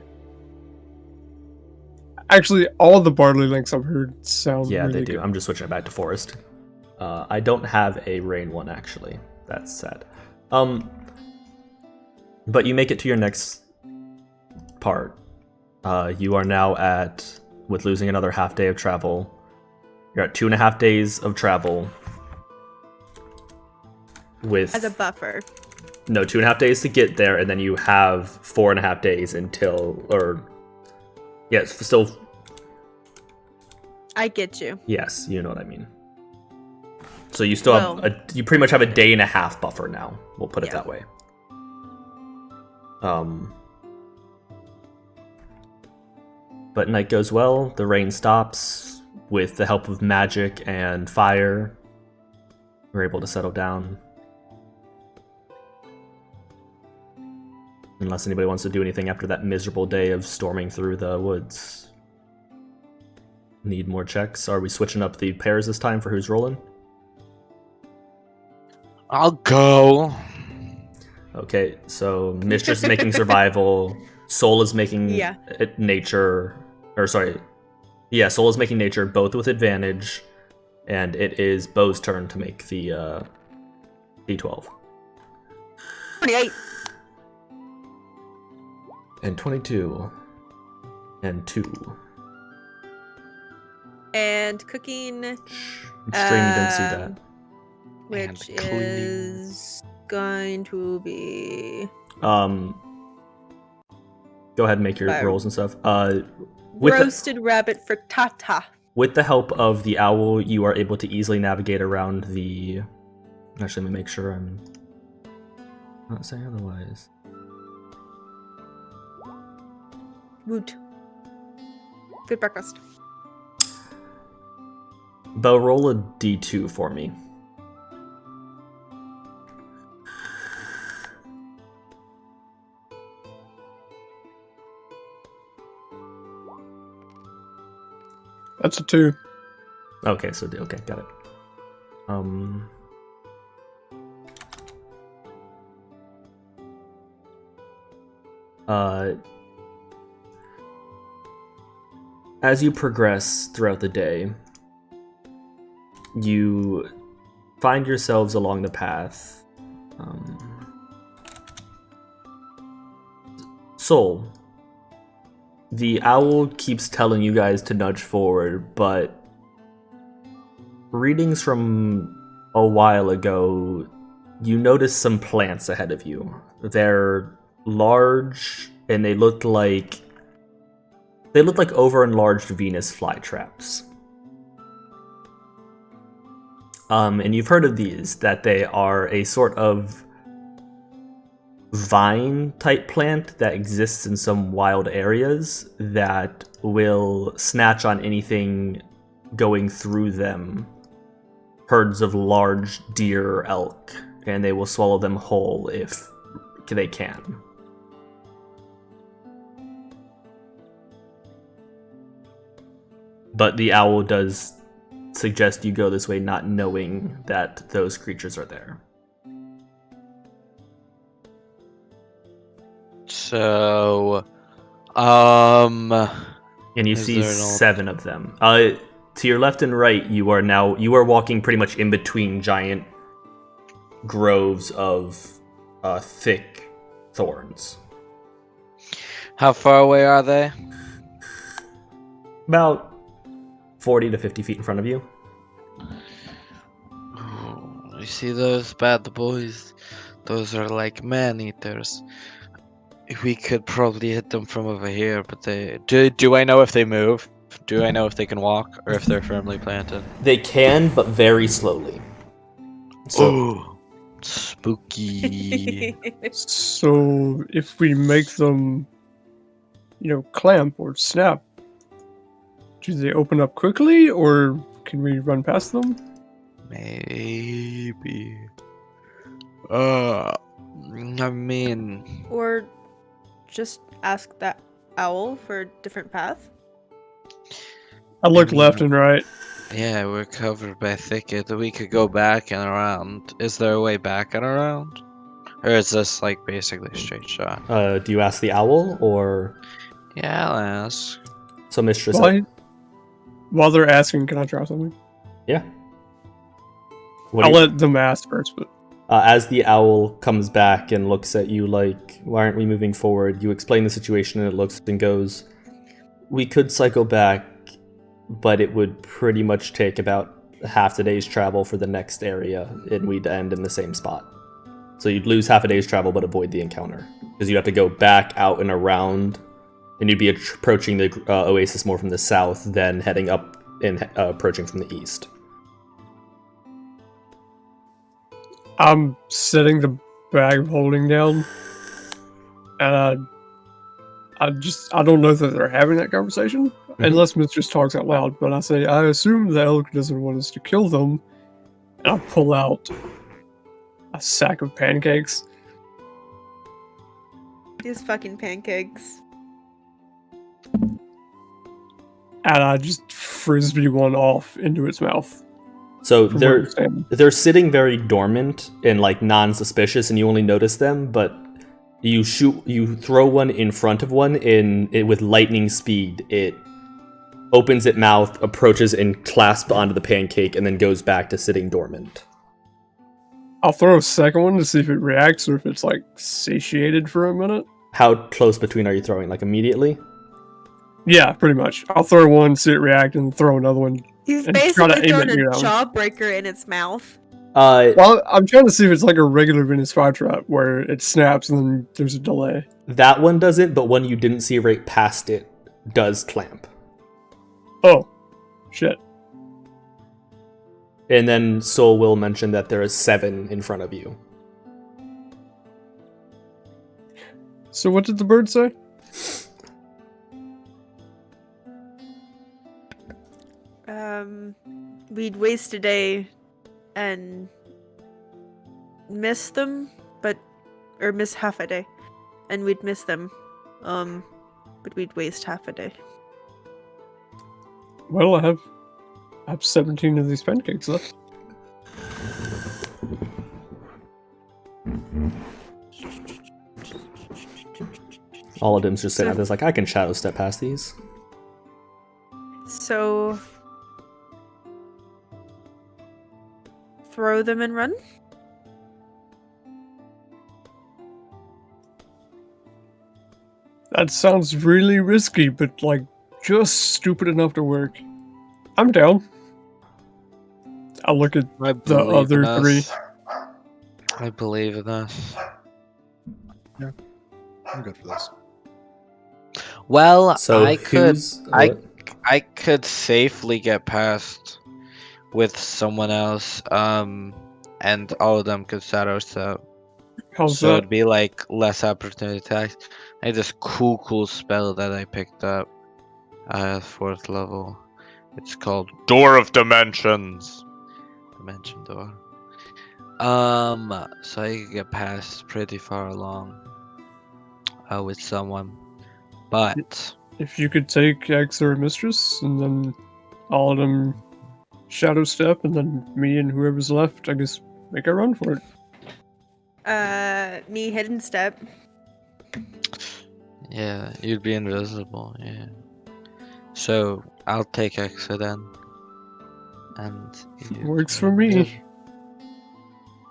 Actually, all the Bardley links I've heard sound Yeah, really they do. good. I'm just switching it back to Forest. I don't have a rain one, actually. That's sad. But you make it to your next part. You are now at, with losing another half day of travel, you're at 2.5 days of travel. With As a buffer. no 2.5 days to get there, and then you have 4.5 days until, or yes, still. I get you. Yes, you know what I mean. So you still have you pretty much have a day and a half buffer now. We'll put it that way. But night goes well. The rain stops with the help of magic and fire. We're able to settle down. Unless anybody wants to do anything after that miserable day of storming through the woods. Need more checks? Are we switching up the pairs this time for who's rolling? I'll go. Okay, so Mistress is making survival. Soul is making nature. Or sorry. Yeah, Soul is making nature, both with advantage. And it is Bo's turn to make the D12. 28. And 22. And 2. And cooking, Stream, you didn't see that. which And cleaning. is going to be Go ahead and make your Fire. rolls and stuff. With roasted rabbit frittata. with the help of the owl, you are able to easily navigate around the... Actually, let me make sure I'm not saying otherwise. Woot. Good breakfast. Bo, roll a D2 for me. That's a 2. Okay, so okay, got it. As you progress throughout the day, you find yourselves along the path. Soul, The owl keeps telling you guys to nudge forward, but readings from a while ago, you notice some plants ahead of you. They're large, and they look like over-enlarged Venus flytraps. And you've heard of these, that they are a sort of vine-type plant that exists in some wild areas that will snatch on anything going through them. Herds of large deer or elk, and they will swallow them whole if they can. But the owl does suggest you go this way not knowing that those creatures are there. So, And you Is see there an 7 of them. To your left and right, you are walking pretty much in between giant groves of thick thorns. how far away are they? About 40 to 50 feet in front of you. Oh, you see those bad boys? Those are like man-eaters. We could probably hit them from over here, but they... Do I know if they move? Do I know if they can walk, or if they're firmly planted? They can, but very slowly. So Oh, spooky. So if we make them, clamp or snap, do they open up quickly, or can we run past them? Maybe. I mean... Or just ask that owl for a different path. I look mean- left and right. Yeah, we're covered by thicket. We could go back and around. Is there a way back and around? Or is this like basically a straight shot? do you ask the owl, or... Yeah, I'll ask. So Mistress... While they're asking, can I try something? Yeah. What I'll do you- let them ask first, but as the owl comes back and looks at you like, why aren't we moving forward? You explain the situation, and it looks and goes, we could cycle back, but it would pretty much take about half the day's travel for the next area, and we'd end in the same spot. So you'd lose half a day's travel, but avoid the encounter. Because you have to go back out and around, and you'd be approaching the oasis more from the south than heading up and approaching from the east. I'm setting the bag of holding down, and I don't know that they're having that conversation, unless Mistress talks out loud, but I say, I assume the elk doesn't want us to kill them, and I pull out a sack of pancakes. These fucking pancakes. And I just frisbee one off into its mouth. So from where we're standing. they're sitting very dormant and like non-suspicious, and you only notice them. But you throw one in front of one with lightning speed. It opens its mouth, approaches, and clasps onto the pancake, and then goes back to sitting dormant. I'll throw a second one to see if it reacts or if it's like satiated for a minute. How close between are you throwing? Like immediately? Yeah, pretty much. I'll throw one, see it react, and throw another one. He's And try to basically aim throwing it a down. jawbreaker in its mouth. Well, I'm trying to see if it's like a regular Venus flytrap where it snaps and then there's a delay. That one doesn't, but one you didn't see right past it does clamp. Oh, shit. And then Soul will mention that there is 7 in front of you. So what did the bird say? We'd waste a day and miss them, or miss half a day, and we'd miss them, but we'd waste half a day. Well, I have 17 of these pancakes left. All of them's just sitting out there like, I can shadow step past these. So throw them and run? That sounds really risky, but like just stupid enough to work. I'm down. I'll look at I the believe other in three. us. I believe in us. I'm good for this. Well, So I could what? I could safely get past with someone else, and all of them could shadow step. How's So that? it'd be like less opportunity attacks. I had this cool spell that I picked up at 4th level. It's called Door of Dimensions. Dimension door. So I could get past pretty far along with someone. But If you could take X or Mistress, and then all of them shadow step, and then me and whoever's left, I guess, make a run for it. Me hidden step. yeah, you'd be invisible, yeah. So I'll take Exa then. And you Works can for me. invisible.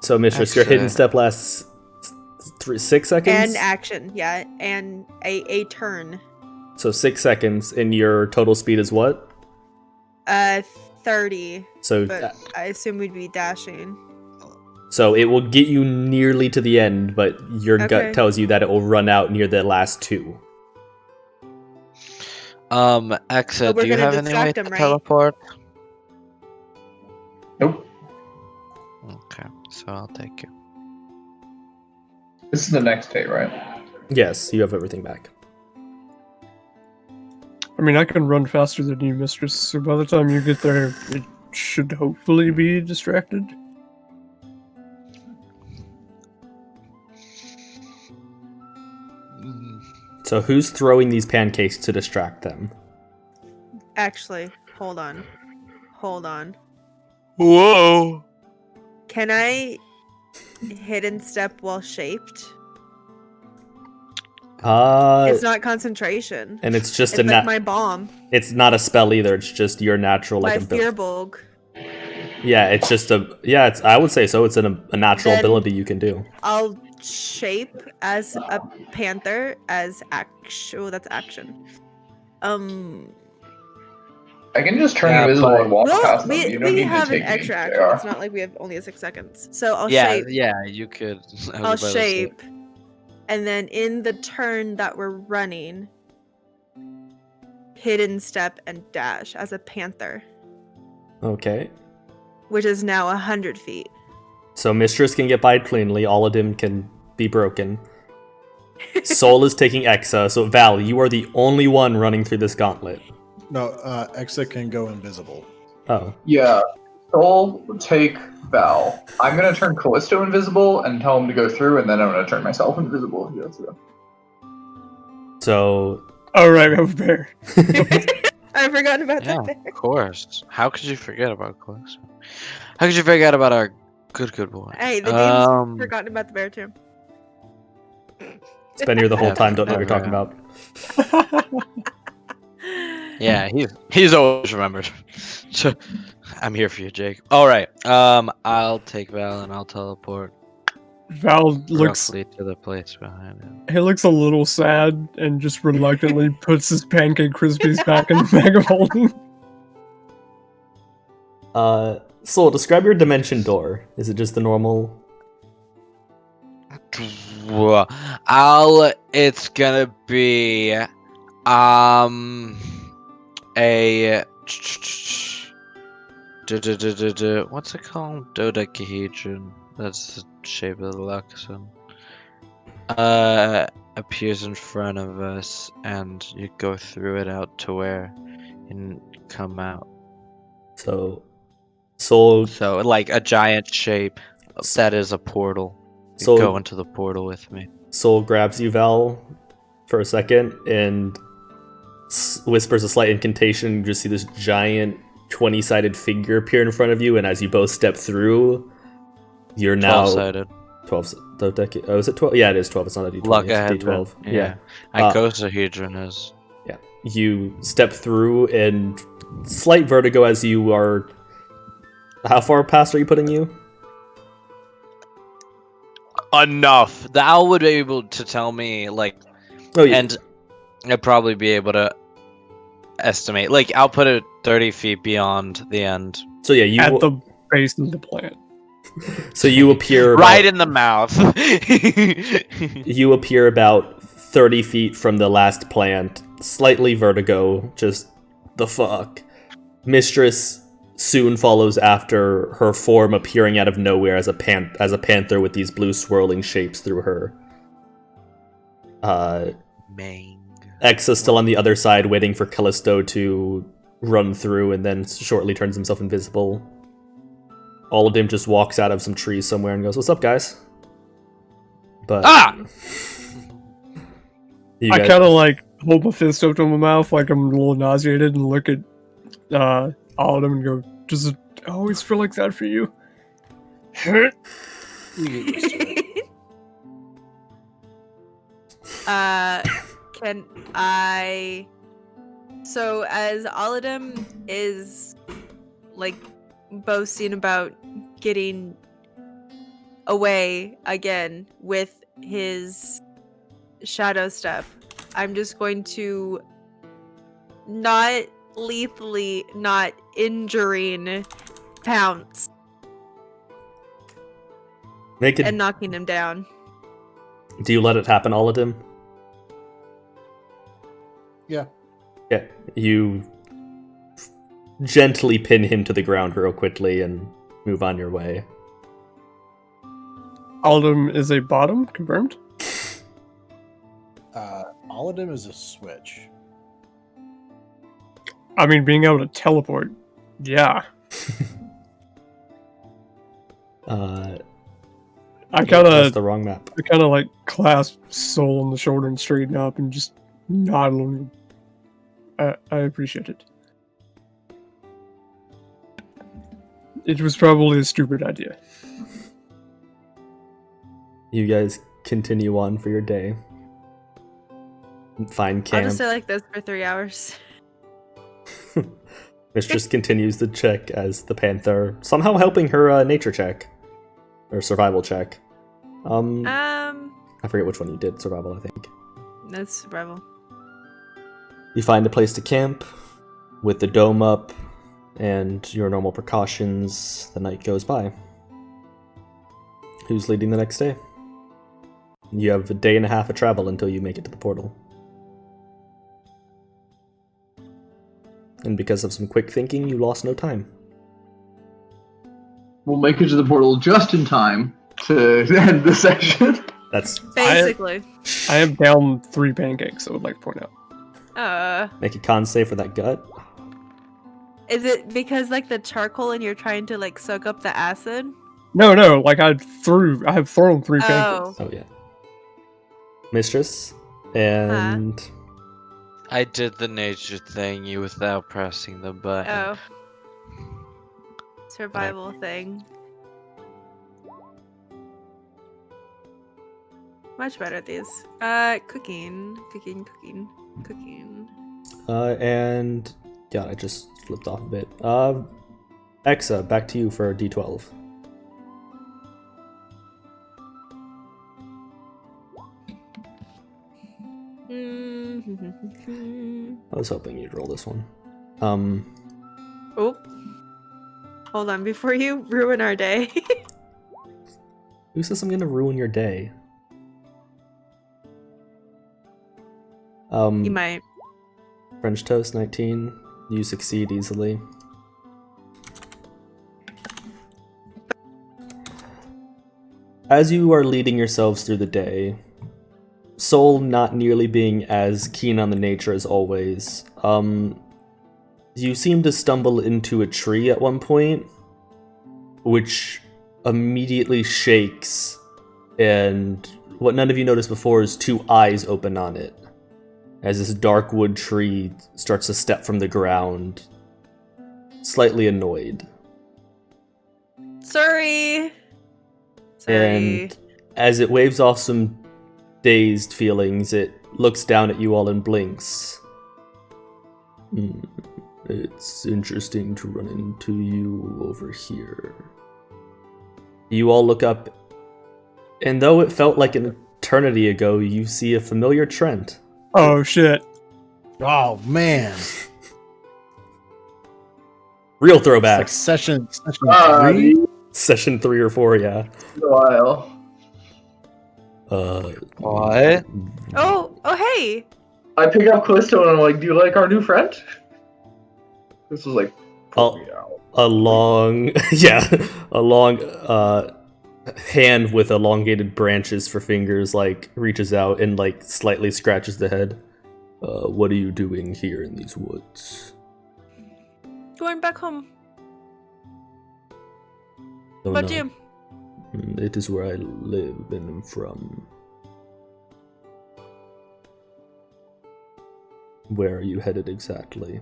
So, Mistress, your hidden Excellent. step lasts 6 seconds? And action, yeah, and a turn. So 6 seconds, and your total speed is what? 30. So, But I assume we'd be dashing. so it will get you nearly to the end, but your Okay. gut tells you that it will run out near the last 2. Exa, But we're do you gonna have any way distract to him, right? teleport? Nope. Okay, so I'll take you. This is the next day, right? Yes, you have everything back. I mean, I can run faster than you, Mistress, so by the time you get there, it should hopefully be distracted. So who's throwing these pancakes to distract them? Actually, hold on. Hold on. Whoa! Can I hidden step while shaped? It's not concentration. and it's just It's a like my bomb. it's not a spell either. It's just your natural My like ability. Fearbulg. Yeah, it's just it's I would say so. It's a natural Then- ability you can do. I'll shape as a panther as action. Oh, that's action. I can just turn Yeah, invisible but- and walk Well, past them. we You don't need have to an take me. extra They action. are. It's not like we have only 6 seconds. So I'll Yeah, shape. yeah, you could. I was I'll about to say. shape. And then in the turn that we're running, hidden step and dash as a panther, Okay. which is now 100 feet. So Mistress can get by cleanly. All of them can be broken. Soul is taking Exa. So Val, you are the only one running through this gauntlet. No, Exa can go invisible. Oh. Yeah. Soul, take Val. I'm gonna turn Callisto invisible and tell him to go through, and then I'm gonna turn myself invisible if he goes through. So Alright, over there. I forgot about Yeah, that. of course. How could you forget about Close? How could you forget about our good boy? Hey, the game's forgotten about the bear too. it's been here the whole Yeah, time. Don't know what you're talking never. about. Yeah, he's always remembered. So, I'm here for you, Jake. All right. I'll take Val and I'll teleport Val looks roughly to the place behind him. he looks a little sad and just reluctantly puts his pancake crispies back in the bag of holding. Soul, describe your dimension door. Is it just the normal? It's gonna be a what's it called? Dodecahedron. That's the shape of the Luxon. Appears in front of us, and you go through it out to where you can come out. So, Soul. So, like a giant shape that is a portal. You So- go into the portal with me. Soul grabs you, Val, for a second and whispers a slight incantation. You just see this giant 20-sided figure appear in front of you, and as you both step through, you're now 12-sided. 12. Oh, is it 12? Yeah, it is 12. It's not a D20. Luck it's a ahead. D12. Yeah. Uh, Icosahedron is. Yeah. You step through, and slight vertigo as you are. How far past are you putting you? Enough. Thou would be able to tell me, like, Oh, yeah. and I'd probably be able to estimate. Like, I'll put it 30 feet beyond the end. So yeah, you At the base of the plant. so you appear Right about, in the mouth. you appear about 30 feet from the last plant, slightly vertigo, just the fuck. Mistress soon follows after, her form appearing out of nowhere as a panther with these blue swirling shapes through her. Mang. Exa's still on the other side waiting for Callisto to run through and then shortly turns himself invisible. All of them just walks out of some trees somewhere and goes, "What's up, guys?" But you I guys- kind of like hold my fist up to my mouth like I'm a little nauseated and look at all of them and go, "Does it always feel like that for you?" You get used to it. Can I? So as Aladdin is like boasting about getting away again with his shadow stuff, I'm just going to not lethally, not injuring, pounce make it. and knocking him down. Do you let it happen, all of them? Yeah. Yeah, you gently pin him to the ground real quickly and move on your way. Aldum is a bottom, confirmed. All of them is a switch. I mean, being able to teleport, yeah. I kind That's of, the wrong map. like clasp Soul on the shoulder and straighten up and just nod along. I appreciate it. It was probably a stupid idea. You guys continue on for your day. Find I'll camp. just stay like this for 3 hours. Mistress continues the check as the panther, somehow helping her nature check. Or survival check. I forget which one you did, survival, I think. That's survival. You find a place to camp, with the dome up, and your normal precautions. The night goes by. Who's leading the next day? You have a day and a half of travel until you make it to the portal. And because of some quick thinking, you lost no time. We'll make it to the portal just in time to end the session. That's Basically. I am down 3 pancakes, I would like to point out. make a con save for that gut. Is it because like the charcoal and you're trying to like soak up the acid? No, like I have thrown 3 pancakes. Oh. Oh yeah. Mistress and I did the nature thingy without pressing the button. Oh. Survival thing. Much better at these. Cooking. and yeah, I just flipped off a bit. Exa, back to you for D12. I was hoping you'd roll this one. Oh. Hold on, before you ruin our day. Who says I'm gonna ruin your day? You might. French toast 19. You succeed easily. As you are leading yourselves through the day, Soul not nearly being as keen on the nature as always, you seem to stumble into a tree at one point, which immediately shakes, and what none of you noticed before is 2 eyes open on it, as this dark wood tree starts to step from the ground, slightly annoyed. Sorry. And as it waves off some dazed feelings, it looks down at you all and blinks. It's interesting to run into you over here. You all look up, and though it felt like an eternity ago, you see a familiar Trent. Oh shit. Oh man, Real it's throwback. like session Ah, 3. Session 3 or 4, yeah. a while. What? Oh, hey. I pick up Callisto and I'm like, "Do you like our new friend?" This was like Oh. me out. A long, a long hand with elongated branches for fingers, like, reaches out and, like, slightly scratches the head. What are you doing here in these woods? Going back home. Oh, About no. you? It is where I live and am from. Where are you headed exactly?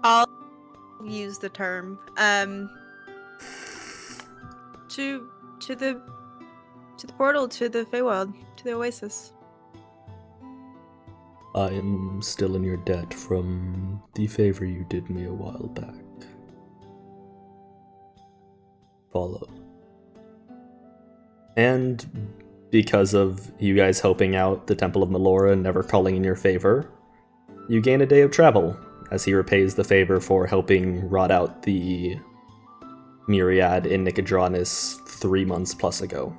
I'll use the term. To the portal, to the Fey Wild, to the Oasis. I am still in your debt from the favor you did me a while back. Follow. And because of you guys helping out the Temple of Melora and never calling in your favor, you gain a day of travel, as he repays the favor for helping rot out the Myriad in Nicodranus 3 months plus ago.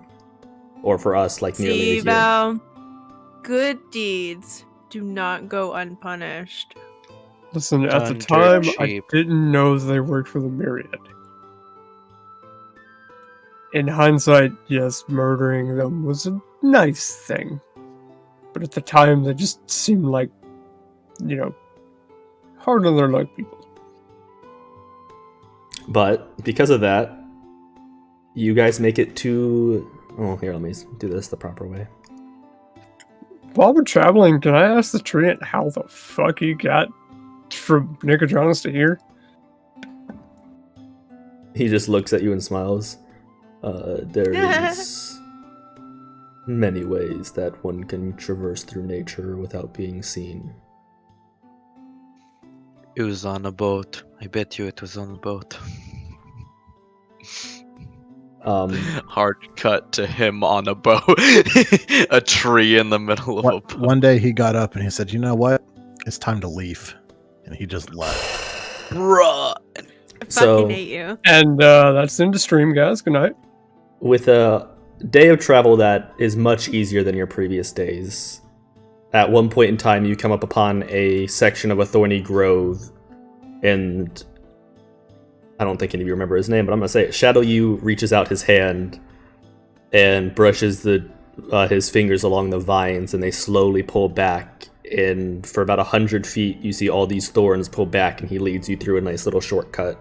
Or for us, like nearly a year. Val, good deeds do not go unpunished. Listen, at the Done dirt time, I cheap. didn't know they worked for the Myriad. In hindsight, yes, murdering them was a nice thing. But at the time, they just seemed like, hard on their luck people. But because of that, you guys make it to... Oh, here, let me do this the proper way. While we're traveling, can I ask the treant how the fuck he got from Nicodranus to here? He just looks at you and smiles. There is many ways that one can traverse through nature without being seen. It was on a boat. I bet you it was on a boat. Hard cut to him on a boat. A tree in the middle of a boat. One day he got up and he said, "You know what? It's time to leave," and he just left. Run! I fucking So- hate you. And that's into stream, guys. Good night. With a day of travel that is much easier than your previous days, at one point in time you come up upon a section of a thorny grove, and I don't think any of you remember his name, but I'm gonna say it. Shadow Yu reaches out his hand and brushes his fingers along the vines, and they slowly pull back, and for about 100 feet you see all these thorns pull back, and he leads you through a nice little shortcut.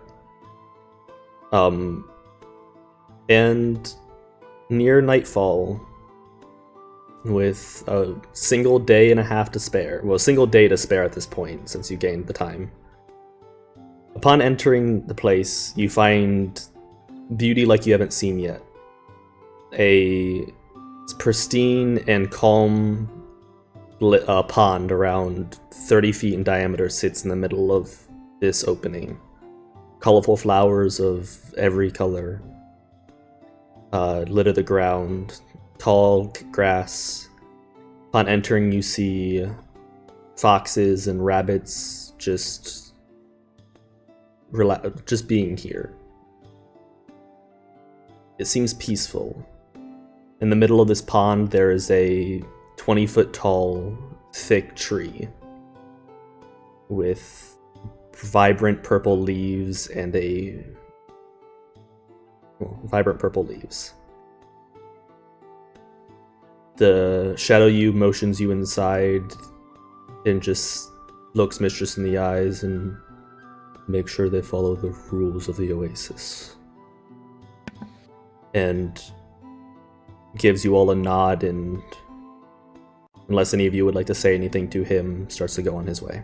And near nightfall, with a single day and a half to spare, well, a single day to spare at this point, since you gained the time. Upon entering the place, you find beauty like you haven't seen yet. A pristine and calm pond around 30 feet in diameter sits in the middle of this opening. Colorful flowers of every color litter the ground. Tall grass. Upon entering, you see foxes and rabbits just being here. It seems peaceful. In the middle of this pond, there is a 20-foot tall, thick tree with vibrant purple leaves and vibrant purple leaves. The Shadow Yu motions you inside and just looks Mistress in the eyes and makes sure they follow the rules of the Oasis. And gives you all a nod, and unless any of you would like to say anything to him, starts to go on his way.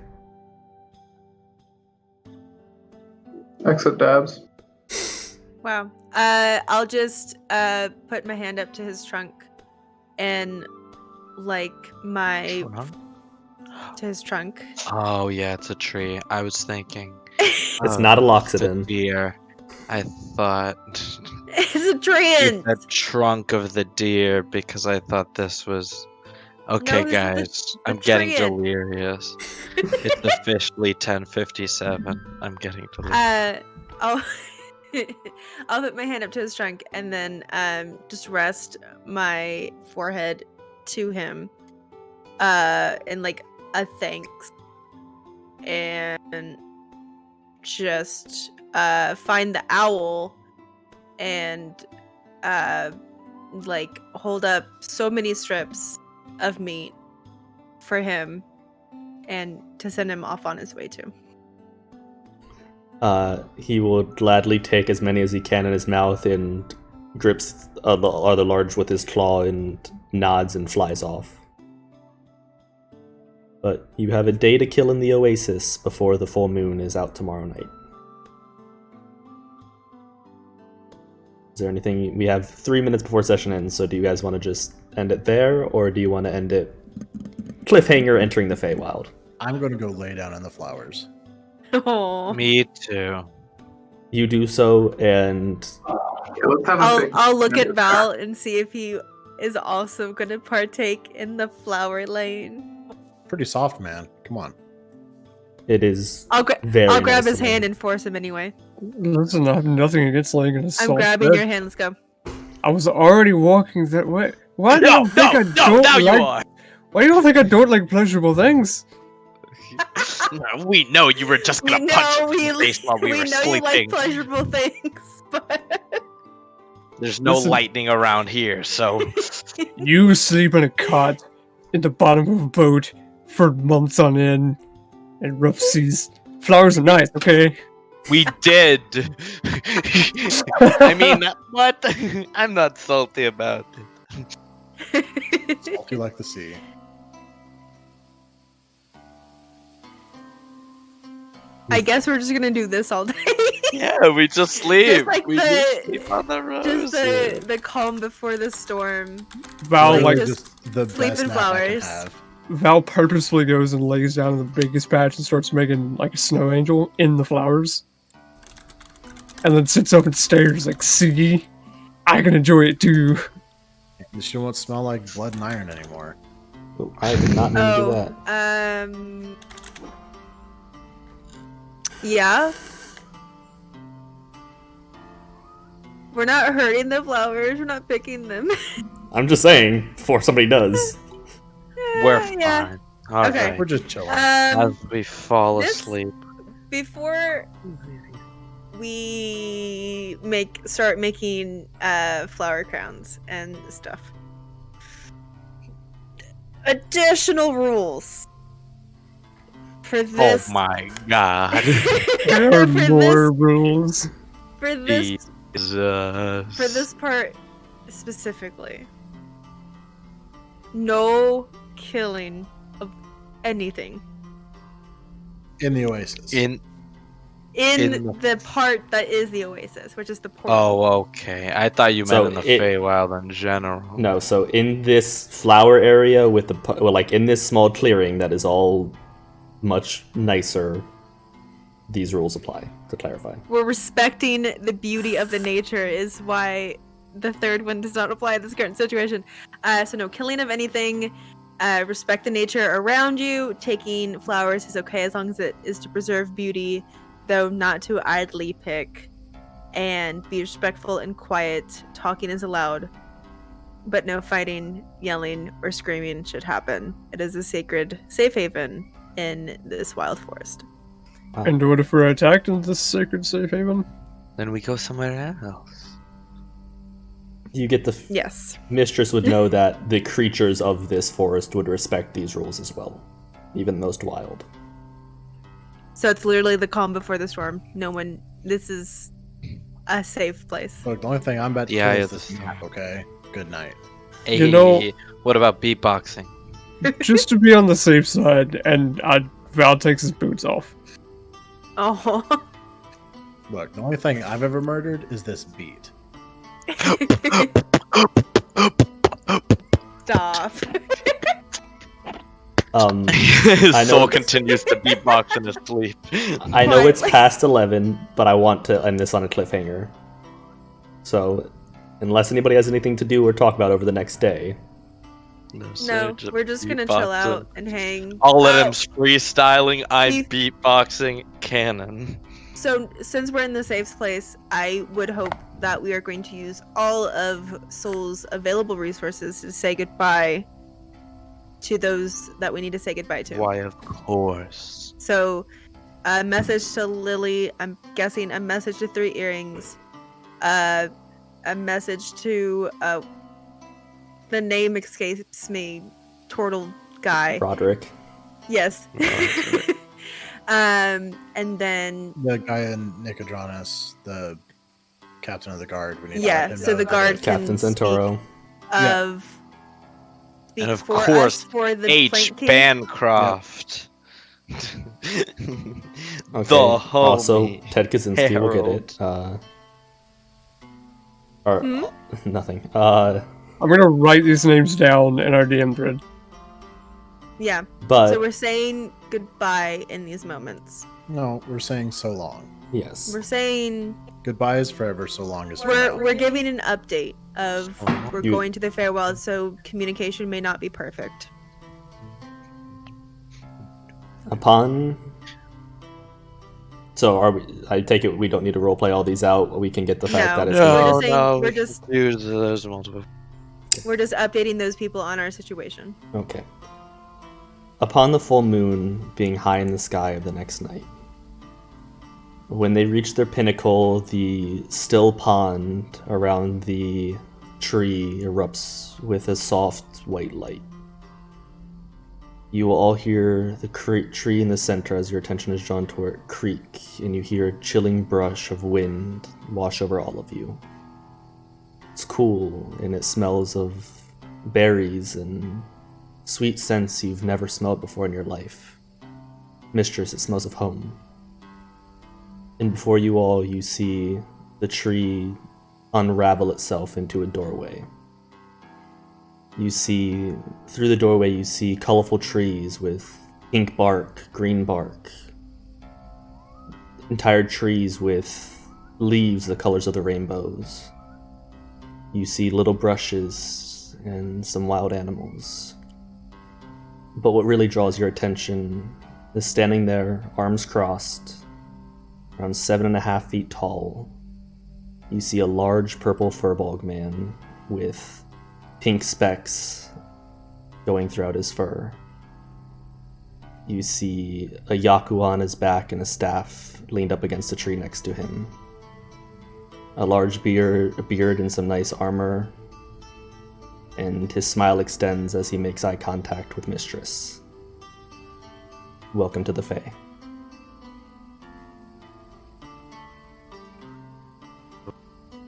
Exit dabs. Wow. I'll just put my hand up to his trunk and to his trunk. Oh yeah, it's a tree. I was thinking. It's not a loxodon. Deer. I thought. It's a trance. The trunk of the deer because I thought this was. Okay, No, this is guys, the I'm getting trance. delirious. It's officially 10:57. I'm getting delirious. I'll I'll put my hand up to his trunk and then just rest my forehead to him in like a thanks, and just find the owl and like hold up so many strips of meat for him and to send him off on his way to. He will gladly take as many as he can in his mouth and grips the large with his claw and nods and flies off. But you have a day to kill in the oasis before the full moon is out tomorrow night. Is there anything? We have 3 minutes before session ends, so do you guys want to just end it there, or do you want to end it cliffhanger entering the Fey Wild? I'm going to go lay down in the flowers. Oh, Me too. You do so, and Let's have a big- I'll look at Val and see if he is also going to partake in the flower lane. Pretty soft, man. Come on. it is I'll very grab nice his to me. hand and force him anyway. Listen, I have nothing against laying in a I'm soft grabbing bed. your hand. Let's go. I was already walking that way. Why do No, you think I no, don't now like? you are. Why do you think I don't like pleasurable things? No, we know you were just gonna punch us in the face while we were know you like sleeping. pleasurable things, but There's no Listen. lightning around here, so You sleep in a cot in the bottom of a boat for months on end in rough seas. Flowers are nice, okay? we did. I mean, what? I'm not salty about it. Salty like the sea. I guess we're just gonna do this all day. Yeah, we just sleep. Just like we the- just sleep on the roses. Just the calm before the storm. Val Like, like just the sleep best in nap I can flowers. have. Val purposefully goes and lays down in the biggest patch and starts making like a snow angel in the flowers. And then sits up and stares like, see, I can enjoy it too. She won't smell like blood and iron anymore. Oh, I did not mean to do that. Yeah. We're not hurting the flowers. We're not picking them. I'm just saying, before somebody does. We're Yeah. fine. All Okay. right. We're just chilling. As we fall this- asleep. Before we start making flower crowns and stuff. Additional rules for this. Oh my god. There are for more rules. for this Jesus. for this part specifically. No killing of anything In the oasis. in In the part that is the oasis, which is the portal. Oh, okay. I thought you meant So in the it- Fey Wild in general. No, so in this flower area with like in this small clearing that is all much nicer, these rules apply, to clarify. We're respecting the beauty of the nature is why the third one does not apply in this current situation. So no killing of anything. Respect the nature around you. Taking flowers is okay as long as it is to preserve beauty, though not to idly pick. And be respectful and quiet. Talking is allowed, but no fighting, yelling, or screaming should happen. It is a sacred safe haven in this wild forest. And what if we're attacked in this sacred safe haven? Then we go somewhere else. You get the Yes. mistress would know that the creatures of this forest would respect these rules as well, even the most wild. So it's literally the calm before the storm. No one. This is a safe place. Look, the only thing I'm about to Yeah, kill it's is this the- map, okay? Good night. You know- Hey, what about beatboxing? Just to be on the safe side, and Val takes his boots off. Oh. Look, the only thing I've ever murdered is this beat. Stop. His I know soul it's- continues to beatbox in his sleep. I know What? it's past 11, but I want to end this on a cliffhanger. So, Unless anybody has anything to do or talk about over the next day. No, we're just gonna chill out and hang. I'll let him freestyling. I'm Keith- beatboxing canon. So, since we're in the safe place, I would hope that we are going to use all of Soul's available resources to say goodbye to those that we need to say goodbye to. Why, of course. So, a message to Lily. I'm guessing a message to Three Earrings. A message to the name escapes me. Turtle guy. Roderick. Yes. And then The guy in Nicodranus, the captain of the guard. We need to yeah, let him so know the that guard it- can Captain Centauro. of speak And of for course, us for the H. Plank King. Bancroft. Okay. The homie. Also, Ted Kaczynski will get it. Or Hmm? nothing. I'm gonna write these names down in our DM thread. Yeah. But So we're saying goodbye in these moments. No, we're saying so long. yes, We're saying Goodbye is forever, so long is forever. we're giving an update of we're You- going to the Fey Wild, so communication may not be perfect. upon. So are we? I take it we don't need to roleplay all these out. We can get the fact No. that it's We're gonna- just saying- we're just- There's multiple. We're just updating those people on our situation. Okay. Upon the full moon being high in the sky of the next night, when they reach their pinnacle, the still pond around the tree erupts with a soft white light. You will all hear the tree in the center as your attention is drawn toward it creak, and you hear a chilling brush of wind wash over all of you. It's cool, and it smells of berries and sweet scents you've never smelled before in your life. Mistress, it smells of home. And before you all, you see the tree unravel itself into a doorway. You see, through the doorway, you see colorful trees with pink bark, green bark. Entire trees with leaves the colors of the rainbows. You see little brushes and some wild animals. But what really draws your attention is standing there, arms crossed, around 7.5 feet tall. You see a large purple furball man with pink specks going throughout his fur. You see a Yaku on his back and a staff leaned up against a tree next to him. A large beard and some nice armor, and his smile extends as he makes eye contact with Mistress. Welcome to the Fae.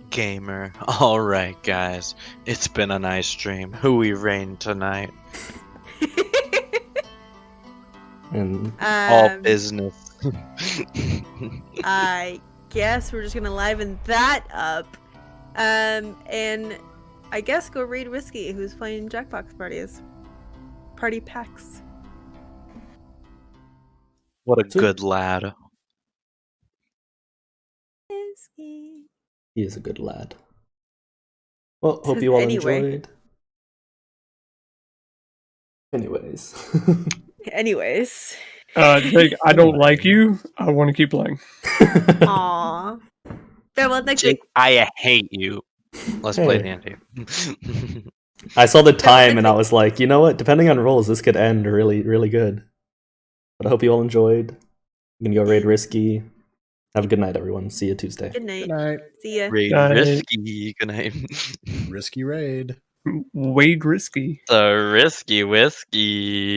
Gamer. Alright, guys. It's been a nice dream. Who we reigned tonight. And All business. I guess we're just gonna liven that up. And I guess go raid Whiskey, who's playing Jackbox party packs. What a Sweet. good lad. Whiskey. he is a good lad. Well, hope Says you all anyway. enjoyed. Anyways. Anyways. Jake, I don't like you. I want to keep playing. Aww. Farewell, next week. I hate you. Let's play the Hey. end. I saw the time and I was like, you know what? Depending on rolls, this could end really, really good. But I hope you all enjoyed. I'm gonna go raid Risky. Have a good night, everyone. See you Tuesday. Good night. Good night. See ya. Raid Night. risky. Good night. Risky raid. Wade Risky. The risky whiskey.